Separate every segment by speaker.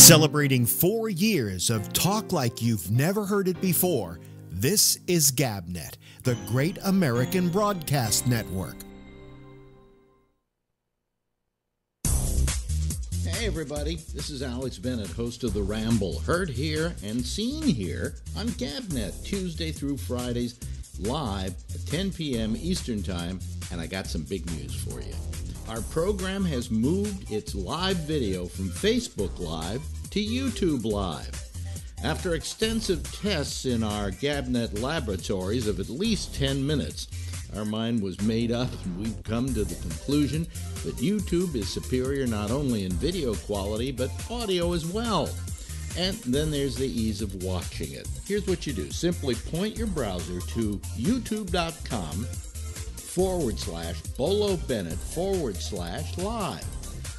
Speaker 1: Celebrating 4 years of talk like you've never heard it before, this is GabNet, the Great American Broadcast Network.
Speaker 2: Hey everybody, this is Alex Bennett, host of the Ramble, heard here and seen here on GabNet, Tuesday through Fridays, live at 10 p.m. Eastern Time, and I got some big news for you. Our program has moved its live video from Facebook Live to YouTube Live. After extensive tests in our GabNet laboratories of at least 10 minutes, our mind was made up and we've come to the conclusion that YouTube is superior not only in video quality, but audio as well. And then there's the ease of watching it. Here's what you do. Simply point your browser to youtube.com/Bolo Bennett /live.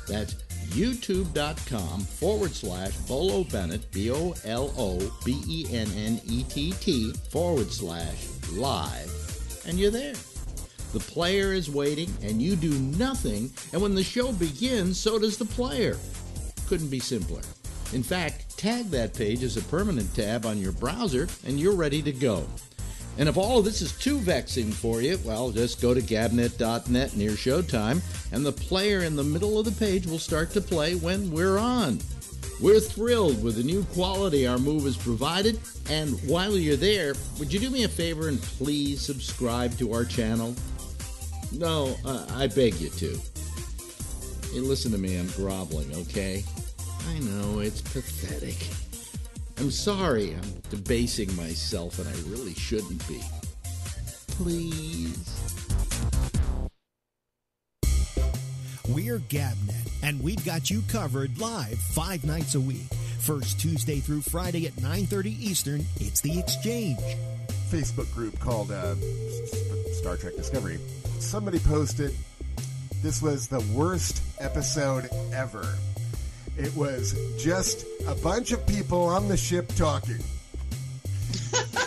Speaker 2: That's youtube.com/Bolo Bennett, BOLOBENNETT /live. And you're there. The player is waiting, and you do nothing, and when the show begins, so does the player. Couldn't be simpler. In fact, tag that page as a permanent tab on your browser, and you're ready to go. And if all of this is too vexing for you, well, just go to gabnet.net near showtime, and the player in the middle of the page will start to play when we're on. We're thrilled with the new quality our move has provided, and while you're there, would you do me a favor and please subscribe to our channel? No, I beg you to. Hey, listen to me, I'm groveling, okay? I know, it's pathetic. I'm sorry, I'm debasing myself, and I really shouldn't be. Please.
Speaker 1: We're GabNet, and we've got you covered live 5 nights a week. First Tuesday through Friday at 9:30 Eastern, it's The Exchange.
Speaker 3: Facebook group called Star Trek Discovery. Somebody posted, this was the worst episode ever. It was just a bunch of people on the ship talking.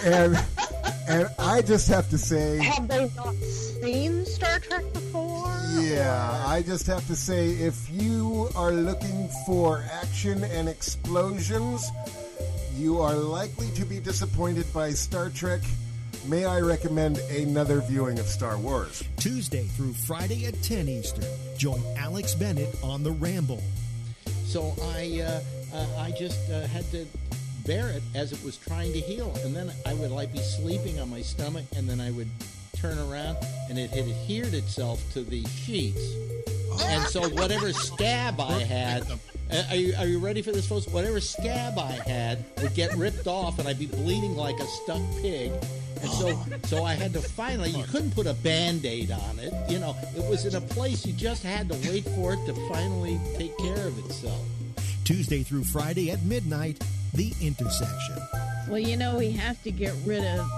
Speaker 3: and I just have to say...
Speaker 4: Have they not seen Star Trek before?
Speaker 3: Yeah, I just have to say, if you are looking for action and explosions, you are likely to be disappointed by Star Trek. May I recommend another viewing of Star Wars?
Speaker 1: Tuesday through Friday at 10 Eastern. Join Alex Bennett on The Ramble.
Speaker 2: So I just had to bear it as it was trying to heal. And then I would be sleeping on my stomach, and then I would turn around, and it had adhered itself to the sheets. And so whatever scab I had, are you ready for this, folks? Whatever scab I had would get ripped off, and I'd be bleeding like a stuck pig. And so I had to finally, you couldn't put a Band-Aid on it. You know, it was in a place you just had to wait for it to finally take care of itself.
Speaker 1: Tuesday through Friday at midnight, The Intersection.
Speaker 5: Well, you know, we have to get rid of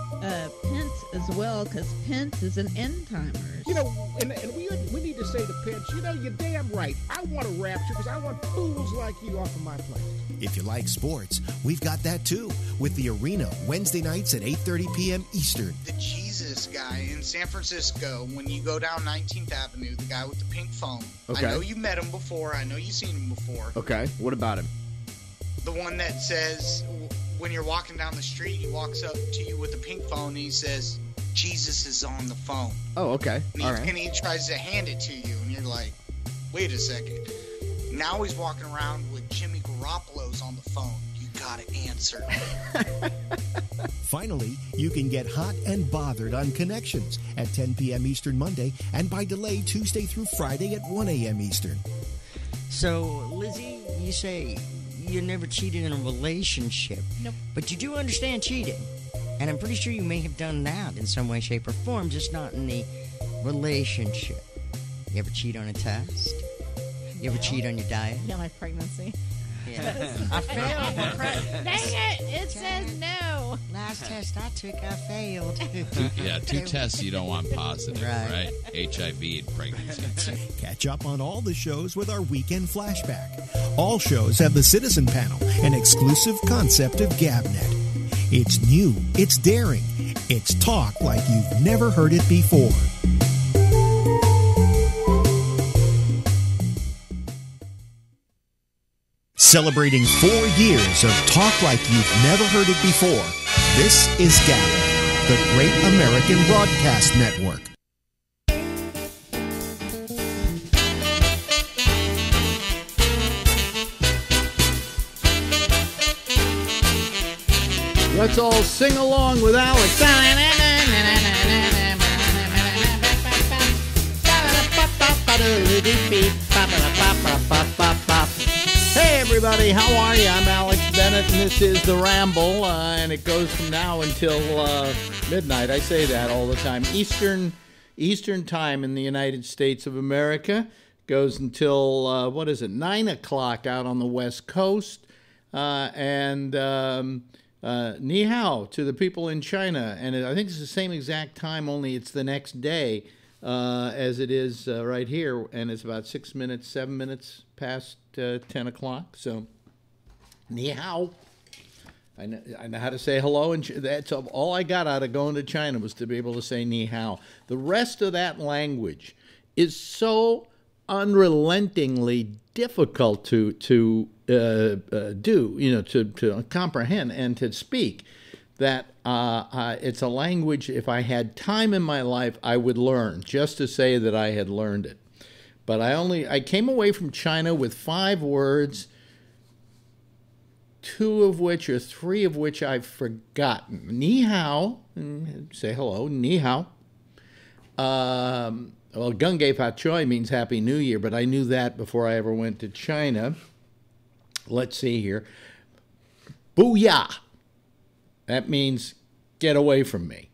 Speaker 5: Pence as well, because Pence is an end-timer.
Speaker 6: You know, and we need to say to Pence, you know, you're damn right. I want a rapture because I want fools like you off of my planet.
Speaker 1: If you like sports, we've got that too, with The Arena, Wednesday nights at 8:30 p.m. Eastern.
Speaker 7: The Jesus guy in San Francisco, when you go down 19th Avenue, the guy with the pink phone.
Speaker 8: Okay.
Speaker 7: I know you met him before. I know you've seen him before.
Speaker 8: Okay, what about him?
Speaker 7: The one that says, when you're walking down the street, he walks up to you with the pink phone and he says, Jesus is on the phone.
Speaker 8: Oh, okay.
Speaker 7: And
Speaker 8: All right.
Speaker 7: and he tries to hand it to you, and you're like, wait a second. Now he's walking around with Jimmy Garoppolo's on the phone. You gotta answer.
Speaker 1: Finally, you can get hot and bothered on Connections at 10 p.m. Eastern Monday, and by delay Tuesday through Friday at 1 a.m. Eastern.
Speaker 9: So, Lizzie, you say you never cheated in a relationship.
Speaker 5: Nope.
Speaker 9: But you do understand cheating. And I'm pretty sure you may have done that in some way, shape, or form, just not in the relationship. You ever cheat on a test? You ever cheat on your diet?
Speaker 10: Yeah, my pregnancy.
Speaker 9: Yeah.
Speaker 10: I failed. Dang it! It says no.
Speaker 9: Last test I took, I failed.
Speaker 11: Two tests you don't want positive, right? HIV and pregnancy.
Speaker 1: Catch up on all the shows with our weekend flashback. All shows have the Citizen Panel, an exclusive concept of GabNet. It's new, it's daring, it's talk like you've never heard it before. Celebrating 4 years of talk like you've never heard it before, this is GABNET, the Great American Broadcast Network.
Speaker 2: Let's all sing along with Alex. Hey everybody, how are you? I'm Alex Bennett, and this is the Ramble, and it goes from now until midnight. I say that all the time. Eastern time in the United States of America goes until 9 o'clock out on the West Coast, and ni hao to the people in China, and I think it's the same exact time, only it's the next day as it is right here, and it's about 7 minutes past 10 o'clock. So, ni hao. I know how to say hello, and that's all I got out of going to China was to be able to say ni hao. The rest of that language is so unrelentingly difficult to do, to comprehend and to speak, that it's a language, if I had time in my life, I would learn, just to say that I had learned it. But I came away from China with 5 words, 2 of which or 3 of which I've forgotten. Ni hao, say hello, ni hao. Well, Gung Ge Fa Choi means Happy New Year, but I knew that before I ever went to China. Let's see here. Booyah. That means get away from me.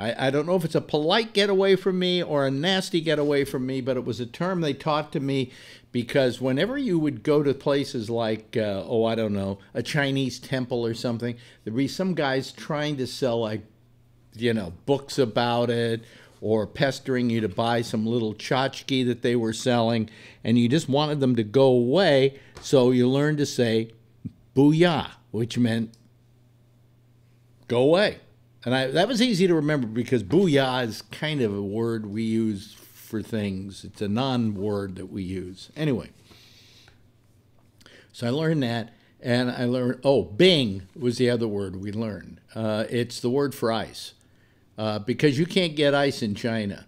Speaker 2: I don't know if it's a polite get away from me or a nasty get away from me, but it was a term they taught to me because whenever you would go to places like, a Chinese temple or something, there'd be some guys trying to sell, books about it, or pestering you to buy some little tchotchke that they were selling, and you just wanted them to go away, so you learned to say booyah, which meant go away. And that was easy to remember because booyah is kind of a word we use for things. It's a non-word that we use. Anyway, so I learned that, and I learned, bing was the other word we learned. It's the word for ice. Because you can't get ice in China.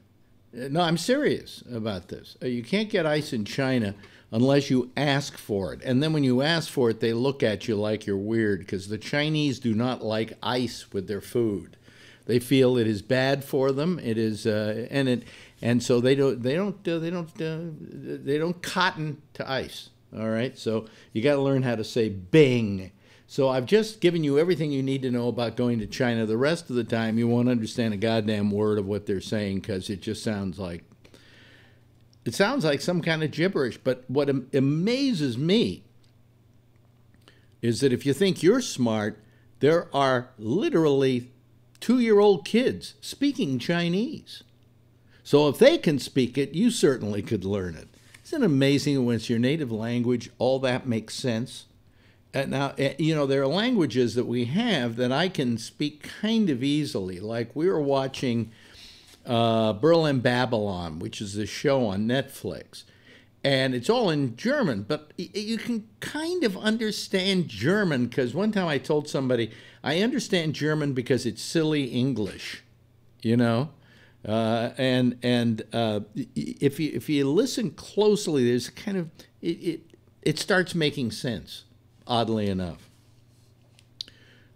Speaker 2: No, I'm serious about this. You can't get ice in China unless you ask for it. And then when you ask for it, they look at you like you're weird because the Chinese do not like ice with their food. They feel it is bad for them. It is, and so they don't cotton to ice. All right, so you got to learn how to say bing. So I've just given you everything you need to know about going to China. The rest of the time, you won't understand a goddamn word of what they're saying because it just sounds like some kind of gibberish. But what amazes me is that if you think you're smart, there are literally 2-year-old kids speaking Chinese. So if they can speak it, you certainly could learn it. Isn't it amazing when it's your native language, all that makes sense? Now, there are languages that we have that I can speak kind of easily. Like we were watching Berlin Babylon, which is a show on Netflix. And it's all in German, but you can kind of understand German because one time I told somebody, I understand German because it's silly English, if you listen closely, there's kind of, it starts making sense. Oddly enough.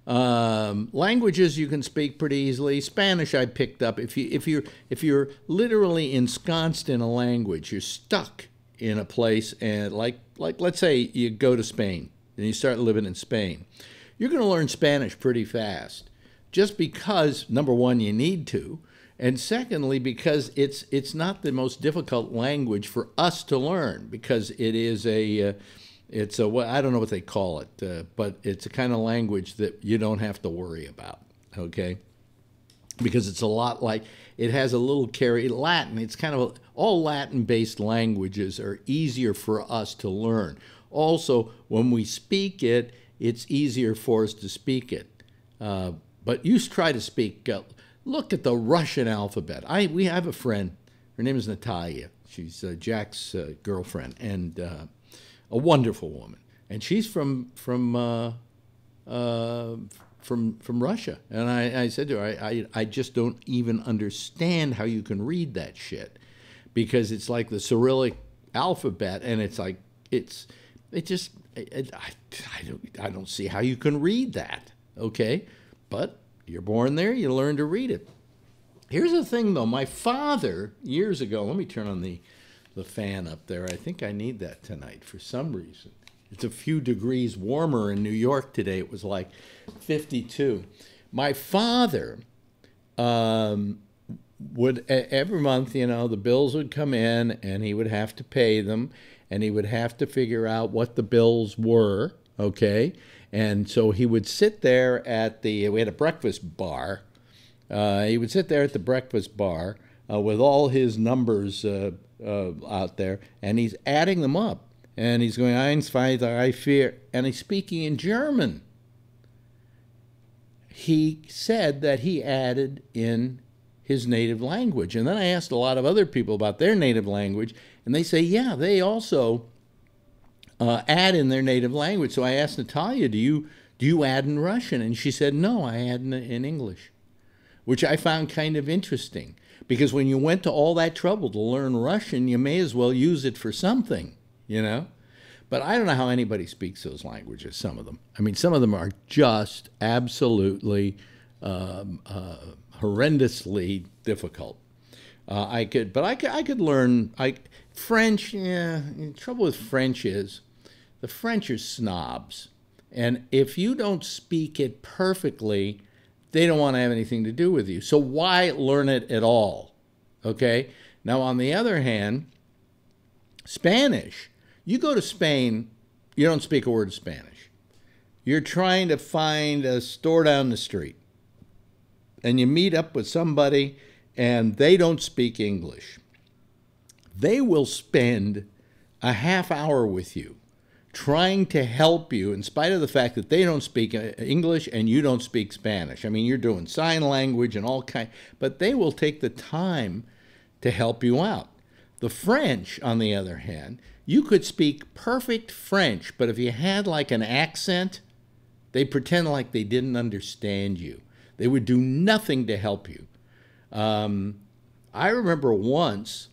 Speaker 2: Languages you can speak pretty easily. Spanish I picked up. If you're literally ensconced in a language, you're stuck in a place, and like let's say you go to Spain and you start living in Spain, you're going to learn Spanish pretty fast, just because number one you need to, and secondly because it's not the most difficult language for us to learn because it is It's I don't know what they call it, but it's a kind of language that you don't have to worry about, okay? Because it's a lot like, it has a little Latin. It's kind of, all Latin-based languages are easier for us to learn. Also, when we speak it, it's easier for us to speak it. But you try to speak, look at the Russian alphabet. We have a friend, her name is Natalia. She's Jack's girlfriend, and a wonderful woman. and she's from Russia. And I said to her, I just don't even understand how you can read that shit, because it's like the Cyrillic alphabet, and it's like I don't see how you can read that. Okay, but you're born there, you learn to read it. Here's the thing, though. My father, years ago, let me turn on the fan up there. I think I need that tonight for some reason. It's a few degrees warmer in New York today. It was like 52. My father would, every month, the bills would come in, and he would have to pay them, and he would have to figure out what the bills were, okay? And so he would sit there we had a breakfast bar. He would sit there at the breakfast bar with all his numbers out there, and he's adding them up. And he's going, 1, 2, 3, 4, and he's speaking in German. He said that he added in his native language. And then I asked a lot of other people about their native language, and they say, yeah, they also add in their native language. So I asked Natalia, do you add in Russian? And she said, no, I add in English, which I found kind of interesting, because when you went to all that trouble to learn Russian, you may as well use it for something. But I don't know how anybody speaks those languages, some of them. I mean, some of them are just absolutely horrendously difficult. I could learn French. Yeah, the trouble with French is the French are snobs. And if you don't speak it perfectly, they don't want to have anything to do with you. So why learn it at all? Okay? Now, on the other hand, Spanish. You go to Spain, you don't speak a word of Spanish. You're trying to find a store down the street, and you meet up with somebody, and they don't speak English. They will spend a half hour with you trying to help you in spite of the fact that they don't speak English and you don't speak Spanish. I mean, you're doing sign language and all kinds, but they will take the time to help you out. The French, on the other hand, you could speak perfect French, but if you had like an accent, they'd pretend like they didn't understand you. They would do nothing to help you. I remember once,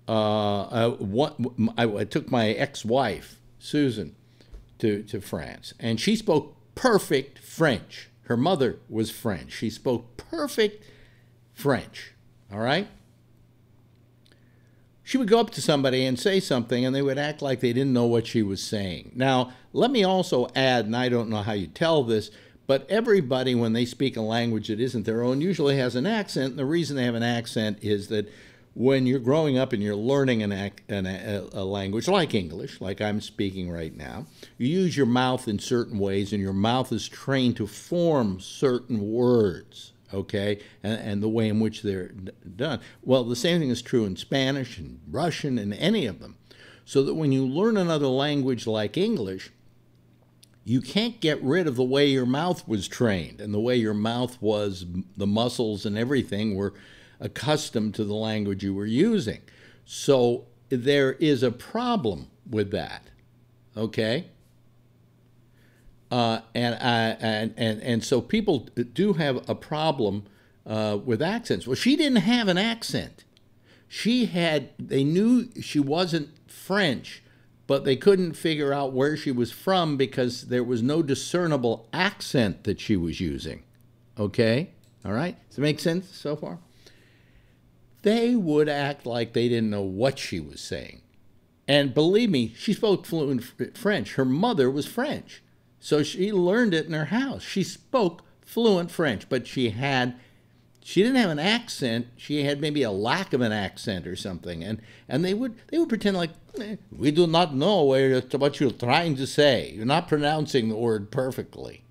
Speaker 2: I took my ex-wife, Susan, to France, and she spoke perfect French. Her mother was French. She spoke perfect French, all right? She would go up to somebody and say something, and they would act like they didn't know what she was saying. Now, let me also add, and I don't know how you tell this, but everybody, when they speak a language that isn't their own, usually has an accent. And the reason they have an accent is that when you're growing up and you're learning a language like English, like I'm speaking right now, you use your mouth in certain ways, and your mouth is trained to form certain words. Okay, and the way in which they're done. Well, the same thing is true in Spanish and Russian and any of them. So that when you learn another language like English, you can't get rid of the way your mouth was trained and the way your mouth was, the muscles and everything were accustomed to the language you were using. So there is a problem with that, okay? And so people do have a problem with accents. Well, she didn't have an accent. They knew she wasn't French, but they couldn't figure out where she was from because there was no discernible accent that she was using. Okay? All right? Does it make sense so far? They would act like they didn't know what she was saying. And believe me, she spoke fluent French. Her mother was French. So she learned it in her house. She spoke fluent French, but she didn't have an accent. She had maybe a lack of an accent or something. And they would pretend like, we do not know what you're trying to say. You're not pronouncing the word perfectly,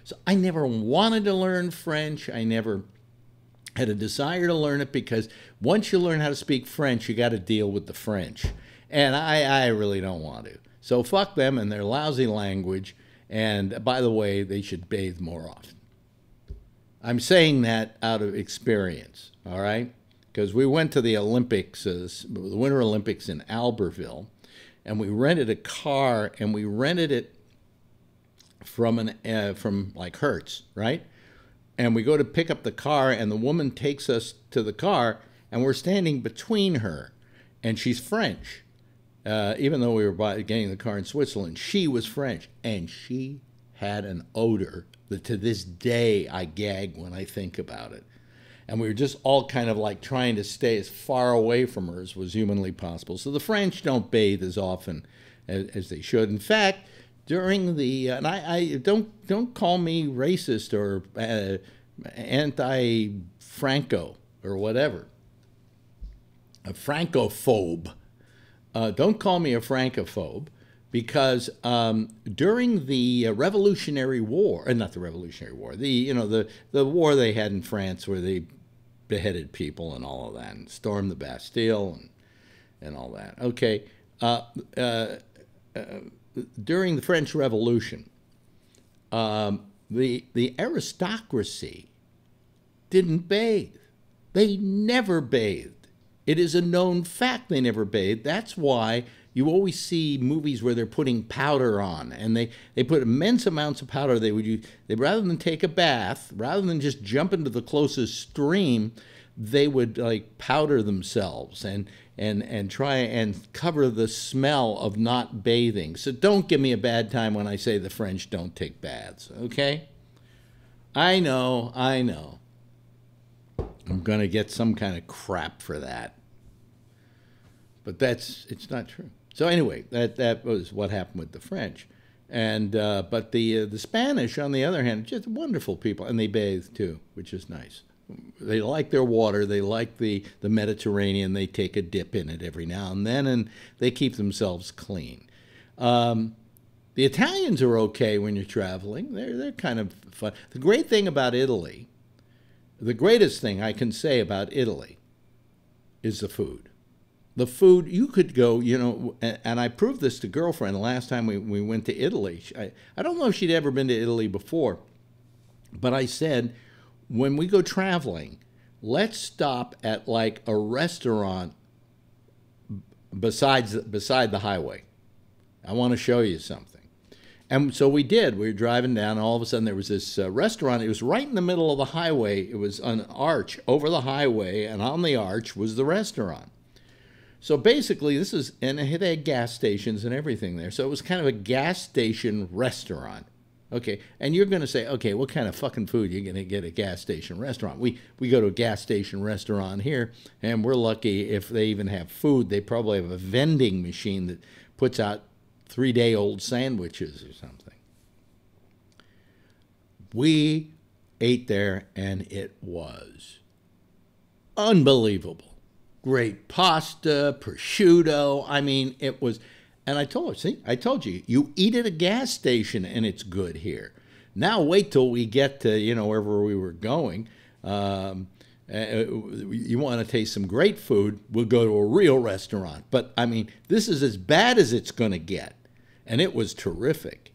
Speaker 2: So I never wanted to learn French. I never had a desire to learn it because once you learn how to speak French, you got to deal with the French. And I really don't want to. So fuck them and their lousy language. And by the way, they should bathe more often. I'm saying that out of experience, all right? Because we went to the Olympics, the Winter Olympics in Albertville, and we rented a car, and we rented it from like Hertz, right? And we go to pick up the car, and the woman takes us to the car, and we're standing between her, and she's French. Even though we were getting the car in Switzerland, she was French, and she had an odor that to this day I gag when I think about it. And we were just all kind of like trying to stay as far away from her as was humanly possible. So the French don't bathe as often as they should. In fact, during the and I don't call me racist or anti-Franco or whatever, a Francophobe. Don't call me a Francophobe, because during the Revolutionary War, not the Revolutionary War, the war they had in France where they beheaded people and all of that, and stormed the Bastille and all that. Okay, during the French Revolution, the aristocracy didn't bathe. They never bathed. It is a known fact they never bathed. That's why you always see movies where they're putting powder on, and they put immense amounts of powder. They rather than take a bath, rather than just jump into the closest stream, they would like powder themselves and try and cover the smell of not bathing. So don't give me a bad time when I say the French don't take baths, okay? I know. I'm going to get some kind of crap for that. But it's not true. So anyway, that was what happened with the French. And but the Spanish, on the other hand, just wonderful people, and they bathe too, which is nice. They like their water. They like the Mediterranean. They take a dip in it every now and then, and they keep themselves clean. The Italians are okay when you're traveling. They're kind of fun. The great thing about Italy, the greatest thing I can say about Italy, is the food. The food, you could go, and I proved this to girlfriend the last time we went to Italy. I don't know if she'd ever been to Italy before, but I said, when we go traveling, let's stop at like a restaurant beside the highway. I want to show you something. And so we did. We were driving down, and all of a sudden there was this restaurant. It was right in the middle of the highway. It was an arch over the highway, and on the arch was the restaurant. So basically, and it had gas stations and everything there. So it was kind of a gas station restaurant. Okay, and you're going to say, okay, what kind of fucking food are you going to get at a gas station restaurant? We go to a gas station restaurant here, and we're lucky if they even have food. They probably have a vending machine that puts out 3-day-old sandwiches or something. We ate there, and it was unbelievable. Great pasta, prosciutto. I mean, it was, and I told her, see, I told you, you eat at a gas station and it's good here. Now wait till we get to, wherever we were going. You want to taste some great food, we'll go to a real restaurant. But, I mean, this is as bad as it's going to get. And it was terrific,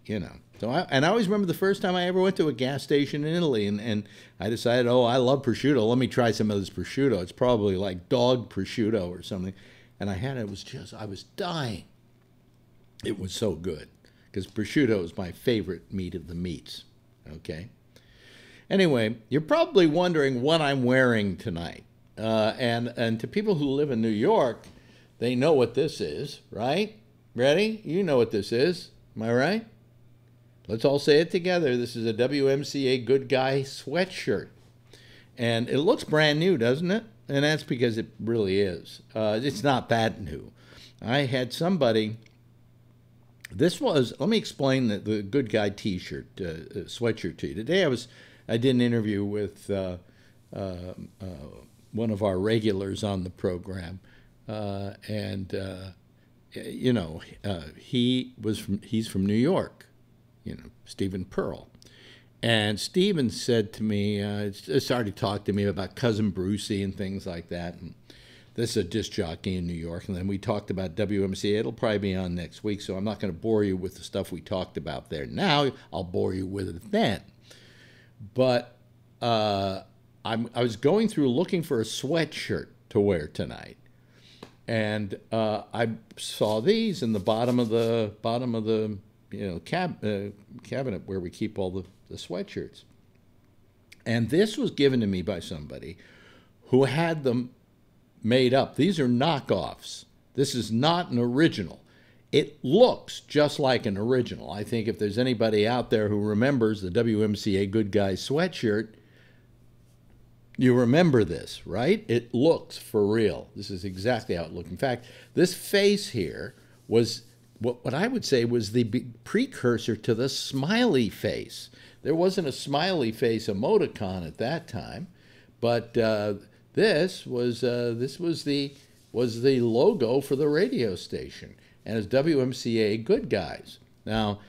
Speaker 2: So I always remember the first time I ever went to a gas station in Italy, and I decided, I love prosciutto. Let me try some of this prosciutto. It's probably like dog prosciutto or something. And I had it. I was dying. It was so good, because prosciutto is my favorite meat of the meats. Okay. Anyway, you're probably wondering what I'm wearing tonight. And to people who live in New York, they know what this is, right? Ready? You know what this is. Am I right? Let's all say it together. This is a WMCA Good Guy sweatshirt. And it looks brand new, doesn't it? And that's because it really is. It's not that new. I had somebody... let me explain the Good Guy t-shirt, sweatshirt to you. Today I did an interview with one of our regulars on the program. He's from New York. Stephen Pearl. And Stephen said to me, started to talk to me about Cousin Brucey and things like that. And this is a disc jockey in New York. And then we talked about WMCA. It'll probably be on next week, so I'm not going to bore you with the stuff we talked about there now. I'll bore you with it then. But I was going through looking for a sweatshirt to wear tonight. And I saw these in the bottom of the cabinet where we keep all the sweatshirts. And this was given to me by somebody who had them made up. These are knockoffs. This is not an original. It looks just like an original. I think if there's anybody out there who remembers the WMCA Good Guys sweatshirt, you remember this, right? It looks for real. This is exactly how it looked. In fact, this face here was what I would say was the precursor to the smiley face. There wasn't a smiley face emoticon at that time, but this was the logo for the radio station, and it's WMCA Good Guys. Now,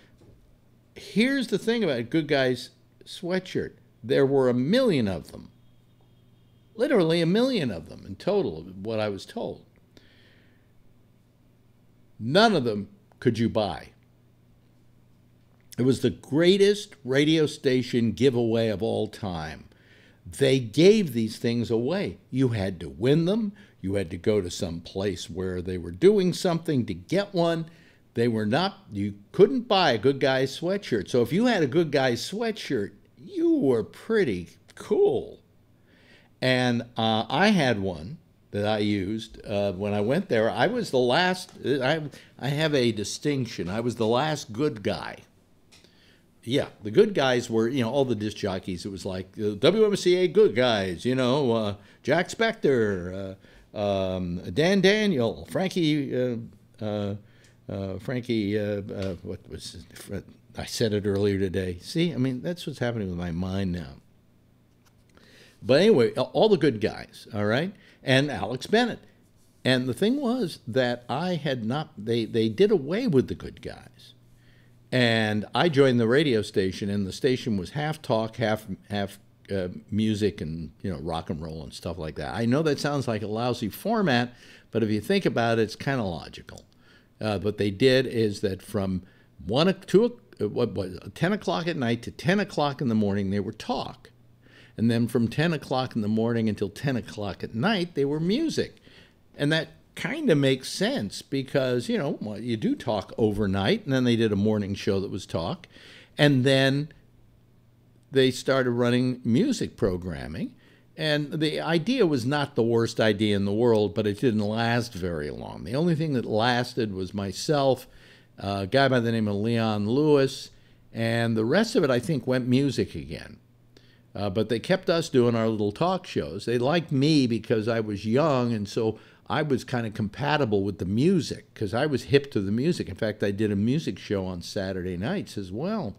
Speaker 2: here's the thing about Good Guys sweatshirt. There were 1 million of them. Literally 1 million of them in total, what I was told. None of them could you buy. It was the greatest radio station giveaway of all time. They gave these things away. You had to win them. You had to go to some place where they were doing something to get one. You couldn't buy a Good Guys sweatshirt. So if you had a Good Guys sweatshirt, you were pretty cool. And I had one that I used when I went there. I was the last. I have a distinction. I was the last good guy. Yeah, the good guys were, all the disc jockeys. It was like WMCA Good Guys, Jack Spector, Dan Daniel, Frankie, what was it? I said it earlier today. See, that's what's happening with my mind now. But anyway, all the good guys, all right? And Alex Bennett. And the thing was that I had not, they did away with the good guys. And I joined the radio station, and the station was half talk, half music and, rock and roll and stuff like that. I know that sounds like a lousy format, but if you think about it, it's kind of logical. What they did is that from 10 o'clock at night to 10 o'clock in the morning, they were talk. And then from 10 o'clock in the morning until 10 o'clock at night, they were music. And that kind of makes sense because, you do talk overnight, and then they did a morning show that was talk. And then they started running music programming. And the idea was not the worst idea in the world, but it didn't last very long. The only thing that lasted was myself, a guy by the name of Leon Lewis, and the rest of it, I think, went music again. But they kept us doing our little talk shows. They liked me because I was young, and so I was kind of compatible with the music because I was hip to the music. In fact, I did a music show on Saturday nights as well.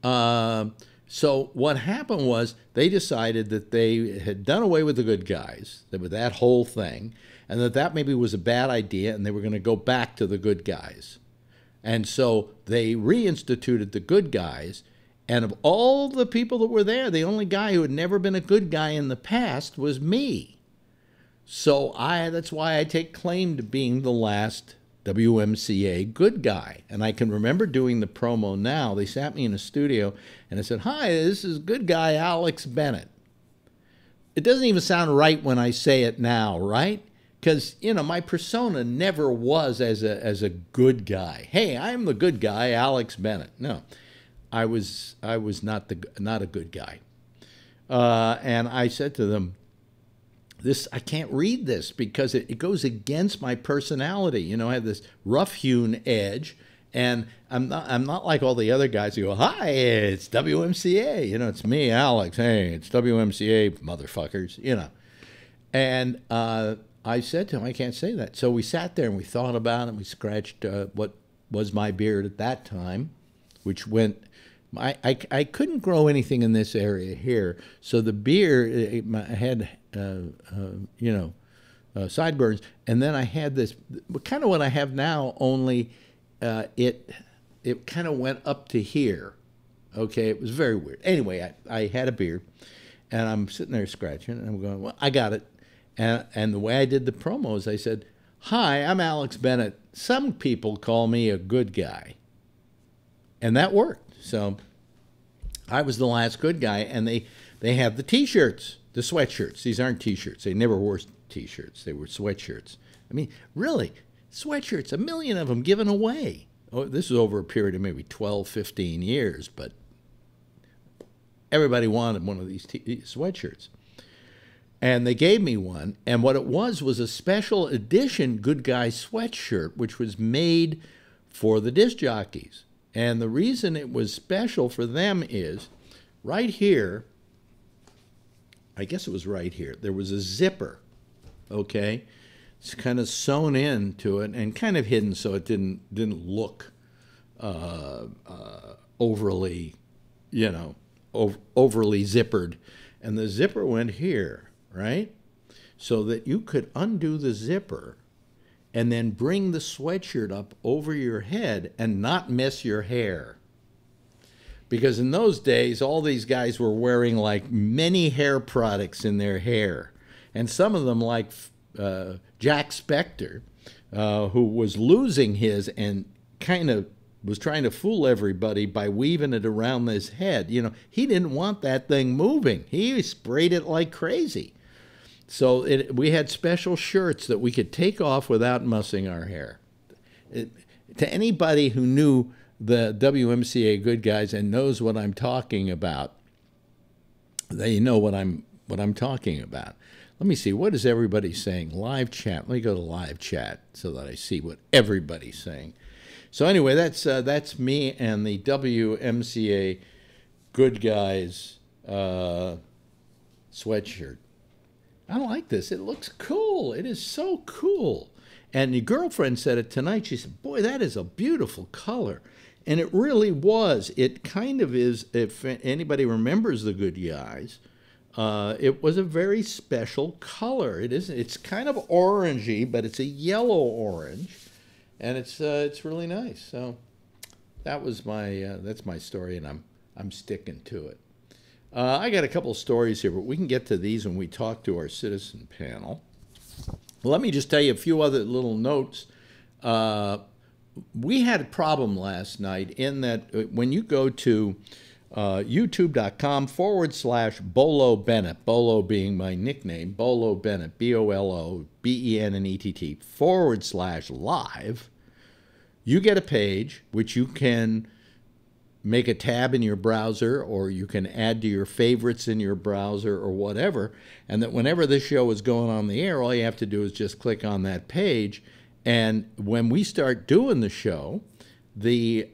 Speaker 2: So what happened was they decided that they had done away with the good guys, with that whole thing, and that maybe was a bad idea, and they were going to go back to the good guys. And so they reinstituted the good guys. And of all the people that were there, the only guy who had never been a good guy in the past was me. So that's why I take claim to being the last WMCA good guy. And I can remember doing the promo now. They sat me in a studio, and I said, "Hi, this is good guy Alex Bennett." It doesn't even sound right when I say it now, right? Because, my persona never was as a good guy. Hey, I'm the good guy, Alex Bennett. No. I was not a good guy, and I said to them, I can't read this because it goes against my personality. I have this rough-hewn edge, and I'm not like all the other guys who go, "Hi, it's WMCA." It's me, Alex. Hey, it's WMCA, motherfuckers. And I said to him, I can't say that. So we sat there and we thought about it. And we scratched what was my beard at that time, which went. I couldn't grow anything in this area here, so the beard I had sideburns, and then I had this kind of what I have now. Only it kind of went up to here. Okay, it was very weird. Anyway, I had a beard, and I'm sitting there scratching, and I'm going, "Well, I got it." And the way I did the promos, I said, "Hi, I'm Alex Bennett. Some people call me a good guy," and that worked. So I was the last good guy, and they have the T-shirts, The sweatshirts. These aren't T-shirts. They never wore T-shirts. They were sweatshirts. I mean, really, sweatshirts, 1 million of them given away. Oh, this is over a period of maybe 12, 15 years, but everybody wanted one of these sweatshirts. And they gave me one, and what it was a special edition Good Guy sweatshirt, which was made for the disc jockeys. And the reason it was special for them is right here, I guess it was right here, there was a zipper, okay? It's kind of sewn into it and kind of hidden so it didn't look overly, overly zippered. And the zipper went here, right? So that you could undo the zipper and then bring the sweatshirt up over your head and not mess your hair. Because in those days, all these guys were wearing like many hair products in their hair. And some of them, like Jack Spector, who was losing his and kind of was trying to fool everybody by weaving it around his head. He didn't want that thing moving. He sprayed it like crazy. So we had special shirts that we could take off without mussing our hair. To anybody who knew the WMCA Good Guys and knows what I'm talking about, they know what I'm talking about. Let me see, what is everybody saying? Live chat. Let me go to live chat so that I see what everybody's saying. So anyway, that's me and the WMCA Good Guys sweatshirt. I like this. It looks cool. It is so cool. And your girlfriend said it tonight. She said, boy, that is a beautiful color. And it really was. It kind of is, if anybody remembers the Good Guys, it was a very special color. It's kind of orangey, but it's a yellow orange. And it's really nice. So that was that's my story, and I'm sticking to it. I got a couple of stories here, but we can get to these when we talk to our citizen panel. Let me just tell you a few other little notes. We had a problem last night in that when you go to youtube.com/Bolo Bennett, Bolo being my nickname, Bolo Bennett, BOLOBENNETT /live, you get a page which you can make a tab in your browser, or you can add to your favorites in your browser or whatever, and that whenever this show is going on the air, all you have to do is just click on that page, and when we start doing the show, the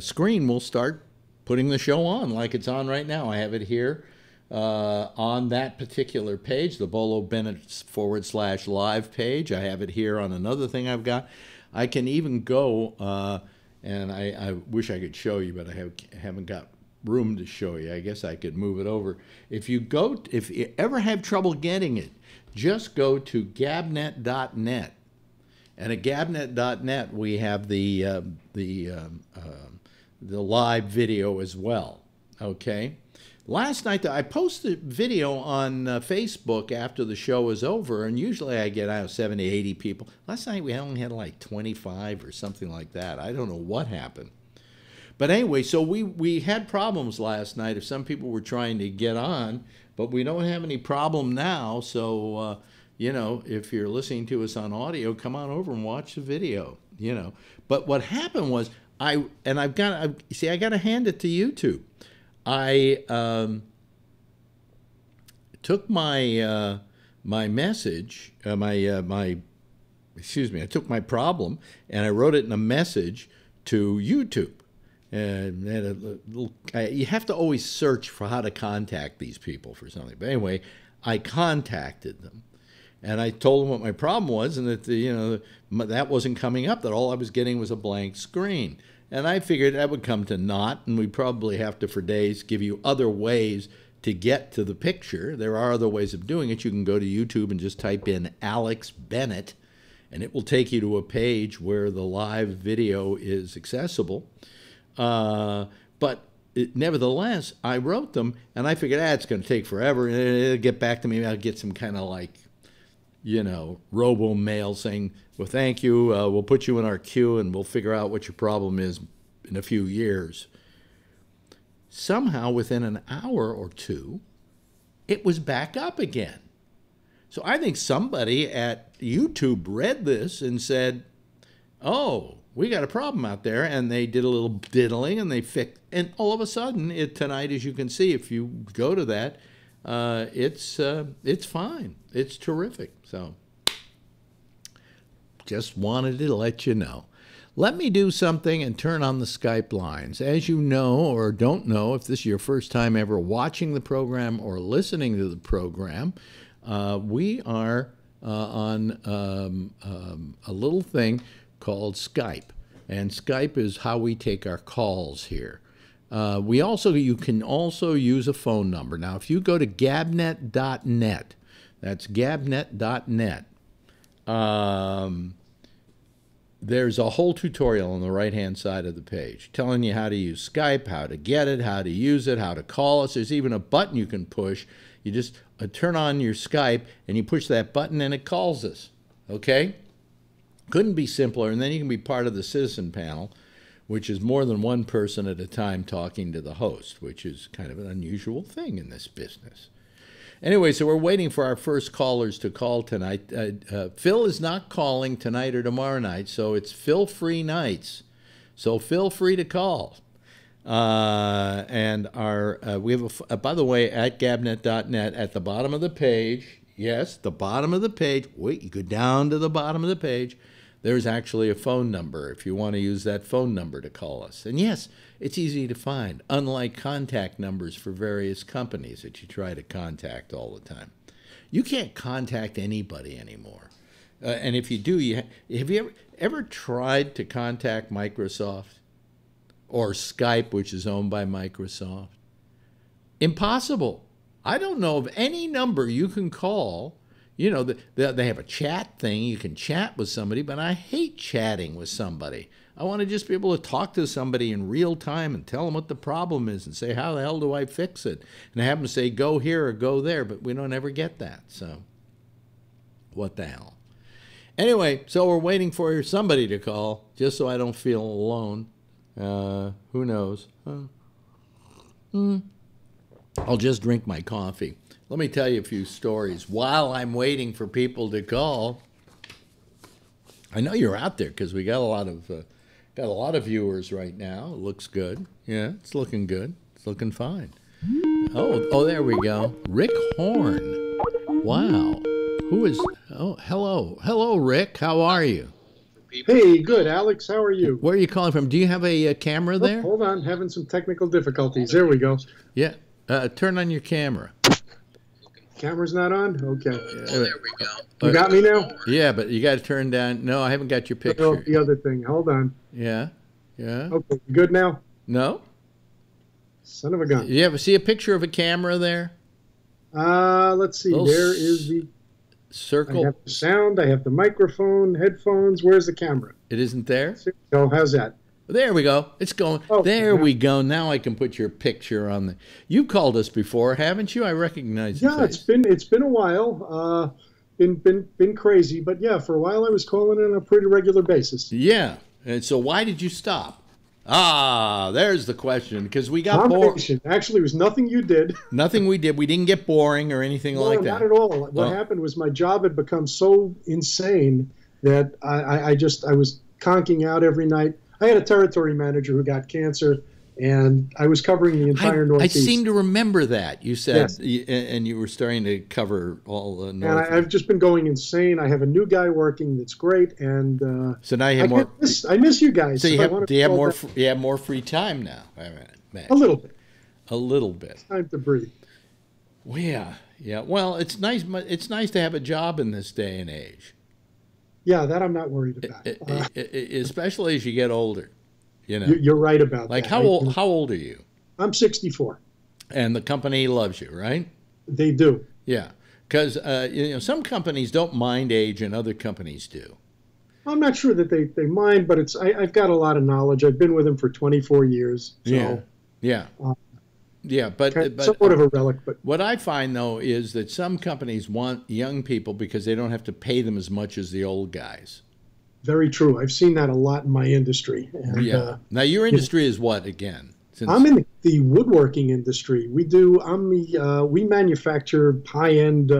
Speaker 2: screen will start putting the show on like it's on right now. I have it here on that particular page, the Bolo Bennett /live page. I have it here on another thing I've got. I can even go, and I wish I could show you, but I haven't got room to show you. I guess I could move it over. If you ever have trouble getting it, just go to gabnet.net. And at gabnet.net, we have the live video as well, okay? Last night, I posted a video on Facebook after the show was over, and usually I get 70, 80 people. Last night, we only had like 25 or something like that. I don't know what happened. But anyway, so we had problems last night if some people were trying to get on, but we don't have any problem now, so... if you're listening to us on audio, come on over and watch the video, But what happened was, I got to hand it to YouTube. I took my message, I took my problem, and I wrote it in a message to YouTube. And you have to always search for how to contact these people for something. But anyway, I contacted them. And I told them what my problem was, and that that wasn't coming up, that all I was getting was a blank screen. And I figured that would come to naught, and we'd probably have to, for days, give you other ways to get to the picture. There are other ways of doing it. You can go to YouTube and just type in Alex Bennett, and it will take you to a page where the live video is accessible. Nevertheless, I wrote them, and I figured, it's going to take forever, and it'll get back to me. I'll get some kind of robo mail saying, well, thank you, we'll put you in our queue and we'll figure out what your problem is in a few years. somehow within an hour or two, it was back up again. So I think somebody at YouTube read this and said, oh, we got a problem out there, and they did a little diddling, and they fixed, and all of a sudden, tonight, as you can see, if you go to that, it's fine. It's terrific. So just wanted to let you know. Let me do something and turn on the Skype lines. As you know or don't know, if this is your first time ever watching the program or listening to the program, we are on a little thing called Skype. And Skype is how we take our calls here. You can also use a phone number. Now, if you go to gabnet.net, that's gabnet.net, there's a whole tutorial on the right-hand side of the page telling you how to use Skype, how to get it, how to use it, how to call us. There's even a button you can push. You just turn on your Skype, and you push that button, and it calls us. Okay? Couldn't be simpler. And then you can be part of the citizen panel, which is more than one person at a time talking to the host, which is kind of an unusual thing in this business. Anyway, so we're waiting for our first callers to call tonight. Phil is not calling tonight or tomorrow night, so it's Phil-free nights. So feel free to call. And we have, by the way, at gabnet.net, at the bottom of the page, yes, the bottom of the page, wait, you go down to the bottom of the page, there's actually a phone number if you want to use that phone number to call us. And yes, it's easy to find, unlike contact numbers for various companies that you try to contact all the time. You can't contact anybody anymore. And if you do, have you ever tried to contact Microsoft or Skype, which is owned by Microsoft? Impossible. I don't know of any number you can call. You know, they have a chat thing. You can chat with somebody, but I hate chatting with somebody. I want to just be able to talk to somebody in real time and tell them what the problem is and say, how the hell do I fix it? And have them say, go here or go there, but we don't ever get that. So what the hell? Anyway, so we're waiting for somebody to call just so I don't feel alone. Who knows? I'll just drink my coffee. Let me tell you a few stories while I'm waiting for people to call. I know you're out there because we got a lot of viewers right now. It looks good. Yeah, it's looking good. It's looking fine. Oh, there we go. Rick Horn. Wow. Who is? Oh, hello, Rick. How are you?
Speaker 8: Hey, good, Alex. How are you?
Speaker 2: Where are you calling from? Do you have a camera there?
Speaker 8: Hold on, having some technical difficulties. There we go.
Speaker 2: Yeah, turn on your camera.
Speaker 8: Camera's not on? Okay.
Speaker 7: There we go.
Speaker 8: You got me now?
Speaker 2: Yeah, but you got to turn down. No, I haven't got your picture.
Speaker 8: No, the other thing. Hold on.
Speaker 2: Yeah.
Speaker 8: Okay, good now?
Speaker 2: No?
Speaker 8: Son of a gun.
Speaker 2: You ever see a picture of a camera there?
Speaker 8: Let's see. There is the
Speaker 2: circle.
Speaker 8: I have the sound. I have the microphone, headphones. Where's the camera?
Speaker 2: It isn't there?
Speaker 8: Oh, how's that?
Speaker 2: There we go. It's going. Oh, there we go. Now I can put your picture on the. You've called us before, haven't you? I recognize.
Speaker 8: Yeah, it's been a while. Been crazy, but yeah, for a while I was calling on a pretty regular basis.
Speaker 2: Yeah, and so why did you stop? There's the question, because we got bored.
Speaker 8: Actually, it was nothing you did.
Speaker 2: Nothing we did. We didn't get boring or anything like that.
Speaker 8: Not at all. What happened was my job had become so insane that I was conking out every night. I had a territory manager who got cancer, and I was covering the entire Northeast.
Speaker 2: I seem to remember that. You said, yes. And you were starting to cover all the Northeast.
Speaker 8: And I've just been going insane. I have a new guy working that's great, and
Speaker 2: so now you have more.
Speaker 8: I miss you guys.
Speaker 2: So you have more free time now.
Speaker 8: A little bit.
Speaker 2: A little bit. It's
Speaker 8: time to breathe.
Speaker 2: Well, yeah. Well, it's nice. It's nice to have a job in this day and age.
Speaker 8: Yeah, that I'm not worried about.
Speaker 2: Especially as you get older. You know,
Speaker 8: you're right about that.
Speaker 2: How old are you?
Speaker 8: I'm 64.
Speaker 2: And the company loves you, right?
Speaker 8: They do.
Speaker 2: Yeah, because some companies don't mind age, and other companies do.
Speaker 8: I'm not sure that they mind, but I've got a lot of knowledge. I've been with them for 24 years. So,
Speaker 2: yeah. But
Speaker 8: somewhat of a relic. But
Speaker 2: what I find though is that some companies want young people because they don't have to pay them as much as the old guys.
Speaker 8: Very true. I've seen that a lot in my industry. And,
Speaker 2: Now your industry is what again?
Speaker 8: I'm in the woodworking industry. We manufacture high-end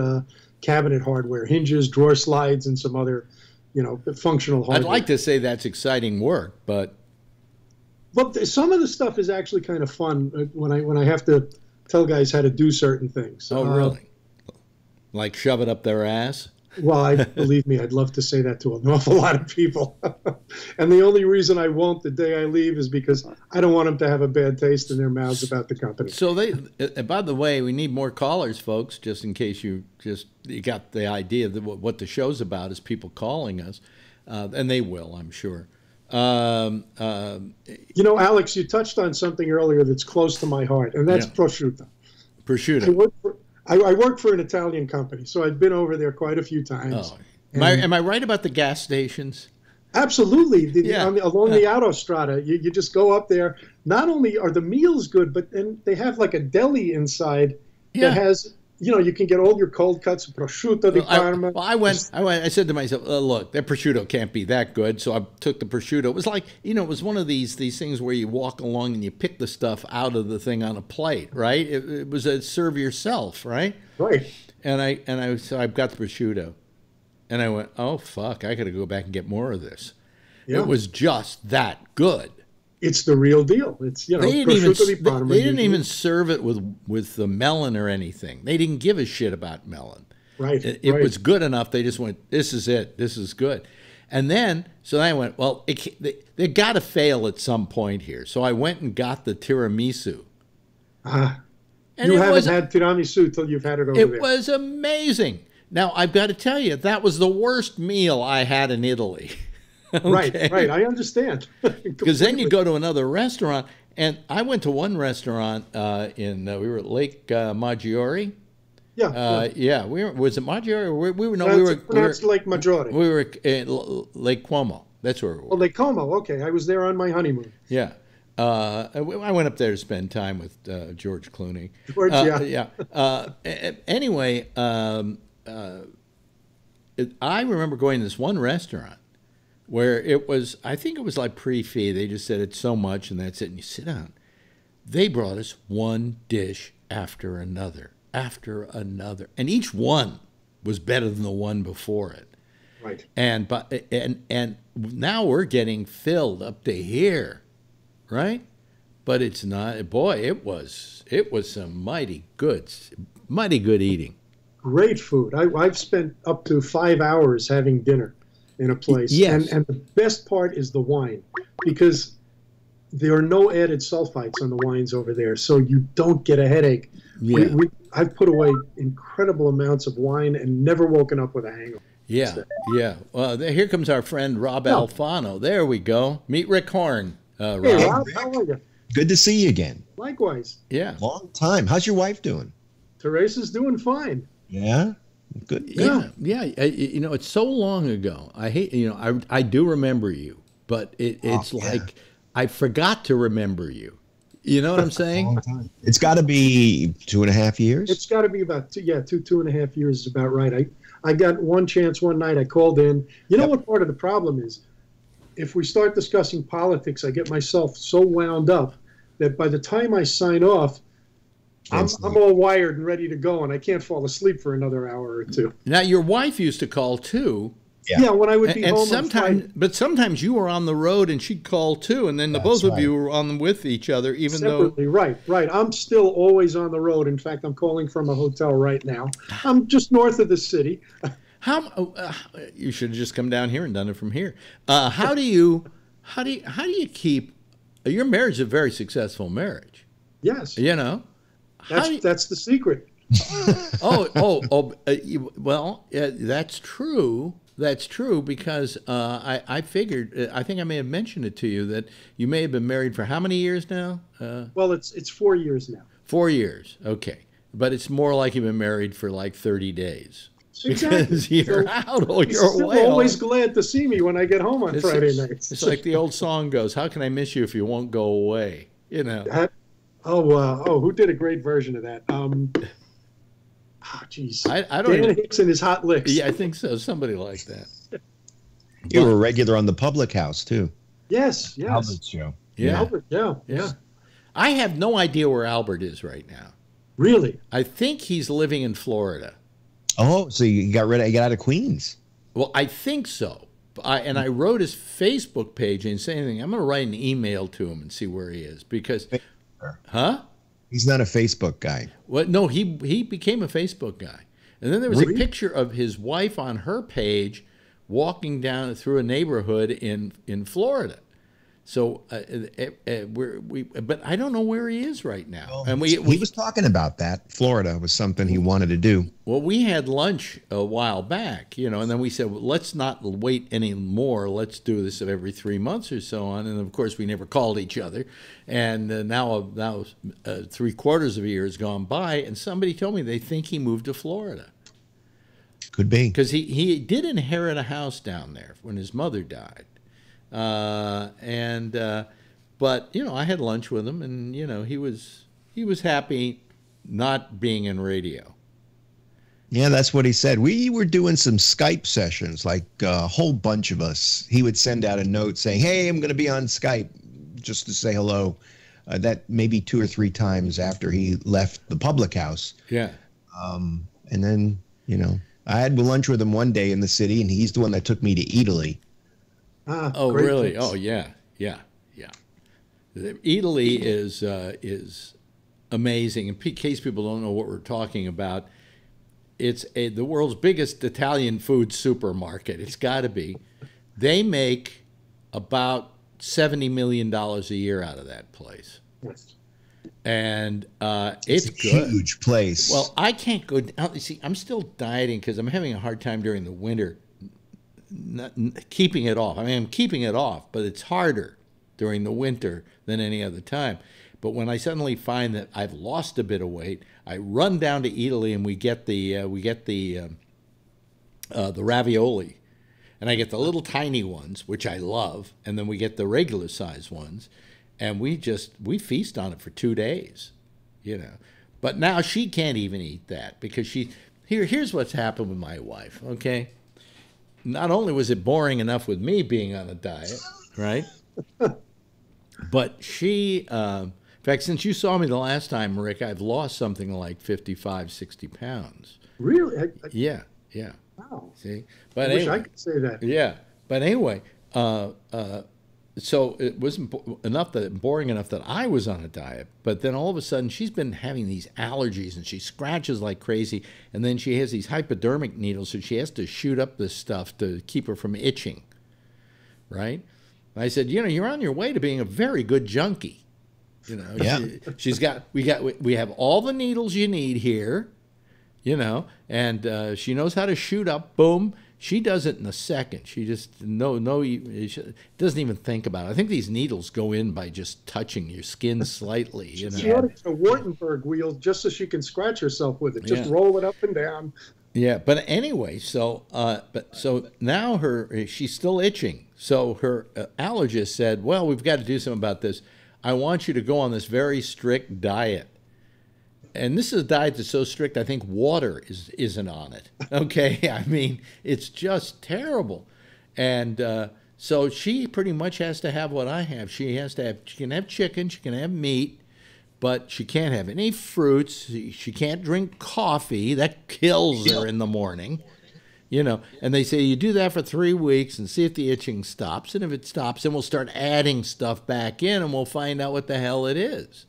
Speaker 8: cabinet hardware, hinges, drawer slides, and some other, functional hardware.
Speaker 2: I'd like to say that's exciting work, but
Speaker 8: some of the stuff is actually kind of fun when I have to tell guys how to do certain things.
Speaker 2: Oh, really? Like shove it up their ass?
Speaker 8: Well, believe me, I'd love to say that to an awful lot of people. And the only reason I won't the day I leave is because I don't want them to have a bad taste in their mouths about the company.
Speaker 2: So by the way, we need more callers, folks, just in case you got the idea that what the show's about is people calling us. And they will, I'm sure.
Speaker 8: Alex, you touched on something earlier that's close to my heart, and that's prosciutto.
Speaker 2: Prosciutto.
Speaker 8: I work for an Italian company, so I've been over there quite a few times.
Speaker 2: Oh. Am I right about the gas stations?
Speaker 8: Absolutely. Along the autostrada, you just go up there. Not only are the meals good, but then they have like a deli inside that has, you can get all your cold cuts, prosciutto di Parma.
Speaker 2: I said to myself, look, that prosciutto can't be that good. So I took the prosciutto. It was like, it was one of these things where you walk along and you pick the stuff out of the thing on a plate, right? It was a serve yourself, right?
Speaker 8: Right.
Speaker 2: So I got the prosciutto. And I went, oh, fuck, I got to go back and get more of this. Yeah. It was just that good.
Speaker 8: It's the real deal. It's,
Speaker 2: they didn't even serve it with the melon or anything. They didn't give a shit about melon.
Speaker 8: Right.
Speaker 2: It was good enough. They just went, this is it. This is good. And then, so I went, well, they got to fail at some point here. So I went and got the tiramisu.
Speaker 8: And you haven't had tiramisu till you've had it over there.
Speaker 2: It was amazing. Now, I've got to tell you, that was the worst meal I had in Italy.
Speaker 8: Okay. Right. I understand.
Speaker 2: Because then you go to another restaurant, and I went to one restaurant we were at Lake Maggiore.
Speaker 8: Yeah.
Speaker 2: Was it Maggiore? We were
Speaker 8: Lake Maggiore.
Speaker 2: We were in Lake Como. That's where we were.
Speaker 8: Oh, Lake Como. Okay, I was there on my honeymoon.
Speaker 2: Yeah. I went up there to spend time with George Clooney. Anyway, I remember going to this one restaurant where I think it was like pre-fee. They just said it's so much and that's it, and you sit down. They brought us one dish after another, and each one was better than the one before it.
Speaker 8: Right.
Speaker 2: And now we're getting filled up to here, right? But it's not. Boy, it was some mighty good eating.
Speaker 8: Great food. I've spent up to 5 hours having dinner in a place.
Speaker 2: Yes.
Speaker 8: And the best part is the wine, because there are no added sulfites on the wines over there, so you don't get a headache.
Speaker 2: Yeah.
Speaker 8: I've put away incredible amounts of wine and never woken up with a hangover.
Speaker 2: Yeah. Well, here comes our friend Rob Alfano. There we go. Meet Rick Horn. Rob.
Speaker 8: Hey, Rob, how are you?
Speaker 12: Good to see you again.
Speaker 8: Likewise.
Speaker 2: Yeah.
Speaker 12: Long time. How's your wife doing?
Speaker 8: Teresa's doing fine.
Speaker 12: Yeah. Good.
Speaker 2: Yeah. It's so long ago. I hate. I do remember you, but it's like I forgot to remember you. You know what I'm saying?
Speaker 12: Long time. It's got to be 2.5 years.
Speaker 8: It's got to be about 2.5 years is about right. I got one chance one night. I called in. You know what part of the problem is? If we start discussing politics, I get myself so wound up that by the time I sign off, I'm all wired and ready to go, and I can't fall asleep for another hour or two.
Speaker 2: Now, your wife used to call too.
Speaker 8: Yeah, when I would be home.
Speaker 2: Sometimes you were on the road and she'd call too, and then both of you were on with each other, even
Speaker 8: separately. Right. I'm still always on the road. In fact, I'm calling from a hotel right now. I'm just north of the city.
Speaker 2: You should have just come down here and done it from here. How do you keep your marriage is a very successful marriage?
Speaker 8: Yes.
Speaker 2: That's
Speaker 8: the secret.
Speaker 2: That's true. That's true because I figured, I think I may have mentioned it to you, that you may have been married for how many years now?
Speaker 8: Well, it's 4 years now.
Speaker 2: 4 years, okay. But it's more like you've been married for like 30 days.
Speaker 8: Exactly.
Speaker 2: Because you're out all your way.
Speaker 8: You're always glad to see me when I get home on Friday nights.
Speaker 2: It's like the old song goes, how can I miss you if you won't go away? You know.
Speaker 8: Who did a great version of that? Jeez.
Speaker 2: I don't
Speaker 8: Dan Hicks and his hot licks.
Speaker 2: Yeah, I think so. Somebody like that.
Speaker 12: You were a regular on the Public House too.
Speaker 8: Yes.
Speaker 12: Albert show.
Speaker 2: Yeah.
Speaker 8: Albert, yeah.
Speaker 2: I have no idea where Albert is right now.
Speaker 8: Really?
Speaker 2: I think he's living in Florida.
Speaker 12: Oh, so you got out of Queens?
Speaker 2: Well, I think so. I wrote his Facebook page and say anything. I'm going to write an email to him and see where he is because, huh?
Speaker 12: He's not a Facebook guy.
Speaker 2: Well, no, he became a Facebook guy. And then there was a picture of his wife on her page walking down through a neighborhood in Florida. So but I don't know where he is right now.
Speaker 12: Well,
Speaker 2: and
Speaker 12: he was talking about that. Florida was something he wanted to do.
Speaker 2: Well, we had lunch a while back, and then we said, well, let's not wait anymore. Let's do this every 3 months or so on. And of course, we never called each other. And now 3/4 of a year has gone by, and somebody told me they think he moved to Florida.
Speaker 12: Could be.
Speaker 2: Because he did inherit a house down there when his mother died. But I had lunch with him, and he was happy not being in radio.
Speaker 12: Yeah, that's what he said. We were doing some Skype sessions, like a whole bunch of us. He would send out a note saying, "Hey, I'm going to be on Skype," just to say hello. That maybe 2 or 3 times after he left the public house.
Speaker 2: Yeah.
Speaker 12: And then I had lunch with him one day in the city, and he's the one that took me to Italy.
Speaker 2: Oh, really? Place. Oh, yeah. Italy is amazing. In case people don't know what we're talking about, it's the world's biggest Italian food supermarket. It's got to be. They make about $70 million a year out of that place.
Speaker 8: Yes.
Speaker 2: And it's good.
Speaker 12: Huge place.
Speaker 2: Well, I can't go down. See, I'm still dieting because I'm having a hard time during the winter keeping it off. I mean, I'm keeping it off, but it's harder during the winter than any other time. But when I suddenly find that I've lost a bit of weight, I run down to Italy and we get the ravioli, and I get the little tiny ones, which I love, and then we get the regular size ones, and we feast on it for 2 days, But now she can't even eat that because here's what's happened with my wife, okay? Not only was it boring enough with me being on a diet, right? But she, in fact, since you saw me the last time, Rick, I've lost something like 55, 60 pounds.
Speaker 8: Really?
Speaker 2: Yeah.
Speaker 8: Wow.
Speaker 2: See? But
Speaker 8: I wish I could say that.
Speaker 2: Yeah. But anyway, so it wasn't boring enough that I was on a diet, but then all of a sudden she's been having these allergies and she scratches like crazy, and then she has these hypodermic needles, so she has to shoot up this stuff to keep her from itching, right? And I said, you're on your way to being a very good junkie.
Speaker 12: Yeah.
Speaker 2: We have all the needles you need here, and she knows how to shoot up, boom. She does it in a second. She just she doesn't even think about it. I think these needles go in by just touching your skin slightly.
Speaker 8: She ordered a Wartenberg wheel just so she can scratch herself with it. Just roll it up and down.
Speaker 2: Yeah, but anyway, so now she's still itching. So her allergist said, "Well, we've got to do something about this. I want you to go on this very strict diet." And this is a diet that's so strict, I think water isn't on it. Okay, I mean, it's just terrible. And so she pretty much has to have what I have. She can have chicken, she can have meat, but she can't have any fruits. She can't drink coffee. That kills her in the morning. And they say you do that for 3 weeks and see if the itching stops. And if it stops, then we'll start adding stuff back in and we'll find out what the hell it is.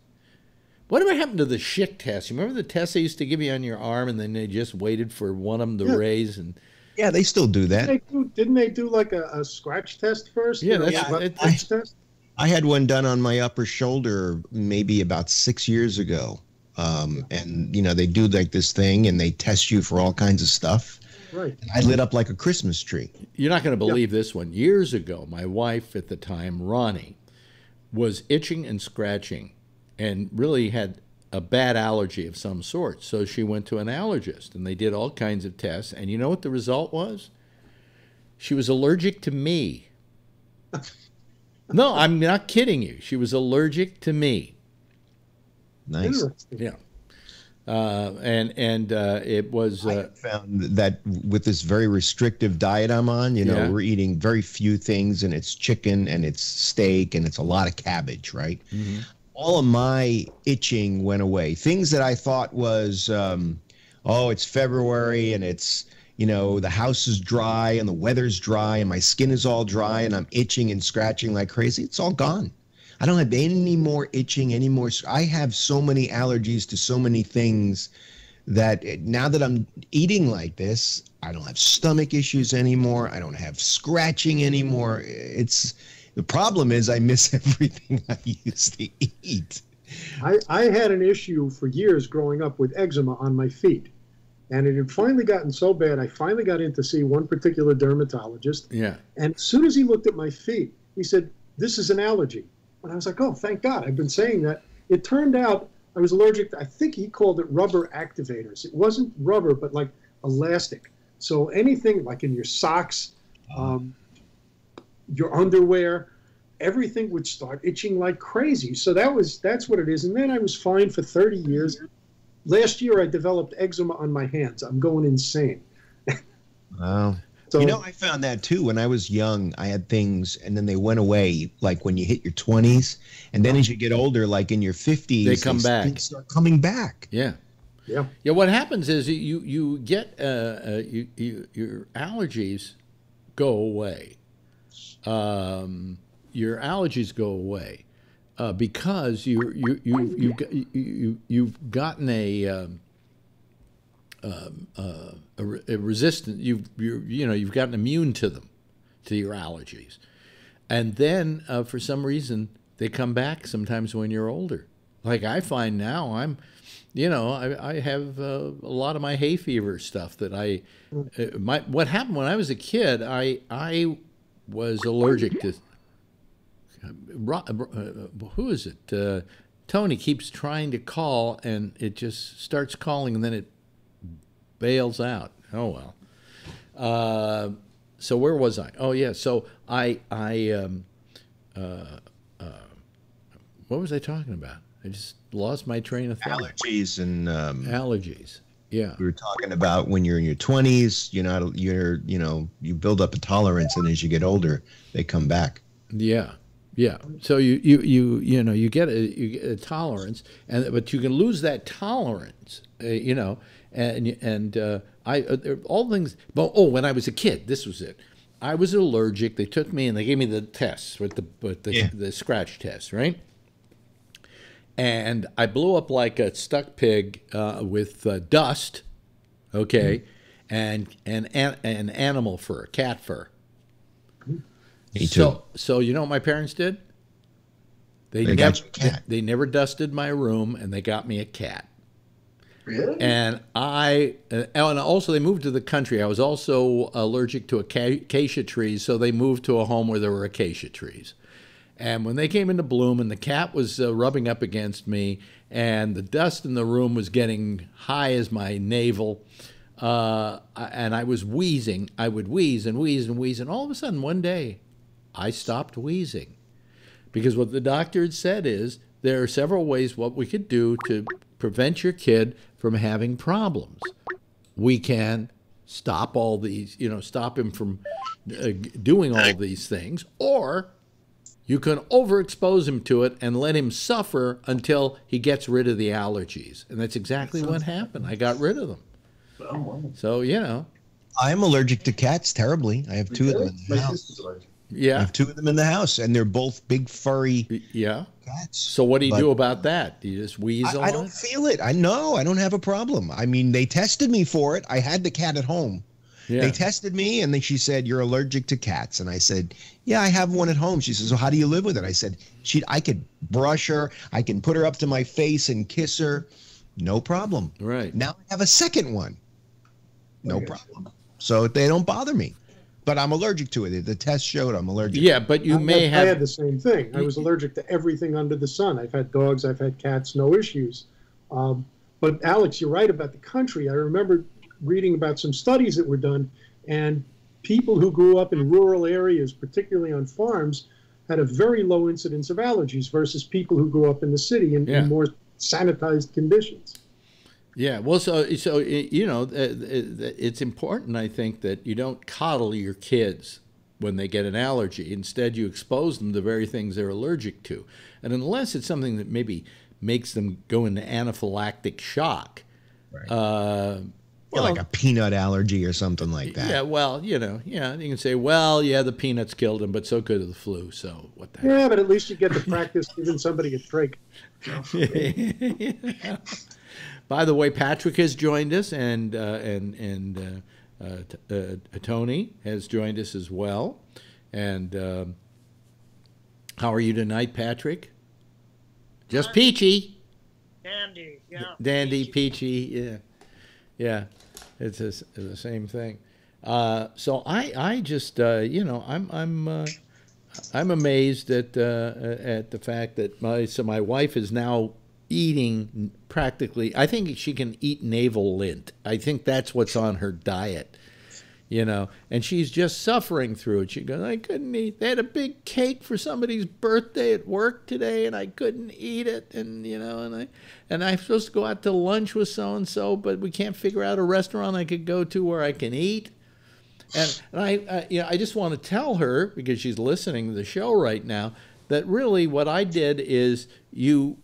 Speaker 2: Whatever happened to the Schick test? You remember the test they used to give you on your arm, and then they just waited for one of them to raise? And
Speaker 12: yeah, they still do that.
Speaker 8: Didn't they do like a scratch test first?
Speaker 2: Yeah,
Speaker 8: test?
Speaker 12: I had one done on my upper shoulder maybe about 6 years ago, and they do like this thing, and they test you for all kinds of stuff.
Speaker 8: Right.
Speaker 12: And I lit up like a Christmas tree.
Speaker 2: You're not going to believe this one. Years ago, my wife at the time, Ronnie, was itching and scratching, and really had a bad allergy of some sort. So she went to an allergist, and they did all kinds of tests. And you know what the result was? She was allergic to me. No, I'm not kidding you. She was allergic to me.
Speaker 12: Nice.
Speaker 2: Yeah. It was.
Speaker 12: I found that with this very restrictive diet I'm on, we're eating very few things, and it's chicken and it's steak and it's a lot of cabbage, right?
Speaker 2: Mm-hmm.
Speaker 12: all of my itching went away. Things that I thought was, oh, it's February and it's, the house is dry and the weather's dry and my skin is all dry and I'm itching and scratching like crazy. It's all gone. I don't have any more itching anymore. I have so many allergies to so many things that now that I'm eating like this, I don't have stomach issues anymore. I don't have scratching anymore. The problem is I miss everything I used to eat.
Speaker 8: I had an issue for years growing up with eczema on my feet. And it had finally gotten so bad, I finally got in to see one particular dermatologist.
Speaker 2: Yeah.
Speaker 8: And as soon as he looked at my feet, he said, "This is an allergy." And I was like, "Oh, thank God. I've been saying that." It turned out I was allergic to, I think he called it rubber activators. It wasn't rubber, but like elastic. So anything like in your socks, your underwear, everything would start itching like crazy. So that's what it is. And then I was fine for 30 years. Last year, I developed eczema on my hands. I'm going insane.
Speaker 12: Wow. So, I found that too. When I was young, I had things, and then they went away, like when you hit your 20s. And then as you get older, like in your 50s,
Speaker 2: they come back.
Speaker 12: Things start coming back.
Speaker 2: Yeah.
Speaker 8: Yeah.
Speaker 2: Yeah. What happens is you get your allergies go away. Your allergies go away. Because you've gotten a resistant. You've gotten immune to them, to your allergies, and then for some reason they come back sometimes when you're older. Like I find now, I have a lot of my hay fever stuff that what happened when I was a kid. I was allergic to. Who is it? Tony keeps trying to call, and it just starts calling, and then it bails out. Oh well. So where was I? Oh yeah. So I what was I talking about? I just lost my train of thought.
Speaker 12: Allergies and
Speaker 2: allergies. Yeah.
Speaker 12: We were talking about when you're in your 20s. You build up a tolerance, and as you get older, they come back.
Speaker 2: Yeah. Yeah, so you get a tolerance, but you can lose that tolerance, and all things. But when I was a kid, this was it. I was allergic. They took me and they gave me the tests with the scratch test, right? And I blew up like a stuck pig with dust, okay, and animal fur, cat fur.
Speaker 12: Me too.
Speaker 2: So you know what my parents did? They
Speaker 12: got you a cat.
Speaker 2: They never dusted my room, and they got me a cat.
Speaker 8: Really?
Speaker 2: And also they moved to the country. I was also allergic to acacia trees, so they moved to a home where there were acacia trees. And when they came into bloom, and the cat was rubbing up against me, and the dust in the room was getting high as my navel, and I was wheezing. I would wheeze and wheeze and wheeze, and all of a sudden one day, I stopped wheezing, because what the doctor had said is there are several ways what we could do to prevent your kid from having problems. We can stop all these, stop him from doing all these things, or you can overexpose him to it and let him suffer until he gets rid of the allergies. And that's exactly what happened. I got rid of them. So,
Speaker 12: I'm allergic to cats terribly. I have two of them in the house.
Speaker 2: Yeah.
Speaker 12: I have two of them in the house, and they're both big, furry cats.
Speaker 2: So what do you do about that? Do you just wheeze on it?
Speaker 12: I don't feel it. I don't have a problem. I mean, they tested me for it. I had the cat at home. Yeah. They tested me, and then she said, "You're allergic to cats." And I said, "Yeah, I have one at home." She says, "Well, how do you live with it?" I said, I could brush her. I can put her up to my face and kiss her. No problem.
Speaker 2: Right.
Speaker 12: Now I have a second one. No problem. So they don't bother me. But I'm allergic to it. The test showed I'm allergic.
Speaker 2: Yeah, but I
Speaker 8: had the same thing. I was allergic to everything under the sun. I've had dogs. I've had cats. No issues. But Alex, you're right about the country. I remember reading about some studies that were done, and people who grew up in rural areas, particularly on farms, had a very low incidence of allergies versus people who grew up in the city in more sanitized conditions.
Speaker 2: Yeah, well, so it's important, I think, that you don't coddle your kids when they get an allergy. Instead, you expose them to very things they're allergic to. And unless it's something that maybe makes them go into anaphylactic shock,
Speaker 12: like a peanut allergy or something like that.
Speaker 2: Yeah, well, you can say, well, yeah, the peanuts killed him, but so could the flu. So what the heck?
Speaker 8: Yeah, but at least you get to practice giving somebody a trach.
Speaker 2: Yeah. By the way, Patrick has joined us, and Tony has joined us as well. And how are you tonight, Patrick? Just peachy.
Speaker 13: Dandy, yeah.
Speaker 2: Dandy, peachy, yeah. It's the same thing. So I just I'm amazed at the fact that my wife is now eating practically. I think she can eat navel lint. I think that's what's on her diet. And she's just suffering through it. She goes, I couldn't eat. They had a big cake for somebody's birthday at work today, and I couldn't eat it. And I'm supposed to go out to lunch with so and so, but we can't figure out a restaurant I could go to where I can eat. And I just want to tell her, because she's listening to the show right now, that really what I did is you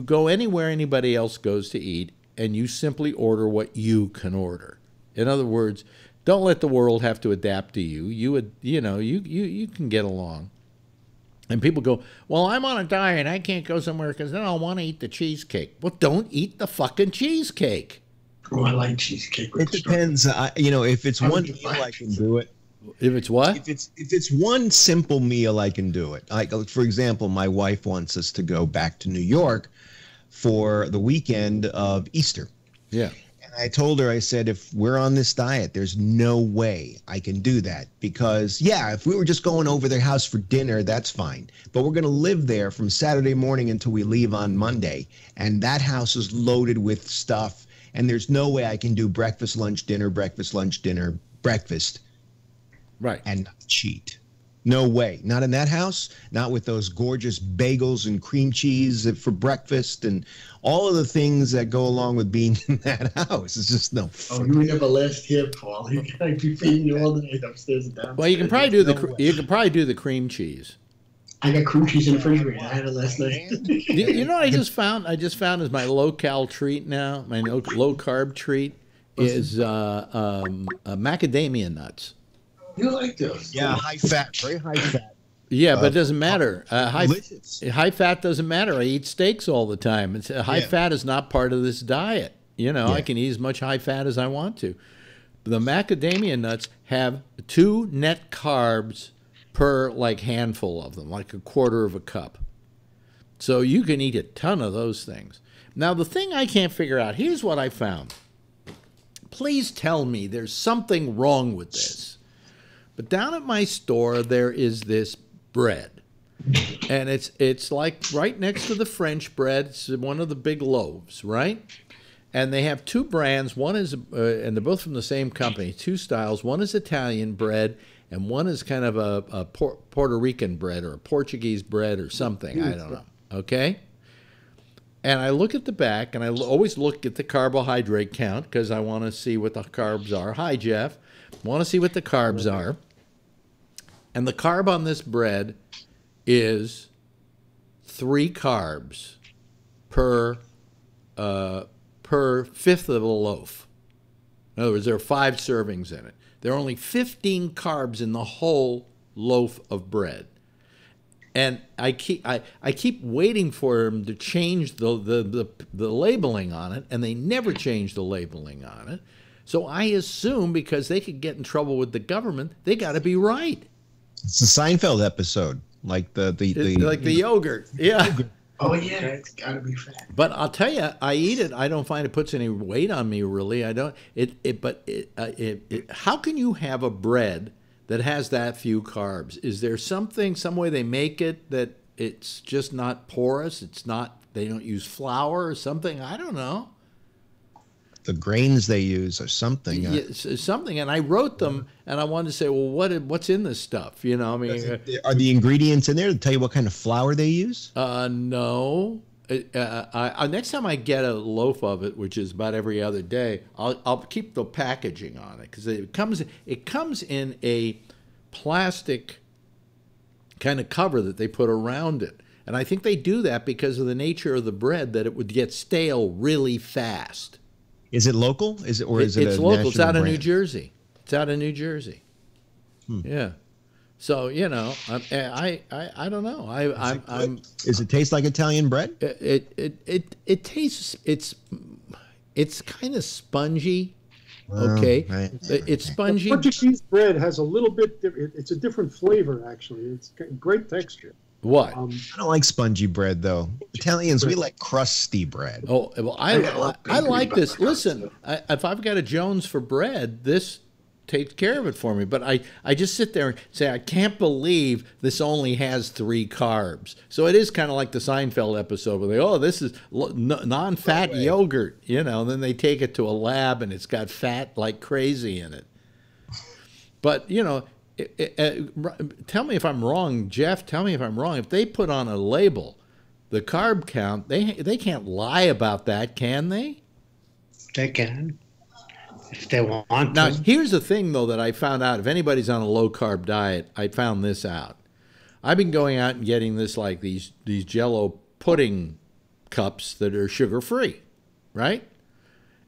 Speaker 2: go anywhere anybody else goes to eat, and you simply order what you can order. In other words, don't let the world have to adapt to you. You can get along. And people go, well, I'm on a diet. I can't go somewhere because then I'll want to eat the cheesecake. Well, don't eat the fucking cheesecake.
Speaker 14: Oh, I like cheesecake.
Speaker 12: It depends. If it's one meal, I can do it.
Speaker 2: If it's what?
Speaker 12: If it's one simple meal, I can do it. Like, for example, my wife wants us to go back to New York for the weekend of Easter.
Speaker 2: Yeah.
Speaker 12: I told her, I said, if we're on this diet, there's no way I can do that. Because, if we were just going over their house for dinner, that's fine. But we're going to live there from Saturday morning until we leave on Monday. And that house is loaded with stuff. And there's no way I can do breakfast, lunch, dinner, breakfast, lunch, dinner, breakfast.
Speaker 2: Right.
Speaker 12: And not cheat. No way. Not in that house. Not with those gorgeous bagels and cream cheese for breakfast and all of the things that go along with being in that house. It's just no fun.
Speaker 14: Oh, you have a list here, Paul. You can't be feeding you all day upstairs and downstairs.
Speaker 2: Well, you can probably do the cream cheese.
Speaker 14: I got cream cheese in the refrigerator. I had it last night.
Speaker 2: You know what I just found? I just found as my low-cal treat now, my low-carb treat is macadamia nuts.
Speaker 14: You like those?
Speaker 12: Yeah, high fat, very high fat.
Speaker 2: Yeah, but it doesn't matter. High fat doesn't matter. I eat steaks all the time. High fat is not part of this diet. I can eat as much high fat as I want to. The macadamia nuts have 2 net carbs per handful of them, like a quarter of a cup. So you can eat a ton of those things. Now, the thing I can't figure out, here's what I found. Please tell me there's something wrong with this. But down at my store, there is this bread. And it's like right next to the French bread. It's one of the big loaves, right? And they have 2 brands. One is, and they're both from the same company, 2 styles. One is Italian bread, and one is kind of a Puerto Rican bread or a Portuguese bread or something. I don't know. Okay? And I look at the back, and I always look at the carbohydrate count because I want to see what the carbs are. Hi, Jeff. Want to see what the carbs are. And the carb on this bread is 3 carbs per fifth of a loaf. In other words, there are 5 servings in it. There are only 15 carbs in the whole loaf of bread. And I keep waiting for them to change the labeling on it, and they never change the labeling on it. So I assume because they could get in trouble with the government, they got to be right.
Speaker 12: It's a Seinfeld episode, like the
Speaker 2: yogurt. Yeah.
Speaker 14: Oh yeah, it's got to be fat.
Speaker 2: But I'll tell you, I eat it. I don't find it puts any weight on me really. I don't. How can you have a bread that has that few carbs? Is there some way they make it that it's just not porous? It's not. They don't use flour or something. I don't know.
Speaker 12: The grains they use or something.
Speaker 2: Something, and I wrote them, and I wanted to say, well, what's in this stuff? Are
Speaker 12: the ingredients in there to tell you what kind of flour they use?
Speaker 2: No. Next time I get a loaf of it, which is about every other day, I'll keep the packaging on it because it comes in a plastic kind of cover that they put around it. And I think they do that because of the nature of the bread, that it would get stale really fast.
Speaker 12: Is it local? Is it
Speaker 2: It's local. It's out of New Jersey. It's out of New Jersey. Yeah. So I don't know.
Speaker 12: Does it taste like Italian bread?
Speaker 2: It tastes. It's kind of spongy. Okay,
Speaker 12: right.
Speaker 2: It's spongy.
Speaker 8: Portuguese bread has a little bit. It's a different flavor, actually. It's great texture.
Speaker 2: What?
Speaker 12: I don't like spongy bread, though. Italians, we like crusty bread.
Speaker 2: Oh, well, I like this. Listen, if I've got a Jones for bread, this takes care of it for me. But I just sit there and say, I can't believe this only has 3 carbs. So it is kind of like the Seinfeld episode where this is non-fat yogurt, and then they take it to a lab and it's got fat like crazy in it. But, tell me if I'm wrong, Jeff, tell me if I'm wrong. If they put on a label the carb count, they can't lie about that, can they?
Speaker 14: They can. If they want
Speaker 2: Now,
Speaker 14: to.
Speaker 2: here's the thing, though, that I found out. If anybody's on a low-carb diet, I found this out. I've been going out and getting this, like these Jell-O pudding cups that are sugar-free, right?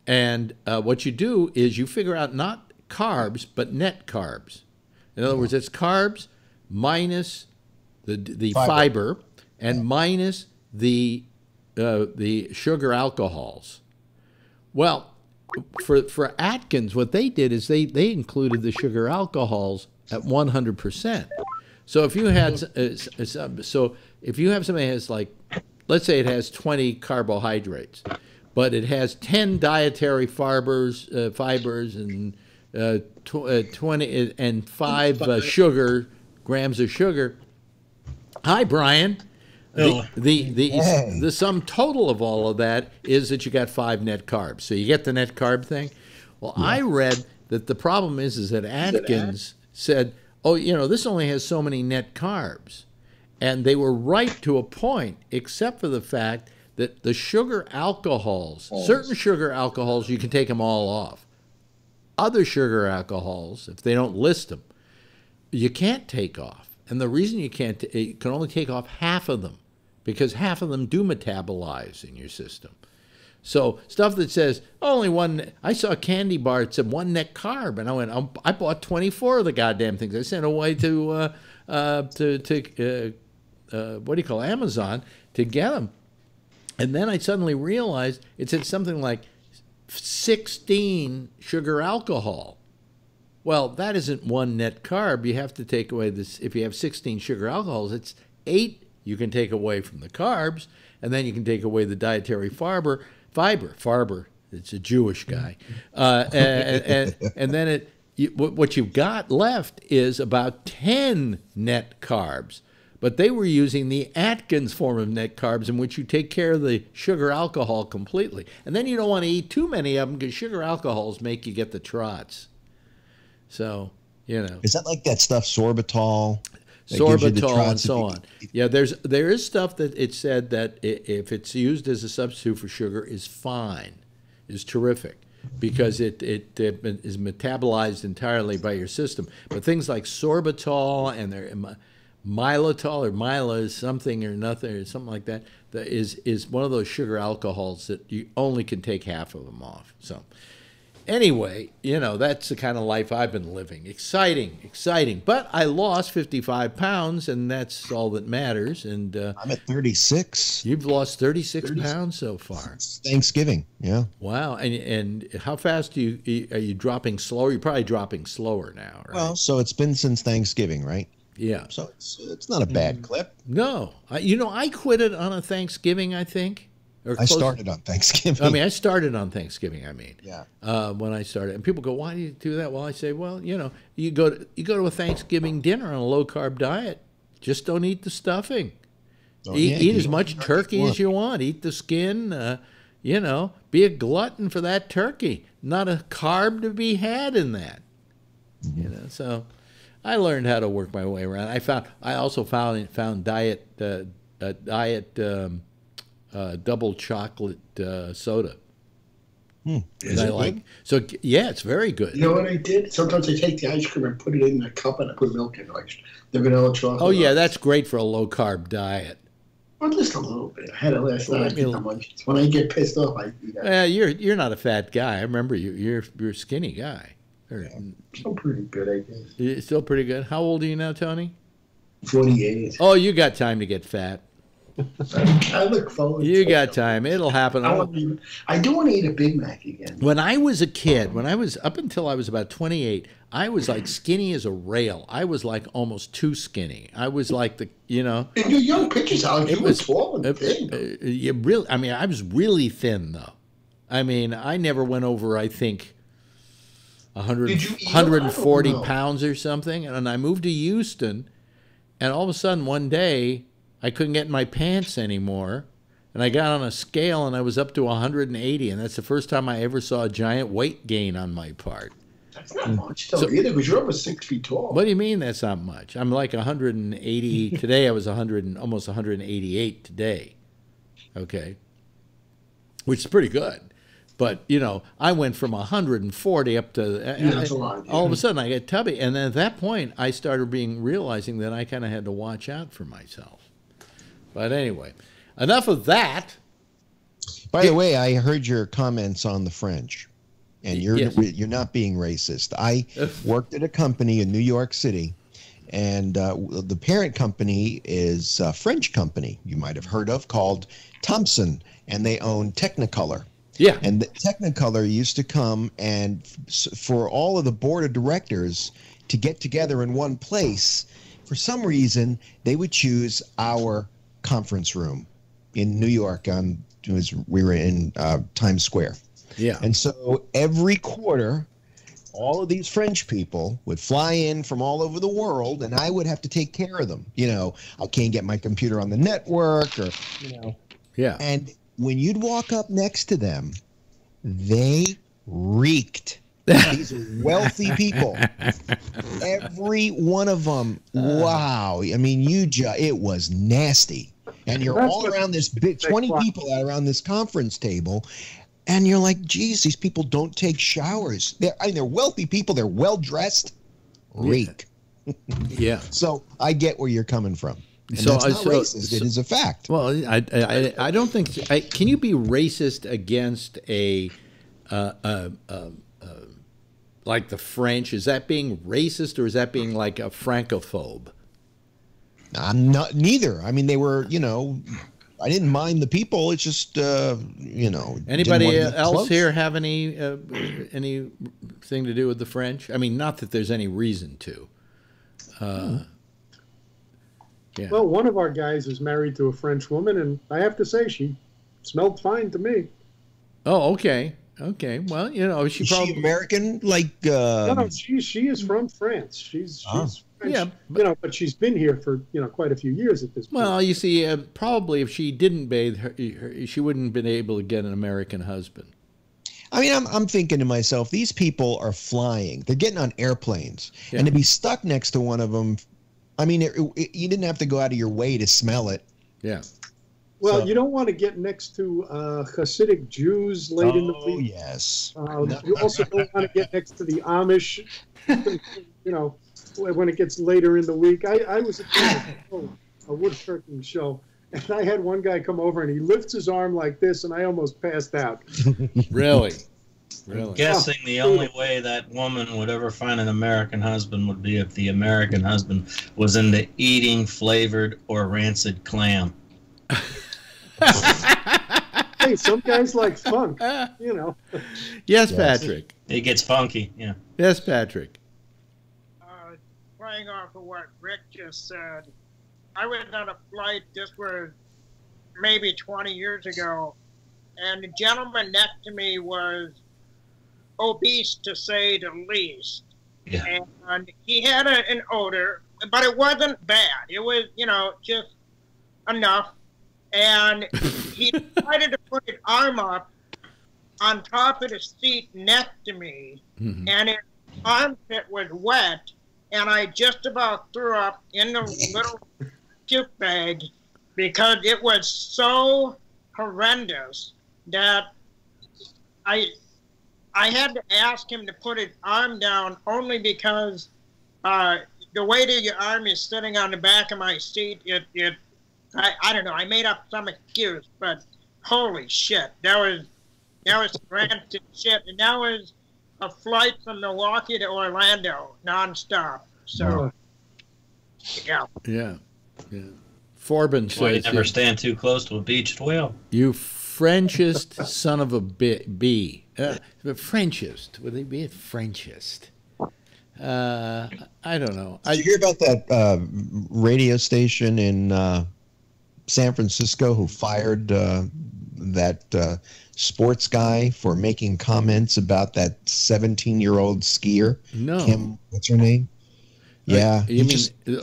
Speaker 2: And what you do is you figure out not carbs, but net carbs. In other words, it's carbs minus the fiber and minus the sugar alcohols. Well, for Atkins, what they did is they included the sugar alcohols at 100%. So if you had if you have something that has, like, let's say it has 20 carbohydrates, but it has 10 dietary fibers and 20 and 5 grams of sugar. Hi, Brian. The sum total of all of that is that you got 5 net carbs. So you get the net carb thing. Well, yeah. I read that the problem is that Atkins said, this only has so many net carbs. And they were right to a point, except for the fact that the sugar alcohols, certain sugar alcohols, you can take them all off. Other sugar alcohols, if they don't list them, you can't take off. And the reason you can't, you can only take off half of them, because half of them do metabolize in your system. So stuff that says only one, I saw a candy bar that said 1 net carb, and I went, I bought 24 of the goddamn things. I sent away to Amazon to get them. And then I suddenly realized it said something like 16 sugar alcohol. Well, that isn't 1 net carb. You have to take away this. If you have 16 sugar alcohols, it's 8 you can take away from the carbs, and then you can take away the dietary fiber. Farber, it's a Jewish guy. And then what you've got left is about 10 net carbs. But they were using the Atkins form of net carbs, in which you take care of the sugar alcohol completely. And then you don't want to eat too many of them, because sugar alcohols make you get the trots. So,
Speaker 12: Is that like that stuff, sorbitol?
Speaker 2: Sorbitol and so on. Yeah, there is stuff that it said that if it's used as a substitute for sugar is fine, is terrific, because it is metabolized entirely by your system. But things like sorbitol and xylitol or Mila something or nothing or something like that is one of those sugar alcohols that you only can take half of them off. So anyway, that's the kind of life I've been living. Exciting. But I lost 55 pounds, and that's all that matters. And
Speaker 12: I'm at 36.
Speaker 2: You've lost 36 pounds so far.
Speaker 12: Thanksgiving, yeah.
Speaker 2: Wow. And how fast are you dropping slower? You're probably dropping slower now, right?
Speaker 12: Well, so it's been since Thanksgiving, right?
Speaker 2: Yeah.
Speaker 12: So it's not a bad clip.
Speaker 2: No. I quit it on a Thanksgiving, I think.
Speaker 12: I started on Thanksgiving.
Speaker 2: I started on Thanksgiving.
Speaker 12: Yeah.
Speaker 2: When I started, and people go, "Why do you do that?" Well, I say, "Well, you go to a Thanksgiving dinner on a low carb diet. Just don't eat the stuffing. Eat as much turkey as you want. Eat the skin. Be a glutton for that turkey. Not a carb to be had in that.
Speaker 12: Mm-hmm.
Speaker 2: So I learned how to work my way around. I also found diet double chocolate soda. And I like so yeah, it's very good.
Speaker 14: You know what I did? Sometimes I take the ice cream and put it in a cup and I put milk in it, like the vanilla chocolate.
Speaker 2: Oh yeah, that's great for a low carb diet.
Speaker 14: Well, just a little bit. I had it last night. I didn't know much. When I get pissed off, I eat that.
Speaker 2: Yeah, you're not a fat guy. I remember you're a skinny guy.
Speaker 14: Still pretty good, I guess.
Speaker 2: You're still pretty good. How old are you now, Tony?
Speaker 14: 48.
Speaker 2: Oh, you got time to get fat.
Speaker 14: I look forward.
Speaker 2: You got time. It'll happen.
Speaker 14: I do want to eat a Big Mac again.
Speaker 2: When I was a kid, up until I was about 28, I was like skinny as a rail. I was like almost too skinny. I was like
Speaker 14: In your young pictures, Alex, you were tall and thin.
Speaker 2: I was really thin though. I mean, I never went over, I think, 140 pounds or something. And I moved to Houston, and all of a sudden one day I couldn't get in my pants anymore. And I got on a scale and I was up to 180. And that's the first time I ever saw a giant weight gain on my part.
Speaker 14: That's not much, though, either, because you're over 6 feet tall.
Speaker 2: What do you mean that's not much? I'm like 180. Today I was almost 188 today. Okay. Which is pretty good. But, I went from 140 up to...
Speaker 14: that's a lot.
Speaker 2: All of a sudden I get tubby. And then at that point I started realizing that I kind of had to watch out for myself. But anyway, enough of that.
Speaker 12: By the way, I heard your comments on the French, and you're not being racist. I worked at a company in New York City, and the parent company is a French company you might have heard of called Thompson, and they own Technicolor.
Speaker 2: Yeah.
Speaker 12: And the Technicolor used to come and for all of the board of directors to get together in one place, for some reason, they would choose our conference room in New York. We were in Times Square.
Speaker 2: Yeah.
Speaker 12: And so every quarter, all of these French people would fly in from all over the world, and I would have to take care of them. I can't get my computer on the network, or
Speaker 2: Yeah.
Speaker 12: And when you'd walk up next to them, they reeked. These are wealthy people. Every one of them. Wow. I mean, it was nasty. And you're all around this big 20 people around this conference table, and you're like, geez, these people don't take showers. They're wealthy people. They're well dressed. Reek.
Speaker 2: Yeah.
Speaker 12: So I get where you're coming from. And
Speaker 2: So
Speaker 12: that's not racist. It is a fact.
Speaker 2: Well, I don't think. Can you be racist against like the French? Is that being racist, or is that being like a francophobe?
Speaker 12: I'm not. Neither. I mean, they were. I didn't mind the people. It's just.
Speaker 2: Anybody else here have anything to do with the French? I mean, not that there's any reason to. Yeah.
Speaker 8: Well, one of our guys is married to a French woman, and I have to say she smelled fine to me.
Speaker 2: Oh, okay. Okay. Well, she probably
Speaker 12: American, like.
Speaker 8: No, she is from France. She's French. Yeah, but she's been here for quite a few years at this point.
Speaker 2: Well, you see, probably if she didn't bathe, she wouldn't have been able to get an American husband.
Speaker 12: I mean, I'm thinking to myself, these people are flying. They're getting on airplanes, and to be stuck next to one of them. I mean, you didn't have to go out of your way to smell it.
Speaker 2: Yeah.
Speaker 8: Well, you don't want to get next to Hasidic Jews late in the week.
Speaker 12: Oh, yes.
Speaker 8: You also don't want to get next to the Amish, when it gets later in the week. I was at a woodworking show, and I had one guy come over, and he lifts his arm like this, and I almost passed out.
Speaker 2: Really?
Speaker 13: I'm guessing the only way that woman would ever find an American husband would be if the American husband was into eating flavored or rancid clam.
Speaker 8: Hey, some guys like funk,
Speaker 2: Yes, Patrick.
Speaker 13: It gets funky, yeah.
Speaker 2: Yes, Patrick.
Speaker 15: Playing off of what Rick just said, I was on a flight, this was maybe 20 years ago, and the gentleman next to me was obese, to say the least.
Speaker 13: Yeah.
Speaker 15: And he had an odor, but it wasn't bad. It was, just enough. And he decided to put his arm up on top of the seat next to me, and his armpit was wet, and I just about threw up in the little puke bag because it was so horrendous that I had to ask him to put his arm down only because the weight of your arm is sitting on the back of my seat. I don't know. I made up some excuse, but holy shit, that was frantic shit, and that was a flight from Milwaukee to Orlando nonstop. So, yeah.
Speaker 13: Why
Speaker 15: Forbin
Speaker 13: you
Speaker 15: says
Speaker 13: never stand too close to a beached whale.
Speaker 2: You Frenchest son of a bee. Frenchest. Would they be a Frenchest? I don't know.
Speaker 12: Did you hear about that radio station in San Francisco who fired that sports guy for making comments about that 17-year-old skier?
Speaker 2: No.
Speaker 12: Kim, what's her name? Yeah.
Speaker 2: He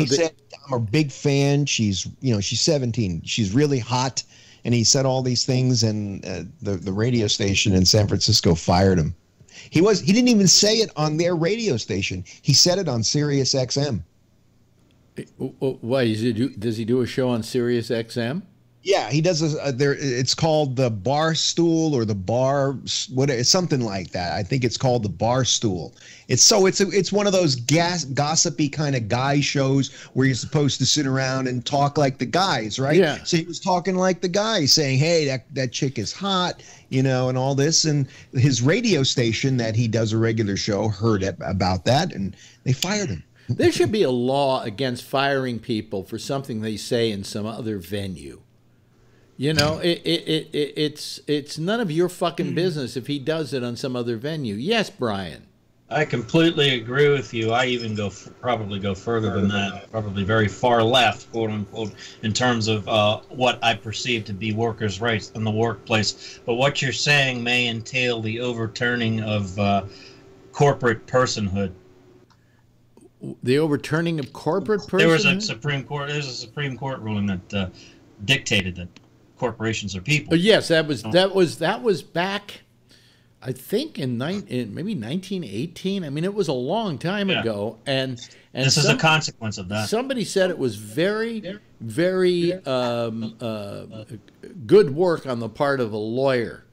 Speaker 12: said, I'm a big fan. She's 17. She's really hot. And he said all these things, and the radio station in San Francisco fired him. He didn't even say it on their radio station. He said it on Sirius XM.
Speaker 2: Why does he do a show on Sirius XM?
Speaker 12: Yeah, he does. It's called the Bar Stool or the Bar, it's something like that. I think it's called the Bar Stool. It's one of those gossipy kind of guy shows where you're supposed to sit around and talk like the guys, right?
Speaker 2: Yeah.
Speaker 12: So he was talking like the guy, saying, "Hey, that chick is hot," and all this. And his radio station that he does a regular show heard about that, and they fired him.
Speaker 2: There should be a law against firing people for something they say in some other venue. It's none of your fucking business if he does it on some other venue. Yes, Brian.
Speaker 13: I completely agree with you. I even probably go further than that, probably very far left, quote unquote, in terms of what I perceive to be workers' rights in the workplace. But what you're saying may entail the overturning of corporate personhood.
Speaker 2: The overturning of corporate personhood?
Speaker 13: There's a Supreme Court ruling that dictated that corporations are people.
Speaker 2: Yes, that was back, I think in maybe 1918. I mean, it was a long time ago, and
Speaker 13: this is a consequence of that.
Speaker 2: Somebody said it was very, very good work on the part of a lawyer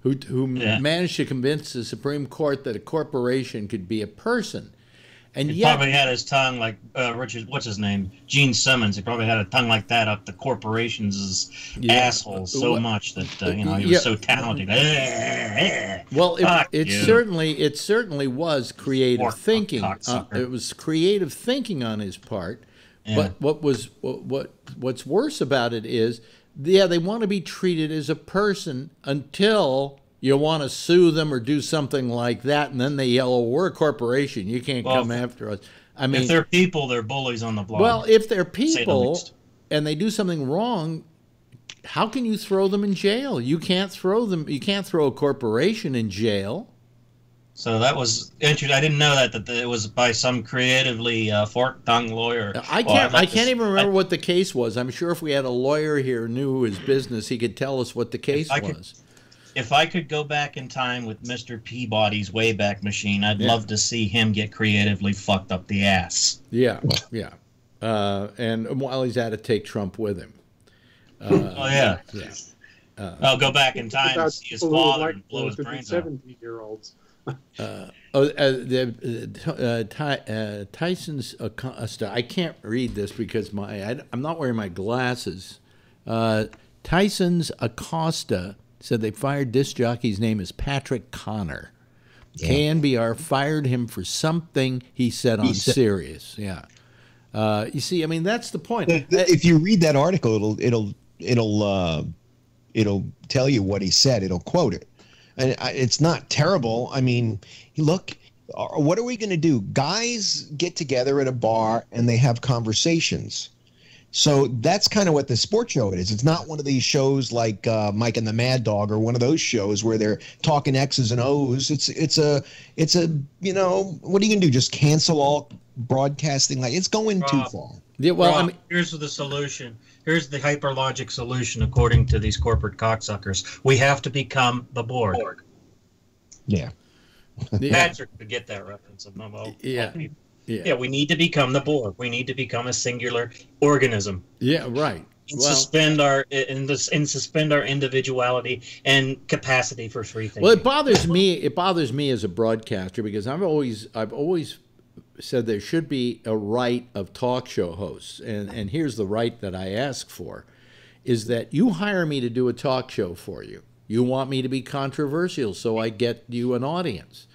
Speaker 2: who managed to convince the Supreme Court that a corporation could be a person. And
Speaker 13: he probably had his tongue like what's his name? Gene Simmons. He probably had a tongue like that up the corporations' assholes so much that he was so talented.
Speaker 2: Well, it certainly was creative thinking. It was creative thinking on his part. Yeah. But what's worse about it is, they want to be treated as a person until you want to sue them or do something like that, and then they yell, "Oh, we're a corporation. You can't come after us." I mean,
Speaker 13: if they're people, they're bullies on the block.
Speaker 2: Well, if they're people and they do something wrong, how can you throw them in jail? You can't throw them. You can't throw a corporation in jail.
Speaker 13: So that was interesting. I didn't know that it was by some creatively fork-tongued lawyer.
Speaker 2: I can't even remember what the case was. I'm sure if we had a lawyer here who knew his business, he could tell us what the case was.
Speaker 13: If I could go back in time with Mr. Peabody's Wayback Machine, I'd love to see him get creatively fucked up the ass.
Speaker 2: Yeah. And while he's at it, take Trump with him.
Speaker 13: I'll go back in time and see his father and blow his brains out.
Speaker 8: 17-year-olds.
Speaker 2: Tyson's Acosta. I can't read this because I'm not wearing my glasses. Tyson's Acosta said they fired disc jockey's name is Patrick Connor. Yeah. KNBR fired him for something he said on Sirius. Yeah. You see, I mean, that's the point.
Speaker 12: If you read that article, it'll tell you what he said. It'll quote it, and it's not terrible. I mean, look, what are we going to do? Guys get together at a bar and they have conversations. So that's kind of what the sports show is. It's not one of these shows like Mike and the Mad Dog or one of those shows where they're talking X's and O's. It's a what are you gonna do? Just cancel all broadcasting? Like, it's going too far.
Speaker 2: Yeah, well,
Speaker 13: Rob, here's the solution. Here's the hyperlogic solution according to these corporate cocksuckers. We have to become the board.
Speaker 12: Yeah.
Speaker 13: Patrick could get that reference. Yeah, we need to become the Borg. We need to become a singular organism.
Speaker 2: Yeah, right.
Speaker 13: and suspend our individuality and capacity for free thinking.
Speaker 2: Well, it bothers me. It bothers me as a broadcaster because I've always said there should be a right of talk show hosts, and here's the right that I ask for, is that you hire me to do a talk show for you. You want me to be controversial, so I get you an audience.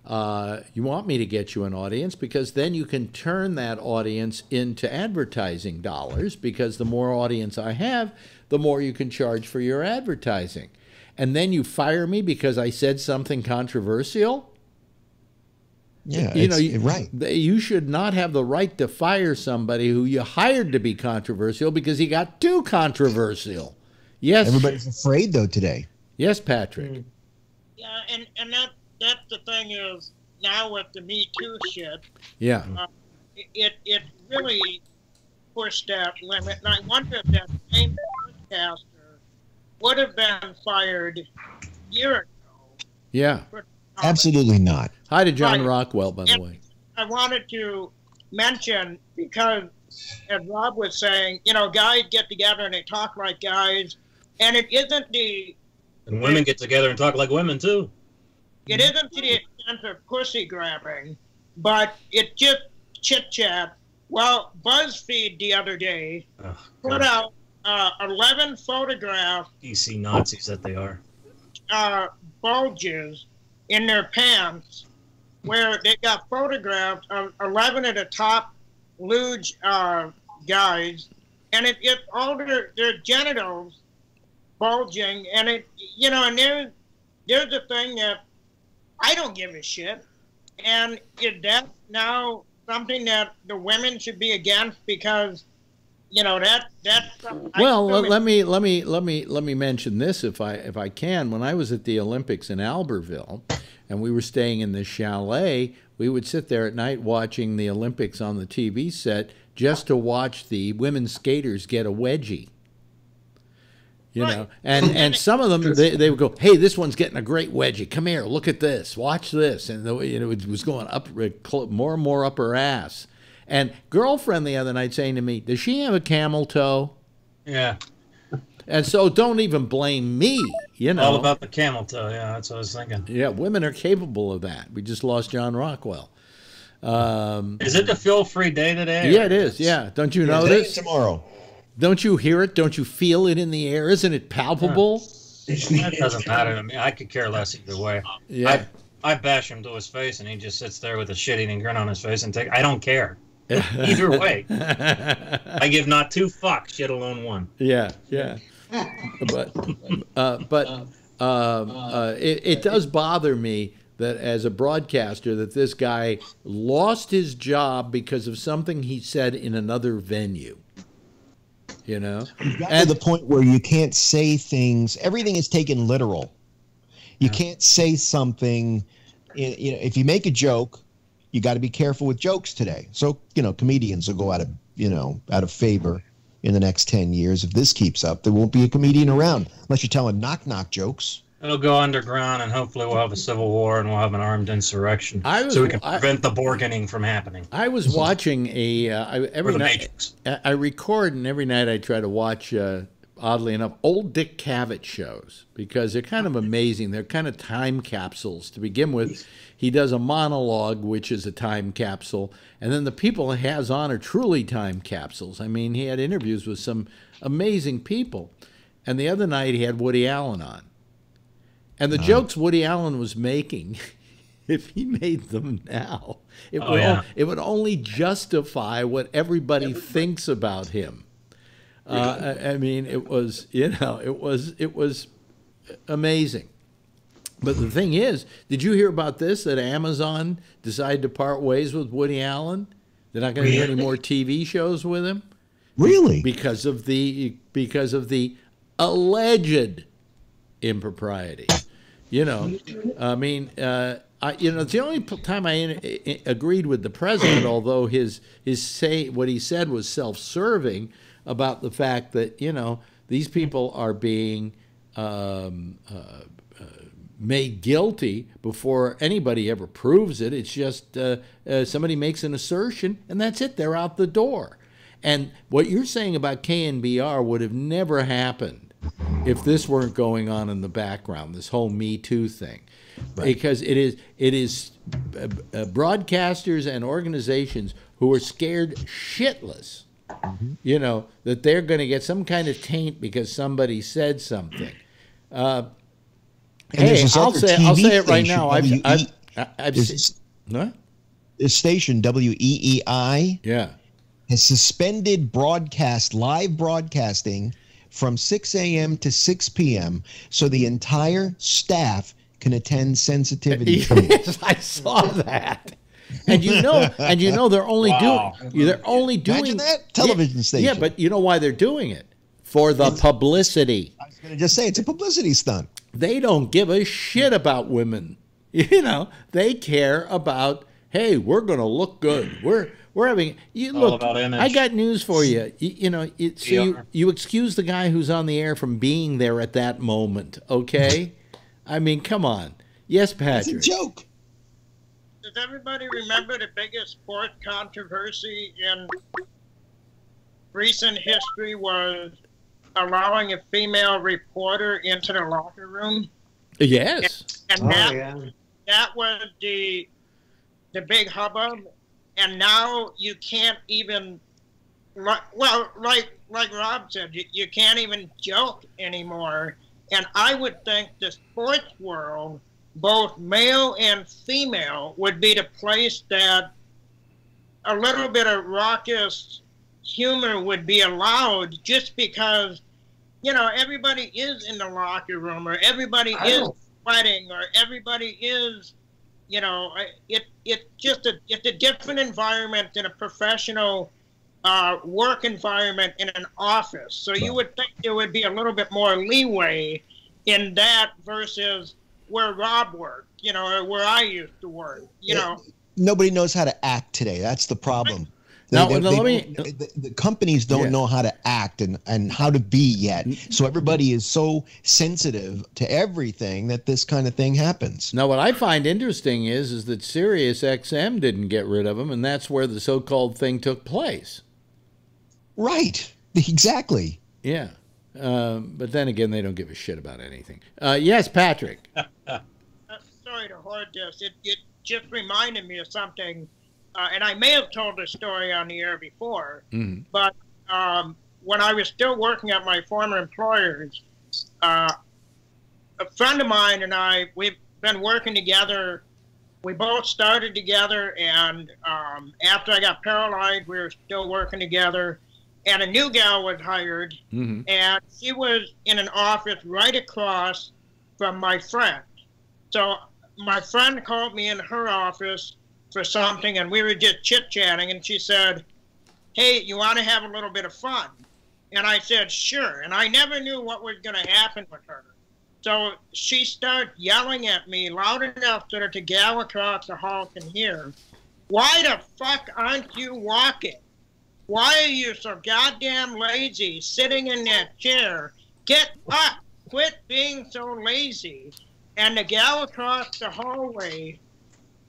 Speaker 2: You want me to get you an audience because then you can turn that audience into advertising dollars, because the more audience I have, the more you can charge for your advertising. And then you fire me because I said something controversial?
Speaker 12: Yeah, right.
Speaker 2: You should not have the right to fire somebody who you hired to be controversial because he got too controversial. Yes.
Speaker 12: Everybody's afraid, though, today.
Speaker 2: Yes, Patrick.
Speaker 15: Yeah, and that's the thing is, now with the Me Too shit,
Speaker 2: yeah,
Speaker 15: it really pushed that limit. And I wonder if that same podcaster would have been fired a year ago.
Speaker 2: Yeah.
Speaker 12: Absolutely not.
Speaker 2: Hi to John Rockwell, by the way.
Speaker 15: I wanted to mention, because as Rob was saying, guys get together and they talk like guys, and it isn't the...
Speaker 13: And women get together and talk like women, too.
Speaker 15: It isn't to the extent of pussy grabbing, but it's just chit-chat. Well, BuzzFeed the other day put out 11 photographs...
Speaker 13: DC Nazis that they are.
Speaker 15: Bulges in their pants, where they got photographs of 11 of the top luge guys, and it's all their genitals bulging, and and there's a thing that I don't give a shit, and is that now something that the women should be against because that's
Speaker 2: well, let me mention this if I can. When I was at the Olympics in Albertville, and we were staying in this chalet, we would sit there at night watching the Olympics on the TV set just to watch the women skaters get a wedgie. And some of them they would go, "Hey, this one's getting a great wedgie. Come here, look at this, watch this," and it was going up more and more up her ass. And girlfriend the other night saying to me, "Does she have a camel toe?"
Speaker 13: Yeah.
Speaker 2: And so don't even blame me,
Speaker 13: All about the camel toe, yeah, that's what I was thinking.
Speaker 2: Yeah, women are capable of that. We just lost John Rockwell.
Speaker 13: Is it the feel-free day today?
Speaker 2: Yeah, it is, yeah. Don't you know this?
Speaker 12: Tomorrow.
Speaker 2: Don't you hear it? Don't you feel it in the air? Isn't it palpable?
Speaker 13: That doesn't matter to me. I could care less either way.
Speaker 2: Yeah.
Speaker 13: I bash him to his face, and he just sits there with a shit-eating grin on his face and I don't care. Either way. I give not two fucks, yet alone one.
Speaker 2: Yeah. It does bother me that as a broadcaster that this guy lost his job because of something he said in another venue. You've got
Speaker 12: to the point where you can't say things. Everything is taken literal. You can't say something. If you make a joke, you got to be careful with jokes today. So comedians will go out of favor in the next 10 years. If this keeps up, there won't be a comedian around unless you're telling knock jokks.
Speaker 13: It'll go underground, and hopefully we'll have a civil war and we'll have an armed insurrection, so we can prevent the Borgening from happening.
Speaker 2: I was watching every night. I record, and every night I try to watch, oddly enough, old Dick Cavett shows because they're kind of amazing. They're kind of time capsules to begin with. He does a monologue, which is a time capsule, and then the people he has on are truly time capsules. I mean, he had interviews with some amazing people, and the other night he had Woody Allen on. And the jokes Woody Allen was making, if he made them now, it would only justify what everybody thinks about him. I mean, it was amazing. But the thing is, did you hear about this? That Amazon decided to part ways with Woody Allen? They're not going to do any more TV shows with him.
Speaker 12: Really?
Speaker 2: Because of the alleged impropriety. I mean, it's the only time I agreed with the president, although what he said was self-serving about the fact that these people are being made guilty before anybody ever proves it. It's just somebody makes an assertion, and that's it. They're out the door. And what you're saying about KNBR would have never happened if this weren't going on in the background, this whole Me Too thing. Right. Because it is broadcasters and organizations who are scared shitless, you know, that they're going to get some kind of taint because somebody said something. Hey, I'll say it right now. I've seen what?
Speaker 12: This station WEEI,
Speaker 2: yeah,
Speaker 12: has suspended live broadcasting from 6 a.m. to 6 p.m. so the entire staff can attend sensitivity training.
Speaker 2: Yes, I saw that. And you know they're only doing
Speaker 12: Imagine that television station.
Speaker 2: Yeah, but you know why they're doing it? For the publicity.
Speaker 12: I was going to just say it's a publicity stunt.
Speaker 2: They don't give a shit about women. You know, they care about, hey, we're going to look good. We're having look.
Speaker 13: About image.
Speaker 2: I got news for you. You excuse the guy who's on the air from being there at that moment, okay? I mean, come on. Yes, Patrick.
Speaker 12: It's a joke.
Speaker 15: Does everybody remember the biggest sports controversy in recent history was allowing a female reporter into the locker room?
Speaker 2: Yes.
Speaker 15: And that was the big hubbub. And now you can't even, like Rob said, you can't even joke anymore. And I would think the sports world, both male and female, would be the place that a little bit of raucous humor would be allowed, just because, you know, everybody is in the locker room, or everybody is sweating, or everybody is, you know, it's a different environment than a professional work environment in an office. So you would think there would be a little bit more leeway in that versus where Rob worked, you know, or where I used to work, you know.
Speaker 12: Nobody knows how to act today. That's the problem.
Speaker 2: The
Speaker 12: companies don't know how to act and how to be yet. So everybody is so sensitive to everything that this kind of thing happens.
Speaker 2: Now, what I find interesting is that Sirius XM didn't get rid of them, and that's where the so-called thing took place.
Speaker 12: Right. Exactly.
Speaker 2: Yeah. But then again, they don't give a shit about anything. Yes, Patrick.
Speaker 15: Sorry to hoard this. It just reminded me of something. And I may have told this story on the air before, but when I was still working at my former employers, a friend of mine and I, we've been working together. We both started together, and after I got paralyzed, we were still working together. And a new gal was hired, and she was in an office right across from my friend. So my friend called me in her office for something, and we were just chit-chatting, and she said, hey, you want to have a little bit of fun? And I said, sure. And I never knew what was going to happen with her. So she started yelling at me loud enough so that the gal across the hall can hear, why the fuck aren't you walking? Why are you so goddamn lazy sitting in that chair? Get up! Quit being so lazy. And the gal across the hallway,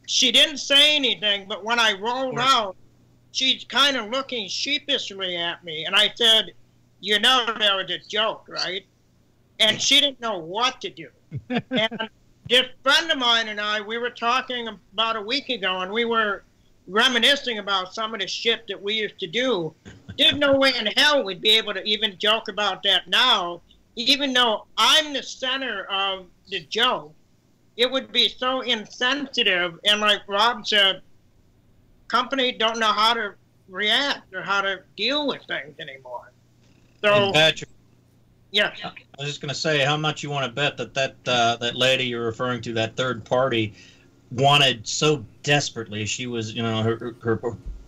Speaker 15: she didn't say anything, but when I rolled out, she's kind of looking sheepishly at me. And I said, you know that was a joke, right? And she didn't know what to do. And this friend of mine and I, we were talking about a week ago, and we were reminiscing about some of the shit that we used to do. There's no way in hell we'd be able to even joke about that now, even though I'm the center of the joke. It would be so insensitive, and like Rob said, companies don't know how to react or how to deal with things anymore. So,
Speaker 13: Patrick,
Speaker 15: yeah,
Speaker 13: I was just going to say, how much you want to bet that lady you're referring to, that third party, wanted so desperately, she was, you know, her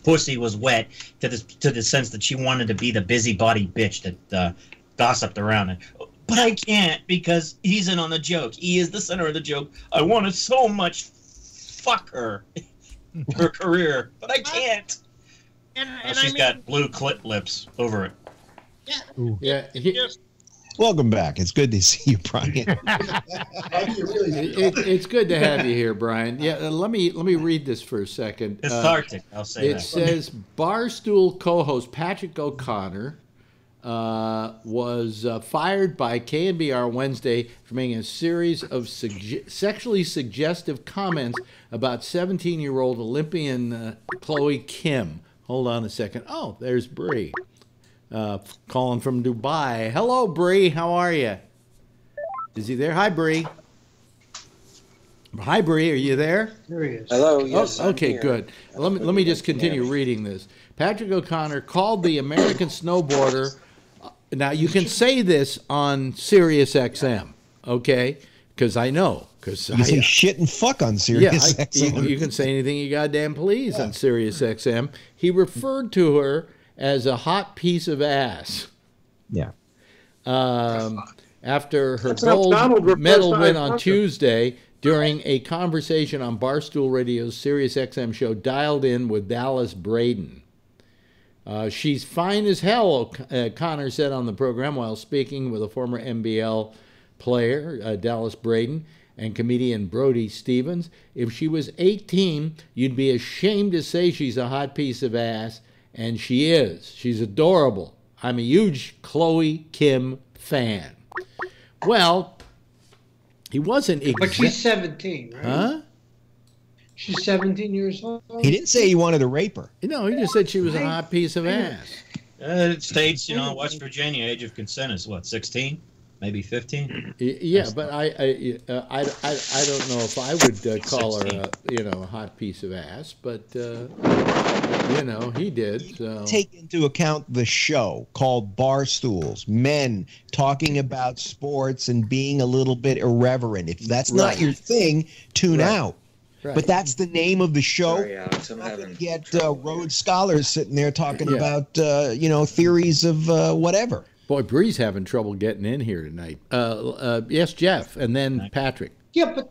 Speaker 13: pussy was wet to the sense that she wanted to be the busybody bitch that gossiped around it. But I can't, because he's in on the joke. He is the center of the joke. I want to so much fuck her career, but I can't.
Speaker 15: And
Speaker 13: she's got blue clit lips over it.
Speaker 15: Yeah.
Speaker 12: Welcome back. It's good to see you, Brian.
Speaker 2: It's good to have you here, Brian. Yeah, let me read this for a second.
Speaker 13: Cathartic, I'll say that.
Speaker 2: It says Barstool co-host Patrick O'Connor was fired by KNBR Wednesday for making a series of sexually suggestive comments about 17-year-old Olympian Chloe Kim. Hold on a second. Oh, there's Bree. Calling from Dubai. Hello, Bree. How are you? Is he there? Hi, Bree. Hi, Bree. Are you there?
Speaker 8: There he is.
Speaker 16: Hello. Yes.
Speaker 2: Oh, okay, good. Let me just continue reading this. Patrick O'Connor called the American snowboarder. Now you can say this on Sirius XM, okay? Because I know. Because
Speaker 12: you say shit and fuck on Sirius XM.
Speaker 2: You can say anything you goddamn please on Sirius XM. He referred to her as a hot piece of ass.
Speaker 12: Yeah.
Speaker 2: After her gold medal win on Tuesday during a conversation on Barstool Radio's Sirius XM show Dialed In with Dallas Braden. She's fine as hell, Connor said on the program while speaking with a former NBL player, Dallas Braden, and comedian Brody Stevens. If she was 18, you'd be ashamed to say she's a hot piece of ass. And she is. She's adorable. I'm a huge Chloe Kim fan. Well, he wasn't.
Speaker 17: But she's 17, right?
Speaker 2: Huh?
Speaker 17: She's 17 years old.
Speaker 12: He didn't say he wanted to rape her.
Speaker 2: No, he just said she was a hot piece of ass.
Speaker 13: It states, West Virginia, age of consent is what, 16? Maybe 15?
Speaker 2: Yeah, but I don't know if I would call her a hot piece of ass, but he did. So.
Speaker 12: Take into account the show called Barstools, men talking about sports and being a little bit irreverent. If that's not your thing, tune out. Right. But that's the name of the show.
Speaker 16: Sorry, Alex, I'm having
Speaker 12: get Rhodes Scholars sitting there talking about theories of whatever.
Speaker 2: Boy, Bree's having trouble getting in here tonight. Yes, Jeff, and then Patrick.
Speaker 17: Yeah,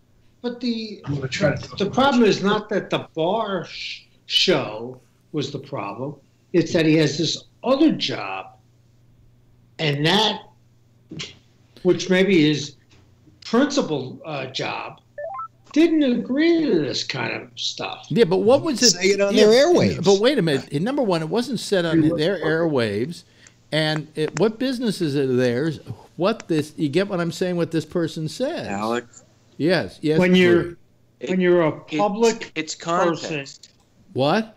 Speaker 17: but the problem is not that the bar show was the problem. It's that he has this other job, and that, which maybe his principal job, didn't agree to this kind of stuff.
Speaker 2: Yeah, but what was it?
Speaker 12: Say it on their airwaves.
Speaker 2: But wait a minute. Number one, it wasn't said on their airwaves. And what business is it of theirs? You get what I'm saying? What this person says,
Speaker 16: Alex?
Speaker 2: Yes.
Speaker 17: When you're a public
Speaker 16: it's context.
Speaker 17: person.
Speaker 2: What?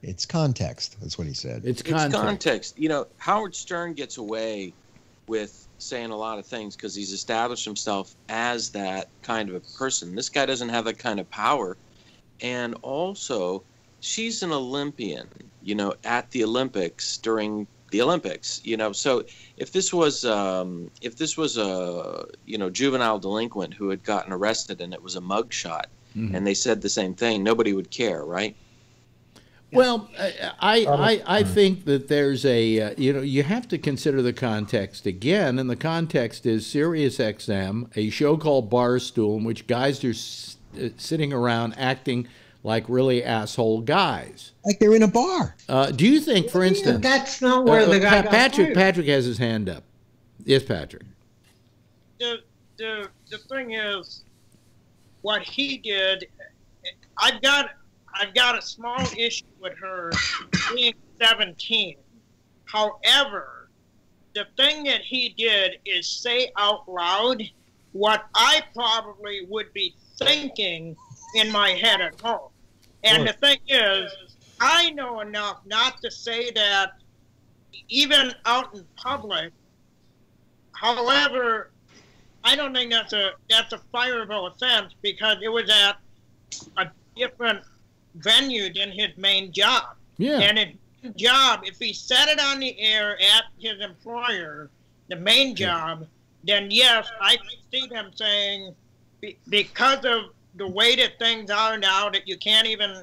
Speaker 12: It's context. That's what he said.
Speaker 2: It's context.
Speaker 16: Howard Stern gets away with saying a lot of things because he's established himself as that kind of a person. This guy doesn't have that kind of power, and also, she's an Olympian. At the Olympics during the Olympics, so if this was a juvenile delinquent who had gotten arrested and it was a mugshot and they said the same thing, nobody would care, right?
Speaker 2: Well, I think that there's you have to consider the context again, and the context is Sirius XM, a show called Barstool, in which guys are sitting around acting like really asshole guys.
Speaker 12: Like they're in a bar.
Speaker 2: Do you think, for instance...
Speaker 17: That's not where the guy got fired.
Speaker 2: Patrick has his hand up. Yes, Patrick.
Speaker 15: The thing is, what he did, I've got a small issue with her being 17. However, the thing that he did is say out loud what I probably would be thinking in my head at home. And the thing is, I know enough not to say that even out in public. However, I don't think that's a fireable offense because it was at a different venue than his main job.
Speaker 2: Yeah.
Speaker 15: And his job, if he said it on the air at his employer, the main job, then yes, I can see them saying, because of the way that things are now that you can't even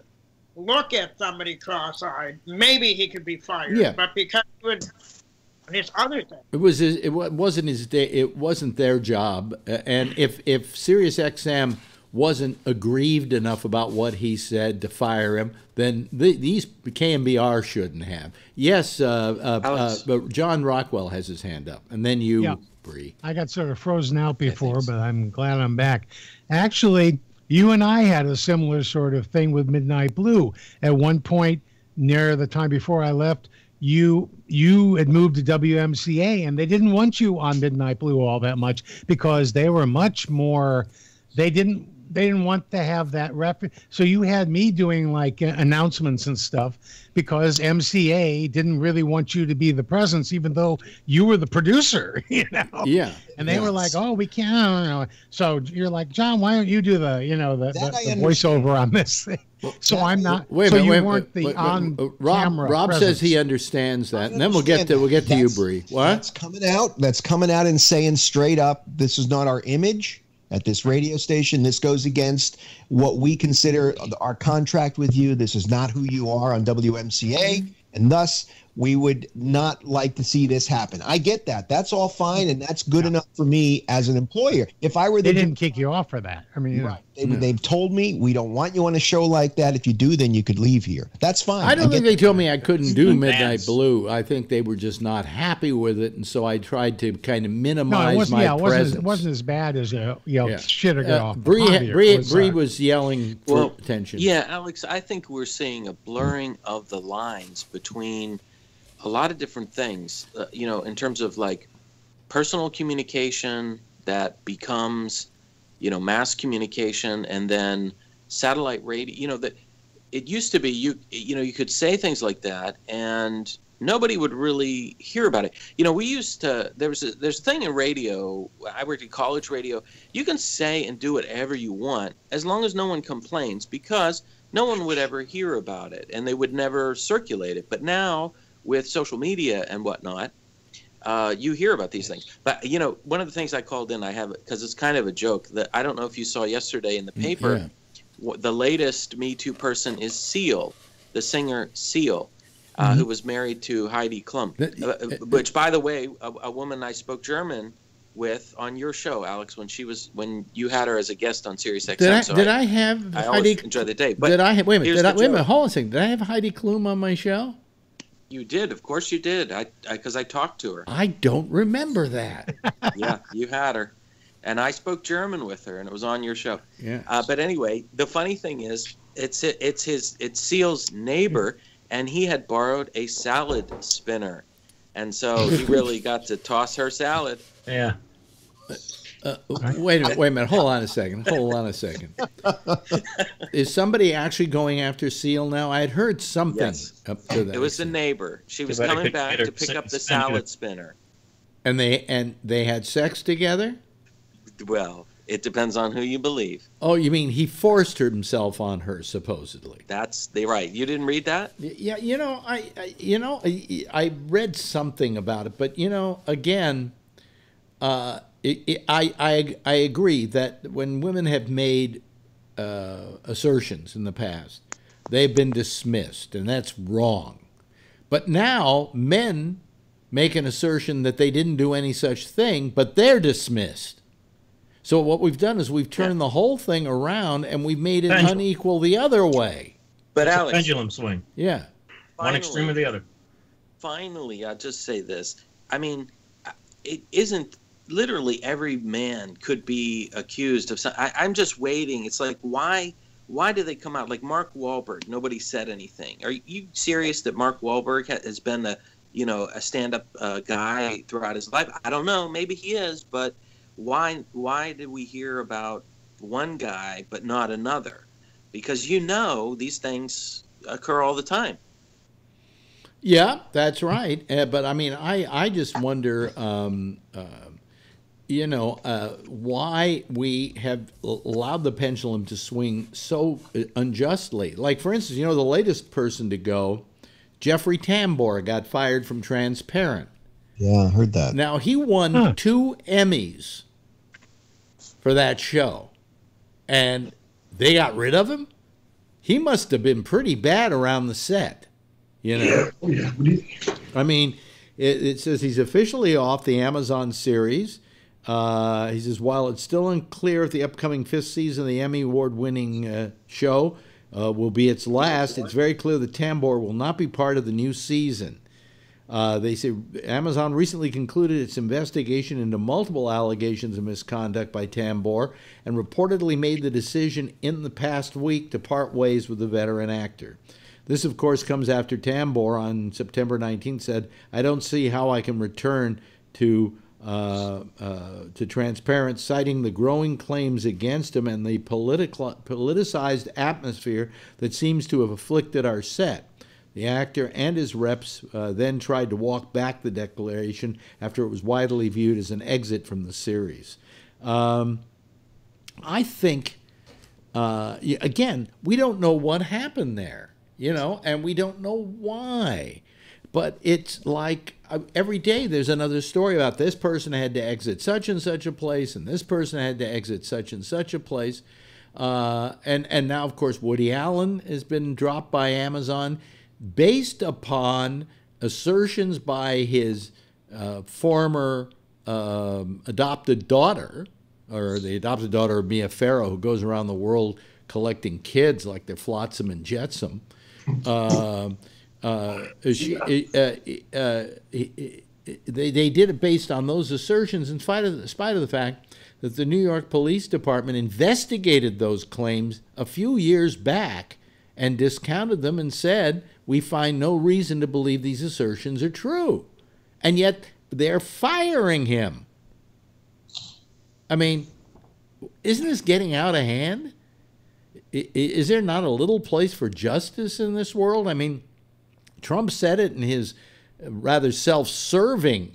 Speaker 15: look at somebody cross-eyed, maybe he could be fired.
Speaker 2: Yeah.
Speaker 15: But because it was his other thing.
Speaker 2: It wasn't his day. It wasn't their job. And if Sirius XM wasn't aggrieved enough about what he said to fire him, then these KMBR shouldn't have. Yes, but John Rockwell has his hand up, and then you, Bree.
Speaker 18: I got sort of frozen out before, but I'm glad I'm back. Actually, you and I had a similar sort of thing with Midnight Blue. At one point, near the time before I left, you had moved to WMCA, and they didn't want you on Midnight Blue all that much because they were much more. They didn't want to have that rep. So you had me doing like announcements and stuff because MCA didn't really want you to be the presence, even though you were the producer, you know?
Speaker 2: Yeah.
Speaker 18: And they were like, oh, we can't. So you're like, John, why don't you do the voiceover on this thing? So I'm not.
Speaker 2: Wait,
Speaker 18: you weren't the on-camera.
Speaker 2: Rob says he understands that, and then we'll get to you, Bree. What?
Speaker 12: That's coming out and saying straight up, this is not our image. At this radio station, this goes against what we consider our contract with you. This is not who you are on WMCA, and thus we would not like to see this happen. I get that. That's all fine, and that's good enough for me as an employer. If I were
Speaker 18: they didn't kick you off for that. I mean,
Speaker 12: right. They've told me we don't want you on a show like that. If you do, then you could leave here. That's fine.
Speaker 2: I don't think they told me I couldn't do Midnight Blue. I think they were just not happy with it, and so I tried to kind of minimize my presence.
Speaker 18: It wasn't as bad as shit or get off.
Speaker 2: Bree was yelling for attention.
Speaker 16: Yeah, Alex, I think we're seeing a blurring of the lines between a lot of different things, in terms of like personal communication that becomes, mass communication, and then satellite radio. That it used to be you could say things like that and nobody would really hear about it. We used to there's a thing in radio. I worked in college radio. You can say and do whatever you want as long as no one complains, because no one would ever hear about it and they would never circulate it. But now, with social media and whatnot, you hear about these things. But, one of the things I called in, I have, because it's kind of a joke, that I don't know if you saw yesterday in the paper, the latest Me Too person is Seal, the singer Seal, who was married to Heidi Klum, which, by the way, a woman I spoke German with on your show, Alex, when you had her as a guest on Sirius XM. I always enjoy the day. But
Speaker 2: wait a minute, hold on a second. Did I have Heidi Klum on my show?
Speaker 16: You did, of course you did. Because I talked to her.
Speaker 2: I don't remember that.
Speaker 16: Yeah, you had her, and I spoke German with her, and it was on your show.
Speaker 2: Yeah.
Speaker 16: But anyway, the funny thing is, it's Seal's neighbor, and he had borrowed a salad spinner, and so he really got to toss her salad.
Speaker 13: Yeah.
Speaker 2: Wait a minute. Hold on a second. Is somebody actually going after Seal now? I had heard something up to that.
Speaker 16: It was the neighbor. She was coming back to pick up the salad spinner.
Speaker 2: And they had sex together?
Speaker 16: Well, it depends on who you believe.
Speaker 2: Oh, you mean he forced himself on her, supposedly?
Speaker 16: That's right. You didn't read that?
Speaker 2: Yeah, I read something about it, but again, I agree that when women have made assertions in the past, they've been dismissed, and that's wrong. But now men make an assertion that they didn't do any such thing, but they're dismissed. So what we've done is we've turned the whole thing around, and we've made it unequal the other way.
Speaker 16: But
Speaker 13: it's
Speaker 16: Alex,
Speaker 13: a pendulum swing.
Speaker 2: Yeah.
Speaker 13: One extreme or the other.
Speaker 16: Finally, I'll just say this. I mean, it isn't. Literally every man could be accused of something. I'm just waiting. It's like, why do they come out? Like Mark Wahlberg, nobody said anything. Are you serious that Mark Wahlberg has been a stand-up guy throughout his life? I don't know. Maybe he is, but why did we hear about one guy but not another? Because these things occur all the time.
Speaker 2: Yeah, that's right. But I mean, I just wonder. Why we have allowed the pendulum to swing so unjustly. Like, for instance, the latest person to go, Jeffrey Tambor, got fired from Transparent.
Speaker 12: Yeah, I heard that.
Speaker 2: Now, he won 2 Emmys for that show, and they got rid of him? He must have been pretty bad around the set,
Speaker 14: Yeah. Oh, yeah. What do you think?
Speaker 2: I mean, it says he's officially off the Amazon series. He says, while it's still unclear if the upcoming 5th season of the Emmy Award-winning show will be its last, it's very clear that Tambor will not be part of the new season. They say Amazon recently concluded its investigation into multiple allegations of misconduct by Tambor and reportedly made the decision in the past week to part ways with the veteran actor. This, of course, comes after Tambor on September 19th said, "I don't see how I can return to Transparent," citing the growing claims against him and the politicized atmosphere that seems to have afflicted our set. The actor and his reps then tried to walk back the declaration after it was widely viewed as an exit from the series. I think, again, we don't know what happened there, and we don't know why. But it's like every day there's another story about this person had to exit such and such a place, and this person had to exit such and such a place. And now, of course, Woody Allen has been dropped by Amazon based upon assertions by his former adopted daughter, or the adopted daughter of Mia Farrow, who goes around the world collecting kids like they're Flotsam and Jetsam. They did it based on those assertions in spite of the fact that the New York Police Department investigated those claims a few years back and discounted them and said, we find no reason to believe these assertions are true. And yet they're firing him. I mean, isn't this getting out of hand? Is there not a little place for justice in this world? I mean, Trump said it in his rather self-serving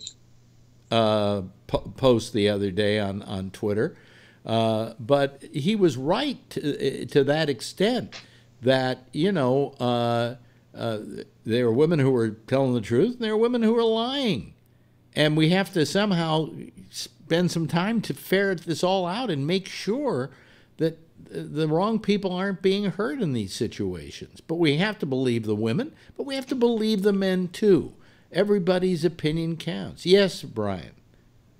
Speaker 2: post the other day on Twitter, but he was right to that extent that, there are women who are telling the truth and there are women who are lying. And we have to somehow spend some time to ferret this all out and make sure that the wrong people aren't being hurt in these situations. But we have to believe the women, but we have to believe the men too. Everybody's opinion counts. Yes, Brian.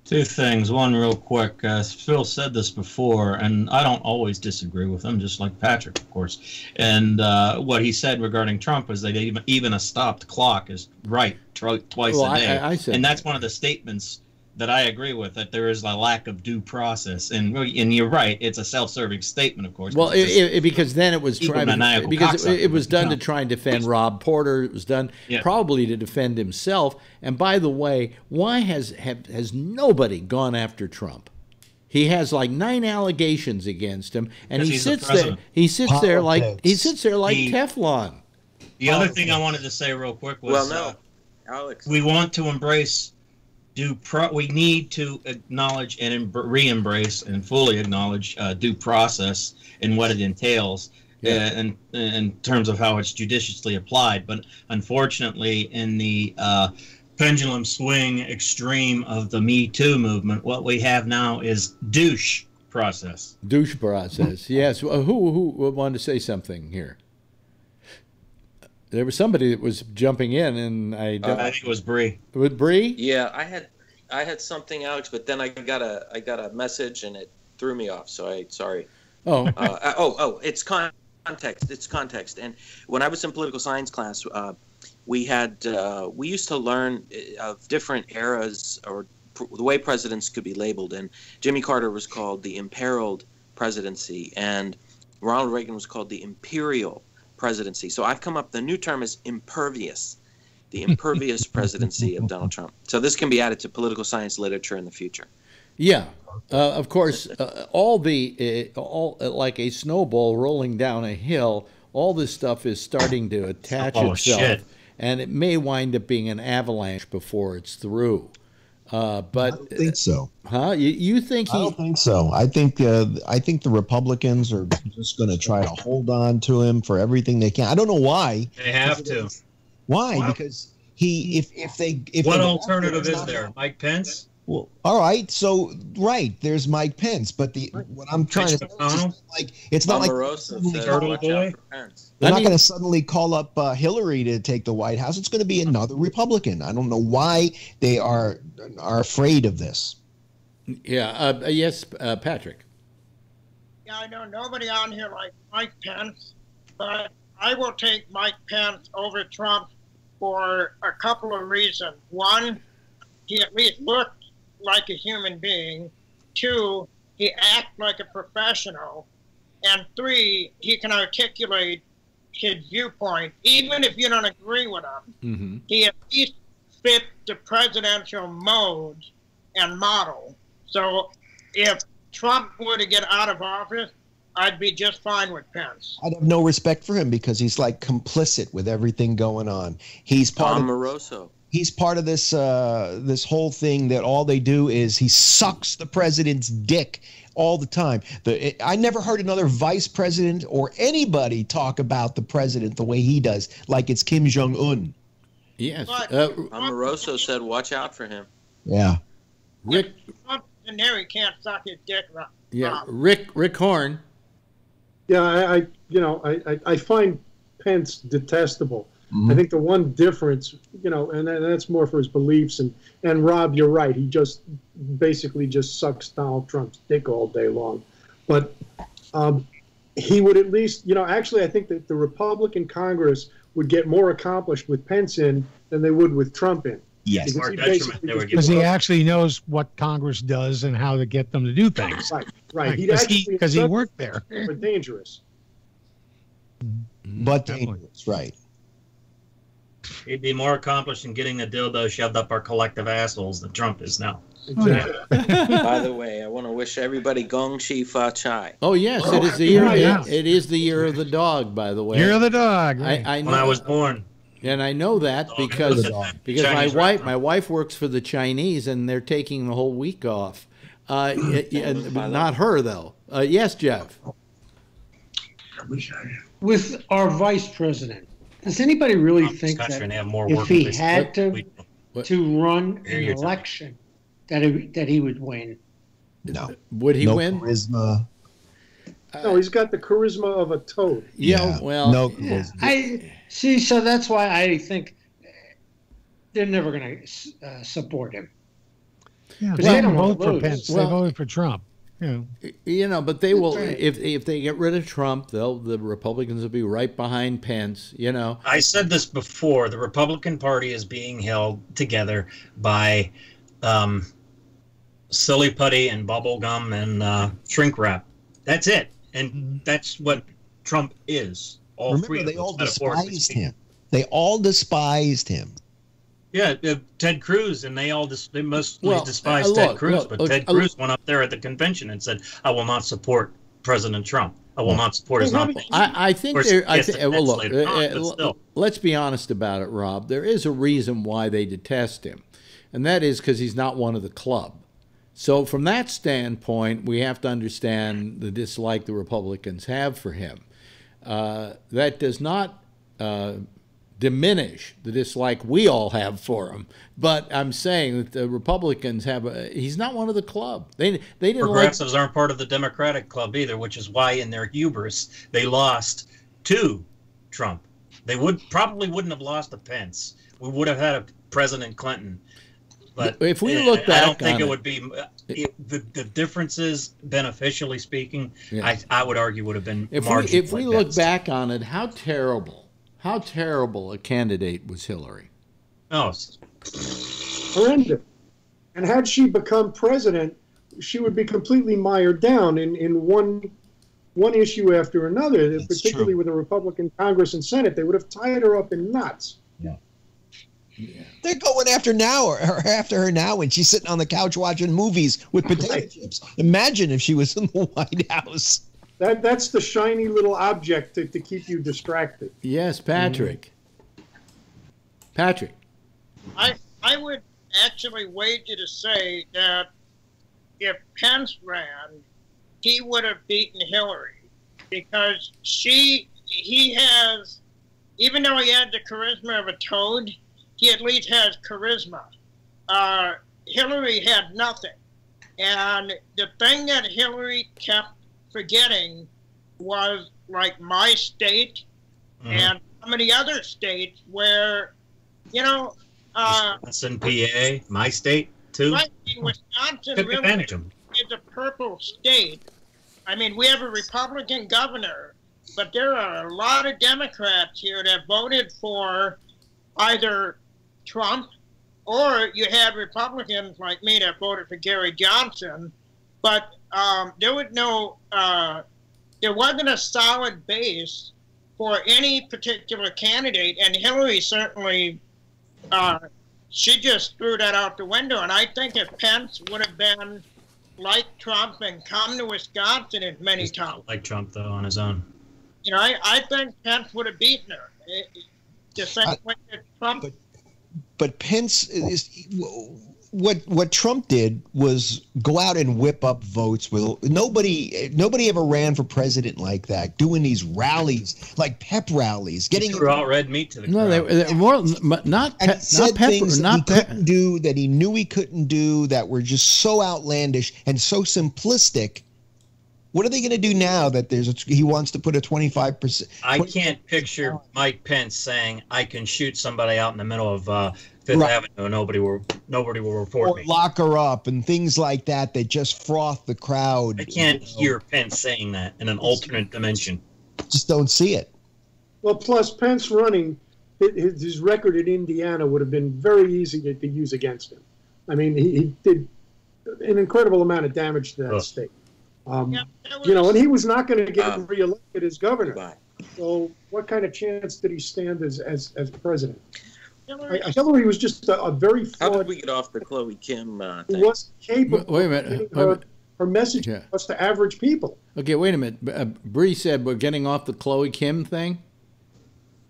Speaker 13: Two things. One real quick. Phil said this before, and I don't always disagree with him, just like Patrick, of course. And what he said regarding Trump is that even a stopped clock is right twice a day.
Speaker 2: I said
Speaker 13: and that's one of the statements that I agree with, that there is a lack of due process. And you're right, it's a self-serving statement, of course.
Speaker 2: Well, because then it was it was done to try and defend Rob Porter. It was done probably to defend himself. And by the way, why has nobody gone after Trump? He has like 9 allegations against him, and he sits there. He sits there like Teflon.
Speaker 13: The other thing I wanted to say real quick was,
Speaker 16: Alex,
Speaker 13: we want to embrace. We need to acknowledge and re-embrace and fully acknowledge due process and what it entails in terms of how it's judiciously applied. But unfortunately, in the pendulum swing extreme of the Me Too movement, what we have now is douche process.
Speaker 2: Douche process, yes. Who wanted to say something here? There was somebody that was jumping in, and I
Speaker 13: think it was Bree.
Speaker 2: With Bree?
Speaker 16: Yeah, I had something, Alex, but then I got a message and it threw me off. So sorry.
Speaker 2: Oh.
Speaker 16: It's context. It's context. And when I was in political science class, we used to learn of different eras or the way presidents could be labeled. And Jimmy Carter was called the imperiled presidency, and Ronald Reagan was called the imperial presidency. So I've come up, the new term is impervious, the impervious presidency of Donald Trump. So this can be added to political science literature in the future.
Speaker 2: Yeah, of course, all like a snowball rolling down a hill, all this stuff is starting to attach itself, and it may wind up being an avalanche before it's through. But
Speaker 12: I don't think so.
Speaker 2: Huh? You think he?
Speaker 12: I don't think so. I think the Republicans are just going to try to hold on to him for everything they can. I don't know why.
Speaker 13: They have to.
Speaker 12: Why? Wow. Because
Speaker 13: what alternative is there? Mike Pence?
Speaker 12: Well, all right. So there's Mike Pence, but what I'm trying to say is it's not like they're not going to suddenly call up Hillary to take the White House. It's going to be another Republican. I don't know why they are afraid of this.
Speaker 2: Yeah. Yes, Patrick.
Speaker 15: Yeah, I know nobody on here like Mike Pence, but I will take Mike Pence over Trump for a couple of reasons. One, he at least looked like a human being. Two, he acts like a professional. And three, he can articulate his viewpoint, even if you don't agree with him.
Speaker 2: Mm-hmm.
Speaker 15: He at least fits the presidential mode and model. So if Trump were to get out of office, I'd be just fine with Pence.
Speaker 12: I'd have no respect for him because he's like complicit with everything going on. He's part
Speaker 16: Tom
Speaker 12: of
Speaker 16: Moroso.
Speaker 12: He's part of this this whole thing that all they do is he sucks the president's dick all the time. I never heard another vice president or anybody talk about the president the way he does, like it's Kim Jong-un.
Speaker 2: Yes.
Speaker 16: Amoroso said, "Watch out for him."
Speaker 12: Yeah.
Speaker 2: Rick.
Speaker 15: In there, he can't suck his dick.
Speaker 2: Yeah. Rick Horn.
Speaker 8: Yeah, I find Pence detestable. Mm-hmm. I think the one difference, and that's more for his beliefs. And Rob, you're right. He just basically just sucks Donald Trump's dick all day long. But he would at least, actually, I think that the Republican Congress would get more accomplished with Pence in than they would with Trump in.
Speaker 12: Yes,
Speaker 18: because he actually knows what Congress does and how to get them to do things.
Speaker 8: Right.
Speaker 18: Because he worked there.
Speaker 8: But dangerous.
Speaker 12: But dangerous, right.
Speaker 13: He'd be more accomplished in getting a dildo shoved up our collective assholes than Trump is now.
Speaker 8: Exactly.
Speaker 16: By the way, I want to wish everybody Gong Xi Fa Chai.
Speaker 2: Oh yes, it is the year. It is the year of the dog. By the way,
Speaker 18: year of the dog.
Speaker 2: I know,
Speaker 13: when I was born,
Speaker 2: and I know that because my wife works for the Chinese, and they're taking the whole week off. Not her though. Yes, Jeff.
Speaker 17: With our vice president, does anybody really think that if he had to run an election, that he would win?
Speaker 12: No.
Speaker 2: Would he win?
Speaker 12: Charisma.
Speaker 8: No, he's got the charisma of a toad.
Speaker 2: Yeah. Well.
Speaker 12: No.
Speaker 17: Yeah, I see. So that's why I think they're never going to support him.
Speaker 18: Yeah, they don't vote for Pence. They voted for Trump.
Speaker 2: But they will if they get rid of Trump, the Republicans will be right behind Pence.
Speaker 13: I said this before. The Republican Party is being held together by silly putty and bubble gum and shrink wrap. That's it, and that's what Trump is.
Speaker 12: They all despised him. They all despised him.
Speaker 13: Yeah, Ted Cruz, and they mostly despise Ted Cruz. But Ted Cruz went up there at the convention and said, "I will not support President Trump. I will not support his nominee."
Speaker 2: I think let's be honest about it, Rob. There is a reason why they detest him, and that is because he's not one of the club. So from that standpoint, we have to understand the dislike the Republicans have for him. That does not diminish the dislike we all have for him, but I'm saying that the Republicans he's not one of the club. They didn't.
Speaker 13: Progressives aren't part of the Democratic club either, which is why in their hubris they lost to Trump. They probably wouldn't have lost to Pence. We would have had a President Clinton. But
Speaker 2: if we look back,
Speaker 13: I don't think it would be the differences, beneficially speaking. Yes. I would argue would have been marginal.
Speaker 2: If we look back on it, how terrible a candidate was Hillary.
Speaker 13: Oh,
Speaker 8: horrendous. And had she become president, she would be completely mired down in one issue after another. That's particularly true. With the Republican Congress and Senate, they would have tied her up in knots.
Speaker 12: Yeah. They're going after her now, and she's sitting on the couch watching movies with potato chips. Imagine if she was in the White House.
Speaker 8: That's the shiny little object to keep you distracted.
Speaker 2: Yes, Patrick. Patrick.
Speaker 15: I would actually wager to say that if Pence ran, he would have beaten Hillary because he has, even though he had the charisma of a toad, he at least has charisma. Hillary had nothing. And the thing that Hillary kept forgetting was like my state and so many other states where,
Speaker 13: that's in PA, my state too.
Speaker 15: mean, Wisconsin
Speaker 13: Took
Speaker 15: really
Speaker 13: advantage of them.
Speaker 15: is a purple state. I mean, we have a Republican governor, but there are a lot of Democrats here that voted for either Trump, or you had Republicans like me that voted for Gary Johnson. But there wasn't a solid base for any particular candidate, and Hillary certainly, she just threw that out the window. And I think if Pence would have been like Trump and come to Wisconsin as many times,
Speaker 13: Like Trump, though, on his own.
Speaker 15: you know, I think Pence would have beaten her. The same way that Trump.
Speaker 12: But Pence is what Trump did was go out and whip up votes. With nobody ever ran for president like that, doing these rallies, like pep rallies, getting
Speaker 13: Threw out red meat to the crowd.
Speaker 2: No, they more not
Speaker 12: and
Speaker 2: pe-
Speaker 12: said
Speaker 2: not pepper,
Speaker 12: things
Speaker 2: not
Speaker 12: that he
Speaker 2: pe-
Speaker 12: couldn't do, that he knew he couldn't do, that were just so outlandish and so simplistic. What are they going to do now that he wants to put a 25%?
Speaker 13: I can't picture Mike Pence saying, "I can shoot somebody out in the middle of Fifth Avenue, and nobody will report
Speaker 12: Or
Speaker 13: me."
Speaker 12: lock her up and things like that that just froth the crowd.
Speaker 13: I can't hear Pence saying that in an alternate dimension.
Speaker 12: Just don't see it.
Speaker 8: Well, plus Pence running, his record in Indiana would have been very easy to use against him. I mean, he did an incredible amount of damage to that state. You know, and he was not going to get reelected as governor. So what kind of chance did he stand as president? Hillary was just a very flawed.
Speaker 16: How did we get off the Chloe Kim
Speaker 8: Who
Speaker 16: thing?
Speaker 8: was capable
Speaker 2: Wait a minute.
Speaker 8: of getting her message was to average people.
Speaker 2: Okay, wait a minute. Bree said we're getting off the Chloe Kim thing.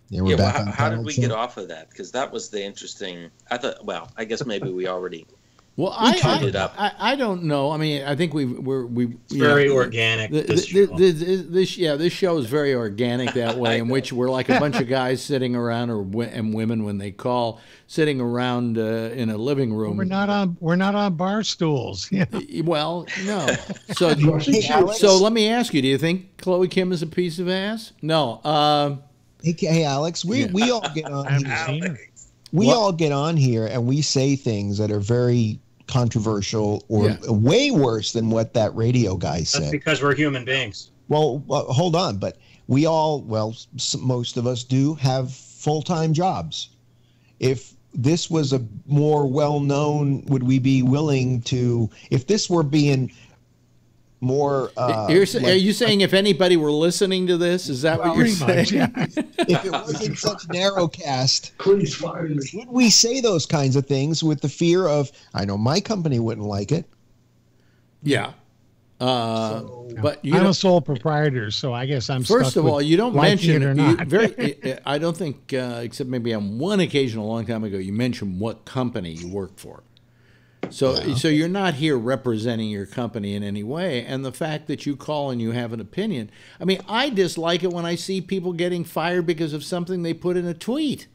Speaker 12: Yeah, we're back on
Speaker 16: how did
Speaker 12: panel
Speaker 16: we
Speaker 12: two.
Speaker 16: get off of that? Because that was the interesting. I thought. Well, I guess maybe we already.
Speaker 2: Well, I don't know. I mean, I think we
Speaker 13: It's very organic. This
Speaker 2: show is very organic that way, in which we're like a bunch of guys sitting around, and women when they call, sitting around in a living room.
Speaker 18: We're not on bar stools. Yeah.
Speaker 2: Well, no. So let me ask you: do you think Chloe Kim is a piece of ass? No.
Speaker 12: Hey, Alex, we all get on. We all get on here and we say things that are very controversial or way worse than what that radio guy said.
Speaker 13: That's because we're human beings.
Speaker 12: Well, hold on, but we all, most of us do have full-time jobs. If this was a more well-known, would we be willing to, if this were being more...
Speaker 2: are you saying if anybody were listening to this, is that what you're saying?
Speaker 12: If it wasn't such narrowcast, would we say those kinds of things with the fear of, I know my company wouldn't like it?
Speaker 2: Yeah. But
Speaker 18: I'm a sole proprietor, so I guess I'm
Speaker 2: first
Speaker 18: stuck
Speaker 2: of all,
Speaker 18: with
Speaker 2: you don't
Speaker 18: liking
Speaker 2: mention
Speaker 18: it or not.
Speaker 2: I don't think, except maybe on one occasion a long time ago, you mentioned what company you work for. So you're not here representing your company in any way, and the fact that you call and you have an opinion. I mean, I dislike it when I see people getting fired because of something they put in a tweet.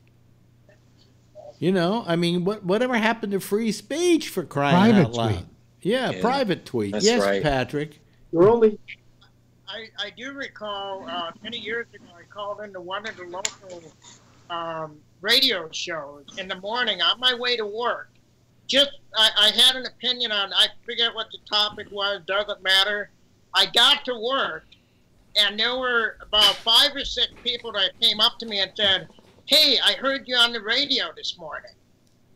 Speaker 2: You know, I mean, whatever happened to free speech, for crying out loud?
Speaker 18: Tweet.
Speaker 2: Yeah, private tweet.
Speaker 16: That's
Speaker 2: yes,
Speaker 16: right.
Speaker 2: Patrick.
Speaker 8: You're only.
Speaker 15: I do recall many years ago I called into one of the local radio shows in the morning on my way to work. I had an opinion on, I forget what the topic was, doesn't matter. I got to work, and there were about 5 or 6 people that came up to me and said, "Hey, I heard you on the radio this morning."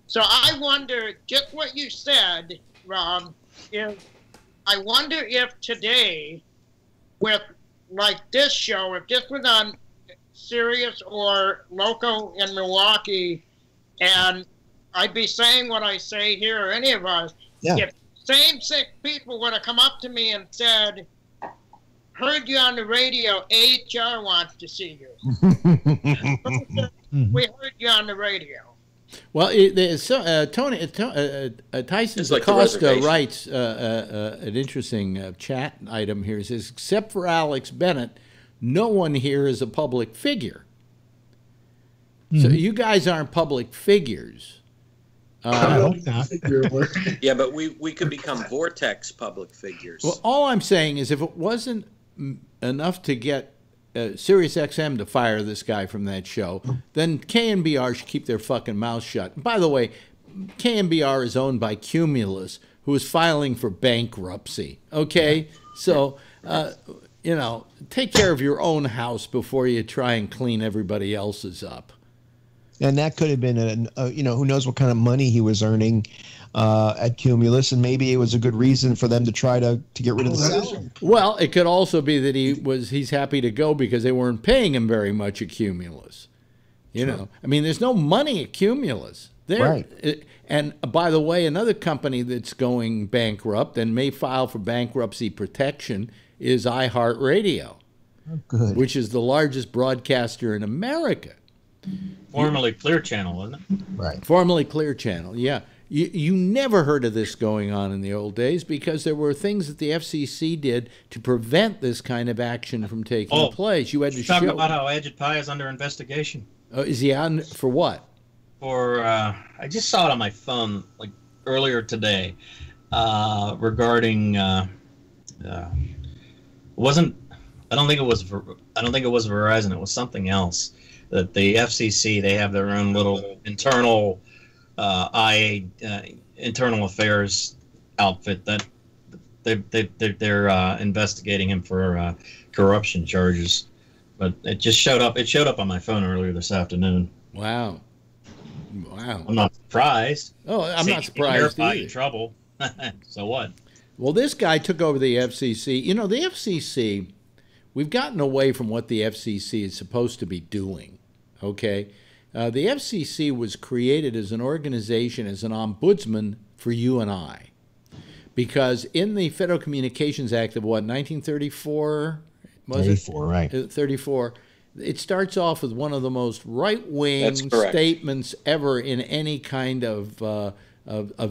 Speaker 15: So I wonder, just what you said, Rob, is I wonder if today, with like this show, if this was on Sirius or local in Milwaukee, and I'd be saying what I say here, or any of us.
Speaker 12: Yeah.
Speaker 15: If same 6 people would have come up to me and said, "Heard you on the radio, HR wants to see you." We heard you on the radio.
Speaker 2: Well, Tyson
Speaker 16: It's like the
Speaker 2: Acosta
Speaker 16: reservation.
Speaker 2: writes an interesting chat item here. He says, except for Alex Bennett, no one here is a public figure. So you guys aren't public figures.
Speaker 18: I hope not.
Speaker 16: Yeah, but we could become vortex public figures.
Speaker 2: Well, all I'm saying is if it wasn't enough to get Sirius XM to fire this guy from that show, then KNBR should keep their fucking mouth shut. By the way, KNBR is owned by Cumulus, who is filing for bankruptcy. Okay, so take care of your own house before you try and clean everybody else's up.
Speaker 12: And that could have been who knows what kind of money he was earning at Cumulus, and maybe it was a good reason for them to try to get rid of the salary.
Speaker 2: Well, it could also be that he's happy to go because they weren't paying him very much at Cumulus. You know, I mean, there's no money at Cumulus.
Speaker 12: Right.
Speaker 2: And by the way, another company that's going bankrupt and may file for bankruptcy protection is iHeartRadio, which is the largest broadcaster in America.
Speaker 13: Formerly Clear Channel, wasn't it?
Speaker 12: Right.
Speaker 2: Formerly Clear Channel, yeah. You never heard of this going on in the old days because there were things that the FCC did to prevent this kind of action from taking place. You had to
Speaker 13: talk about how Agit Pai is under investigation.
Speaker 2: Is he on for what?
Speaker 13: For I just saw it on my phone like earlier today regarding wasn't I don't think it was Verizon. It was something else. That the FCC, they have their own little internal IA internal affairs outfit that they're investigating him for corruption charges. But it just showed up. It showed up on my phone earlier this afternoon.
Speaker 2: Wow.
Speaker 13: I'm not surprised.
Speaker 2: Oh, I'm not surprised either.
Speaker 13: In trouble. So what?
Speaker 2: Well, this guy took over the FCC. You know, the FCC, we've gotten away from what the FCC is supposed to be doing, okay? The FCC was created as an organization, as an ombudsman for you and I. Because in the Federal Communications Act of, what, 1934? Was
Speaker 12: 34, right.
Speaker 2: 34. It starts off with one of the most right-wing statements ever in any kind of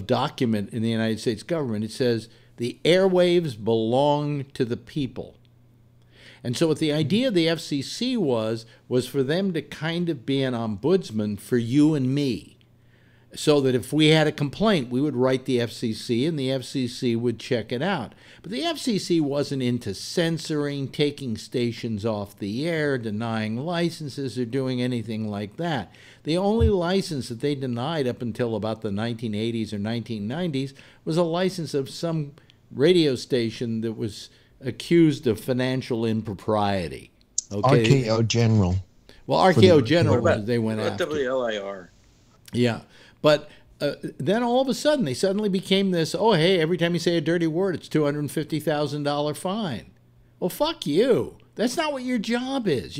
Speaker 2: document in the United States government. It says, the airwaves belong to the people. And so what the idea of the FCC was for them to kind of be an ombudsman for you and me. So that if we had a complaint, we would write the FCC and the FCC would check it out. But the FCC wasn't into censoring, taking stations off the air, denying licenses, or doing anything like that. The only license that they denied up until about the 1980s or 1990s was a license of some radio station that was accused of financial impropriety. Okay?
Speaker 12: RKO General.
Speaker 2: Well, RKO General, they went after.
Speaker 16: WLIR.
Speaker 2: Yeah. But then all of a sudden, they suddenly became this, oh, hey, every time you say a dirty word, it's $250,000 fine. Well, fuck you. That's not what your job is.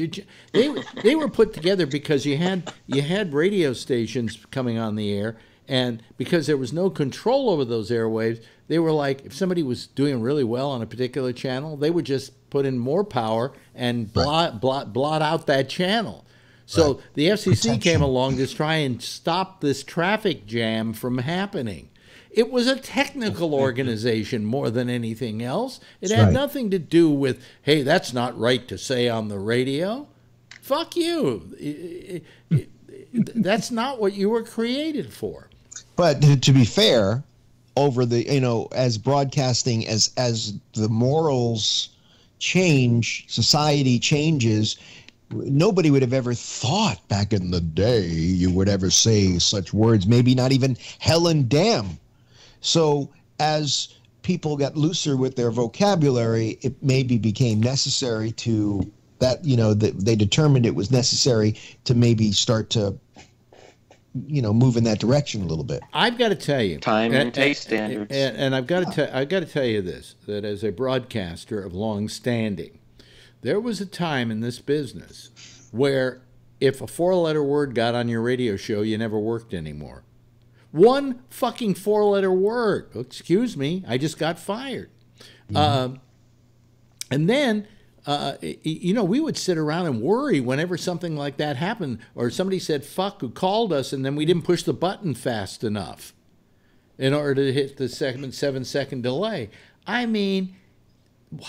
Speaker 2: They were put together because you had radio stations coming on the air, and because there was no control over those airwaves, they were like, if somebody was doing really well on a particular channel, they would just put in more power and blot out that channel. So the FCC came along to try and stop this traffic jam from happening. It was a technical organization more than anything else. It had nothing to do with, hey, that's not right to say on the radio. Fuck you. That's not what you were created for.
Speaker 12: But to be fair, over the, as broadcasting, as the morals change, society changes, nobody would have ever thought back in the day you would ever say such words, maybe not even hell and damn. So as people got looser with their vocabulary, it maybe became necessary to that, they determined it was necessary to maybe start to, move in that direction a little bit.
Speaker 2: I've got to tell you,
Speaker 16: time and taste standards.
Speaker 2: And I've got to tell you this, that as a broadcaster of long standing, there was a time in this business where if a 4-letter word got on your radio show, you never worked anymore. One fucking 4-letter word. Excuse me, I just got fired. Mm-hmm. And then, we would sit around and worry whenever something like that happened, or somebody said fuck who called us, and then we didn't push the button fast enough in order to hit the 7-second delay. I mean,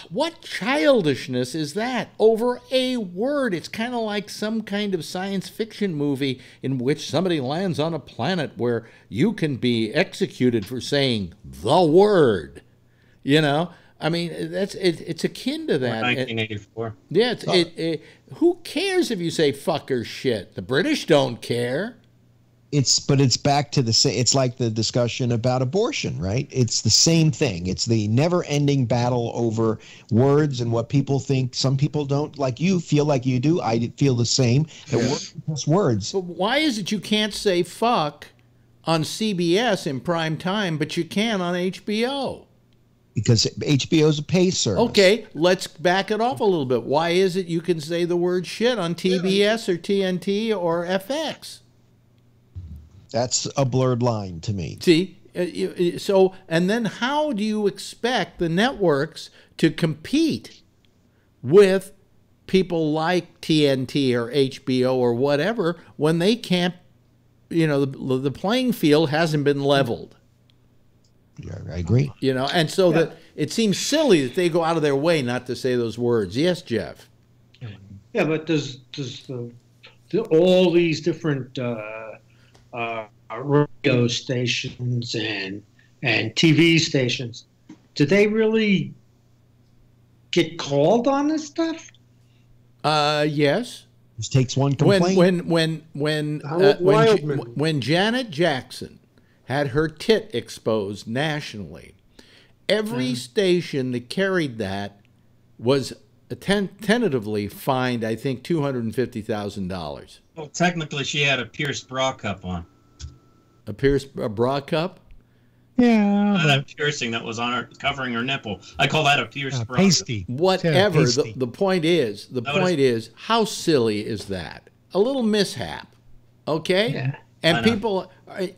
Speaker 2: what childishness is that over a word? It's kind of like some kind of science fiction movie in which somebody lands on a planet where you can be executed for saying the word. I mean, it's akin to that.
Speaker 13: 1984.
Speaker 2: Yeah, who cares if you say fuck or shit? The British don't care.
Speaker 12: it's back to the same. It's like the discussion about abortion, right? It's the same thing. It's the never-ending battle over words and what people think. Some people don't, like you, feel like you do. I feel the same. That words are just words.
Speaker 2: But why is it you can't say fuck on CBS in prime time, but you can on HBO?
Speaker 12: Because HBO is a pay service.
Speaker 2: Okay, let's back it off a little bit. Why is it you can say the word shit on TBS or TNT or FX?
Speaker 12: That's a blurred line to me.
Speaker 2: See, so, and then how do you expect the networks to compete with people like TNT or HBO or whatever when they can't, the playing field hasn't been leveled?
Speaker 12: Yeah, I agree.
Speaker 2: And so that it seems silly that they go out of their way not to say those words. Yes, Jeff.
Speaker 17: Yeah, but does all these different radio stations and TV stations, do they really get called on this stuff?
Speaker 2: Yes.
Speaker 12: This takes one complaint.
Speaker 2: When Janet Jackson had her tit exposed nationally, every station that carried that was tentatively fined, I think, $250,000.
Speaker 13: Well, technically, she had a pierced bra cup on.
Speaker 2: A pierced bra cup?
Speaker 18: Yeah.
Speaker 13: Not a piercing that was on her, covering her nipple. I call that a pierced bra
Speaker 18: pasty.
Speaker 13: cup.
Speaker 2: Whatever.
Speaker 18: Pasty.
Speaker 2: The point is, how silly is that? A little mishap, okay?
Speaker 17: Yeah.
Speaker 2: And people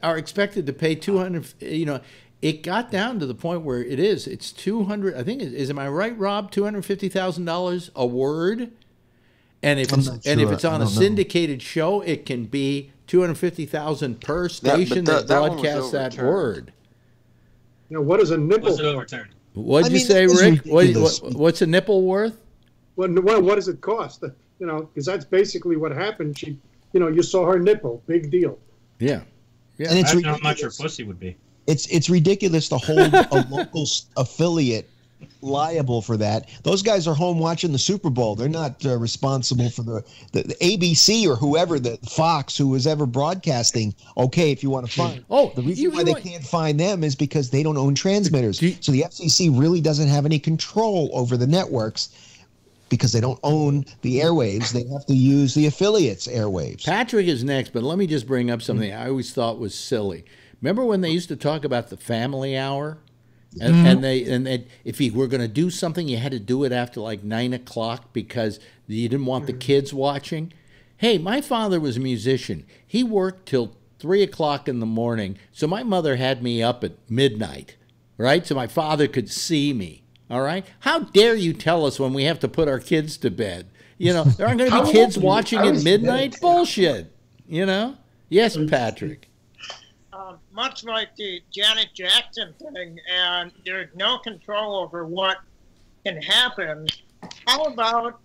Speaker 2: are expected to pay $200. It got down to the point where it's 200. I think am I right, Rob? $250,000 a word. And if it's on a syndicated show, it can be $250,000 per station that broadcasts that word.
Speaker 8: What is a nipple?
Speaker 13: Was it overturned?
Speaker 2: What'd you say, Rick? What's a nipple worth?
Speaker 8: What does it cost? Because that's basically what happened. She, you saw her nipple. Big deal.
Speaker 2: Yeah.
Speaker 13: Yeah. And it's I don't know how much her pussy would be.
Speaker 12: It's ridiculous to hold a local affiliate liable for that. Those guys are home watching the Super Bowl. They're not responsible for the ABC or whoever, the Fox, who was ever broadcasting. Okay, if you want to find. The reason why they can't find them is because they don't own transmitters. So the FCC really doesn't have any control over the networks because they don't own the airwaves. They have to use the affiliates' airwaves.
Speaker 2: Patrick is next, but let me just bring up something I always thought was silly. Remember when they used to talk about the family hour? And they if you were going to do something, you had to do it after like 9 o'clock because you didn't want the kids watching. Hey, my father was a musician. He worked till 3 o'clock in the morning, so my mother had me up at midnight, right? So my father could see me, all right? How dare you tell us when we have to put our kids to bed? There aren't going to be kids watching at midnight? Bullshit, Yes, Patrick.
Speaker 15: Much like the Janet Jackson thing, and there's no control over what can happen. How about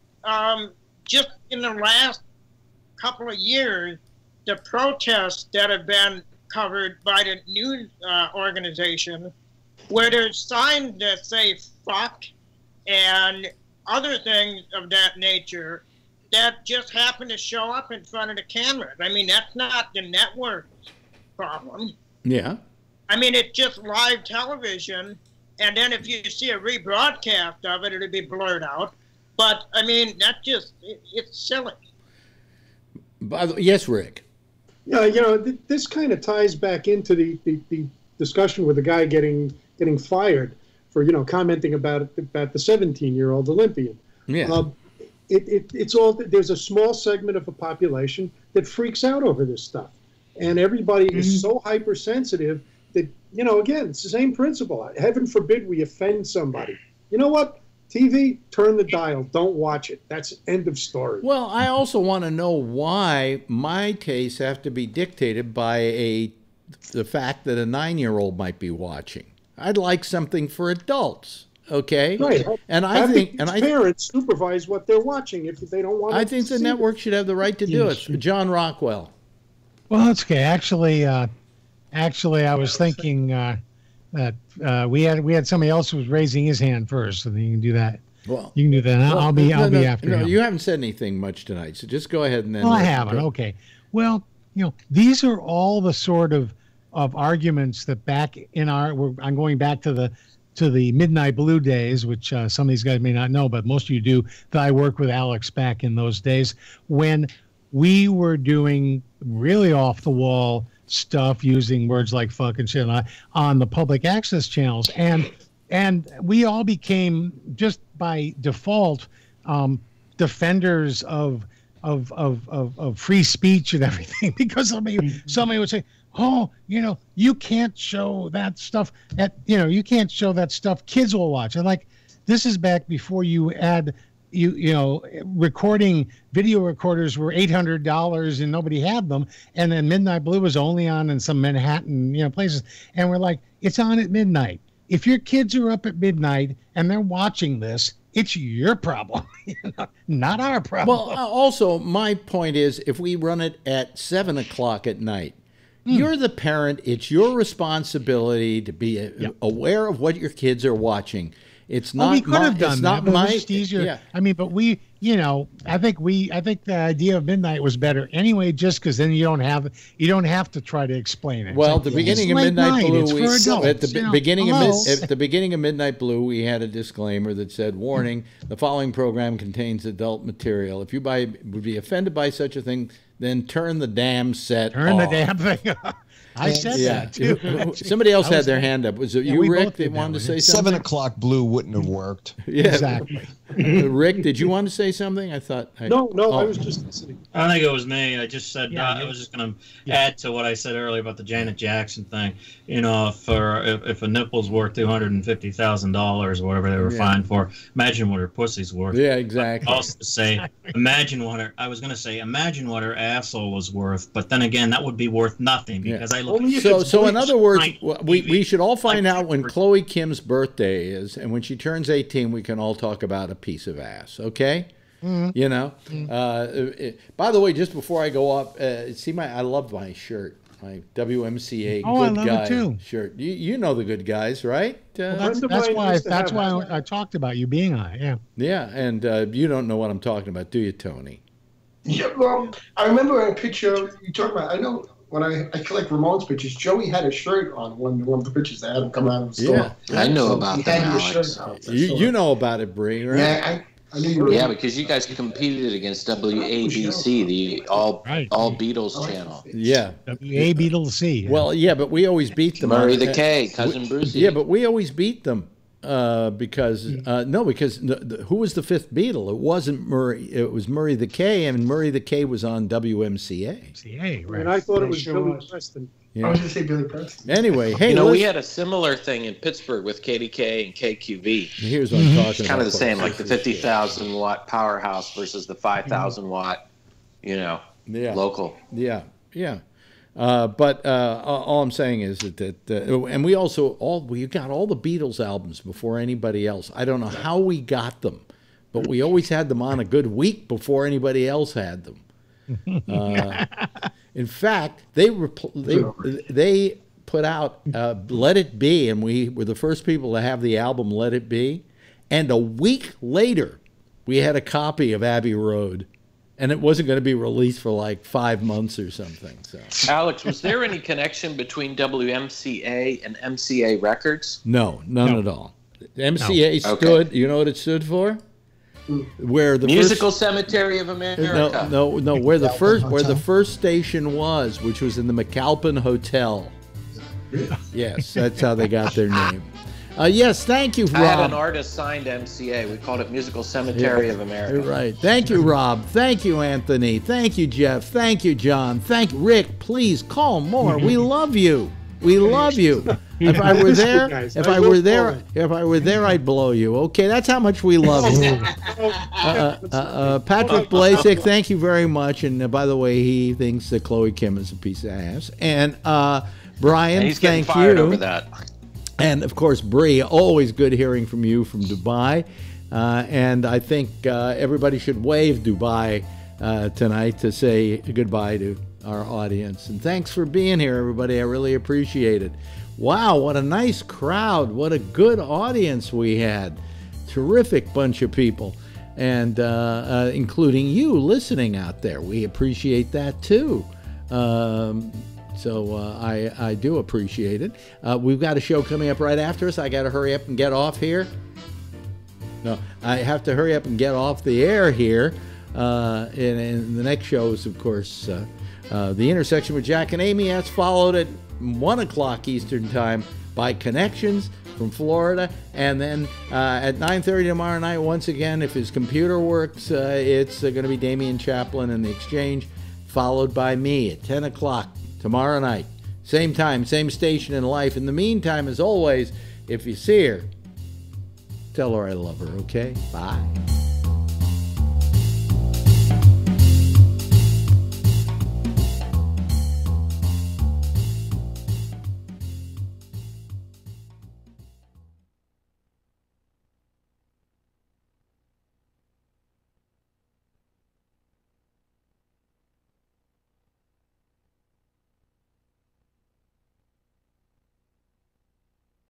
Speaker 15: just in the last couple of years, the protests that have been covered by the news organization, where there's signs that say fuck and other things of that nature that just happen to show up in front of the cameras. I mean, that's not the network's problem.
Speaker 2: Yeah.
Speaker 15: I mean, it's just live television, and then if you see a rebroadcast of it, it'll be blurred out. But, I mean, that's just, it's silly.
Speaker 2: Yes, Rick.
Speaker 8: Yeah, this kind of ties back into the discussion with the guy getting fired for, commenting about the 17-year-old Olympian.
Speaker 2: Yeah.
Speaker 8: It's all, there's a small segment of the population that freaks out over this stuff. And everybody is so hypersensitive that, again, it's the same principle. Heaven forbid we offend somebody. You know what? TV, turn the dial. Don't watch it. That's end of story.
Speaker 2: Well, I also want to know why my tastes have to be dictated by the fact that a 9-year-old might be watching. I'd like something for adults. Okay,
Speaker 8: right.
Speaker 2: And I think
Speaker 8: parents supervise what they're watching if they don't want.
Speaker 2: I think the network should have the right to do it. John Rockwell.
Speaker 18: Well, that's okay. Actually, I was thinking that we had somebody else who was raising his hand first, so then you can do that.
Speaker 2: Well,
Speaker 18: you can do that. I'll be after
Speaker 2: no,
Speaker 18: him.
Speaker 2: you haven't said anything much tonight, so just go ahead and then.
Speaker 18: Well, I haven't. Okay. Well, these are all the sort of arguments that back in I'm going back to the Midnight Blue days, which some of these guys may not know, but most of you do, that I worked with Alex back in those days when we were doing really off the wall stuff using words like fuck and shit on the public access channels. And we all became, just by default, defenders of free speech and everything, because somebody would say, oh, you can't show that stuff you can't show that stuff kids will watch. And like, this is back before you add, recording video recorders were $800 and nobody had them. And then Midnight Blue was only on in some Manhattan, places. And we're like, it's on at midnight. If your kids are up at midnight and they're watching this, it's your problem, not our problem.
Speaker 2: Well, also, my point is, if we run it at 7 o'clock at night, you're the parent. It's your responsibility to be aware of what your kids are watching. It's not.
Speaker 18: We could have done that, but it was just easier.
Speaker 2: Yeah.
Speaker 18: I mean, but we, I think the idea of midnight was better anyway, just because then you don't have to try to explain it.
Speaker 2: Well, the beginning of Midnight Blue, at the beginning of Midnight Blue, we had a disclaimer that said, "Warning: the following program contains adult material. If you would be offended by such a thing, then turn the damn set off."
Speaker 18: Turn the damn thing off. I said that too.
Speaker 2: Somebody else had their hand up. Was it you, Rick, that wanted to say something?
Speaker 12: 7 o'clock Blue wouldn't have worked.
Speaker 2: Yeah,
Speaker 18: exactly.
Speaker 2: Rick, did you want to say something? I thought.
Speaker 8: No, I was just listening.
Speaker 13: I think it was me. I just said I was just going to add to what I said earlier about the Janet Jackson thing. If a nipple's worth $250,000 or whatever they were fined for, imagine what her pussy's worth.
Speaker 2: Yeah, exactly.
Speaker 13: I also say, imagine what her asshole was worth. But then again, that would be worth nothing because I look.
Speaker 2: So in other words, we should all find out when Chloe Kim's birthday is, and when she turns 18, we can all talk about a piece of ass. Okay. Mm-hmm. By the way, just before I go up, I love my shirt, my WMCA Good Guy shirt. You know the Good Guys, right?
Speaker 18: That's why I talked about you being on it. Yeah.
Speaker 2: Yeah, and you don't know what I'm talking about, do you, Tony?
Speaker 14: Yeah. Well, I remember a picture you talked about. I know when I collect Ramones pictures, Joey had a shirt on one of the pictures that had him come out of the store.
Speaker 16: Yeah, I know about that, Alex.
Speaker 2: You know about it, Bree, right?
Speaker 14: Yeah, I knew you were.
Speaker 16: Yeah, because you guys competed against WABC, the all Beatles channel.
Speaker 2: Yeah.
Speaker 18: WABC.
Speaker 2: Yeah. Well, yeah, but we always beat them.
Speaker 16: Murray the K, Cousin Brucey.
Speaker 2: Yeah, but we always beat them because who was the fifth Beatle? It wasn't Murray. It was Murray the K, and Murray the K was on WMCA.
Speaker 8: Right. And I thought it was Billy Preston.
Speaker 2: Yeah.
Speaker 14: I was going to say Billy Preston.
Speaker 2: Anyway, hey,
Speaker 16: we had a similar thing in Pittsburgh with KDK and KQV.
Speaker 2: Here's what I'm talking about.
Speaker 16: It's kind of the same, like the 50,000 watt powerhouse versus the 5,000 watt, local.
Speaker 2: Yeah, yeah. But all I'm saying is that and we got all the Beatles albums before anybody else. I don't know how we got them, but we always had them on a good week before anybody else had them. In fact, they put out Let It Be, and we were the first people to have the album Let It Be. And a week later, we had a copy of Abbey Road, and it wasn't going to be released for like 5 months or something. So,
Speaker 16: Alex, was there any connection between WMCA and MCA Records?
Speaker 2: No, none at all. MCA stood. Okay. You know what it stood for? Where the
Speaker 16: Musical Cemetery of America.
Speaker 2: No. Where the first station was, which was in the McAlpin Hotel. Yes, that's how they got their name. Yes, thank you, Rob.
Speaker 16: I had an artist signed MCA. We called it Musical Cemetery of America.
Speaker 2: Right. Thank you, Rob. Thank you, Anthony. Thank you, Jeff. Thank you, John. Thank you, Rick. Please call more. We love you. We love you. If I were there, I'd blow you. Okay, that's how much we love you. Patrick Blasek, thank you very much. And by the way, he thinks that Chloe Kim is a piece of ass. And Brian,
Speaker 16: he's
Speaker 2: thank
Speaker 16: fired
Speaker 2: you.
Speaker 16: Over that.
Speaker 2: And of course, Bree, always good hearing from you from Dubai. And I think everybody should wave Dubai tonight to say goodbye to our audience. And thanks for being here, everybody. I really appreciate it. Wow, what a nice crowd. What a good audience we had. Terrific bunch of people. And including you listening out there. We appreciate that too. So I do appreciate it. We've got a show coming up right after us. I got to hurry up and get off here. No, I have to hurry up and get off the air here. And the next show is, of course, The Intersection with Jack and Amy. That's followed at 1 o'clock Eastern Time by Connections from Florida. And then at 9:30 tomorrow night, once again, if his computer works, it's going to be Damian Chaplin and The Exchange, followed by me at 10 o'clock tomorrow night. Same time, same station in life. In the meantime, as always, if you see her, tell her I love her, okay? Bye.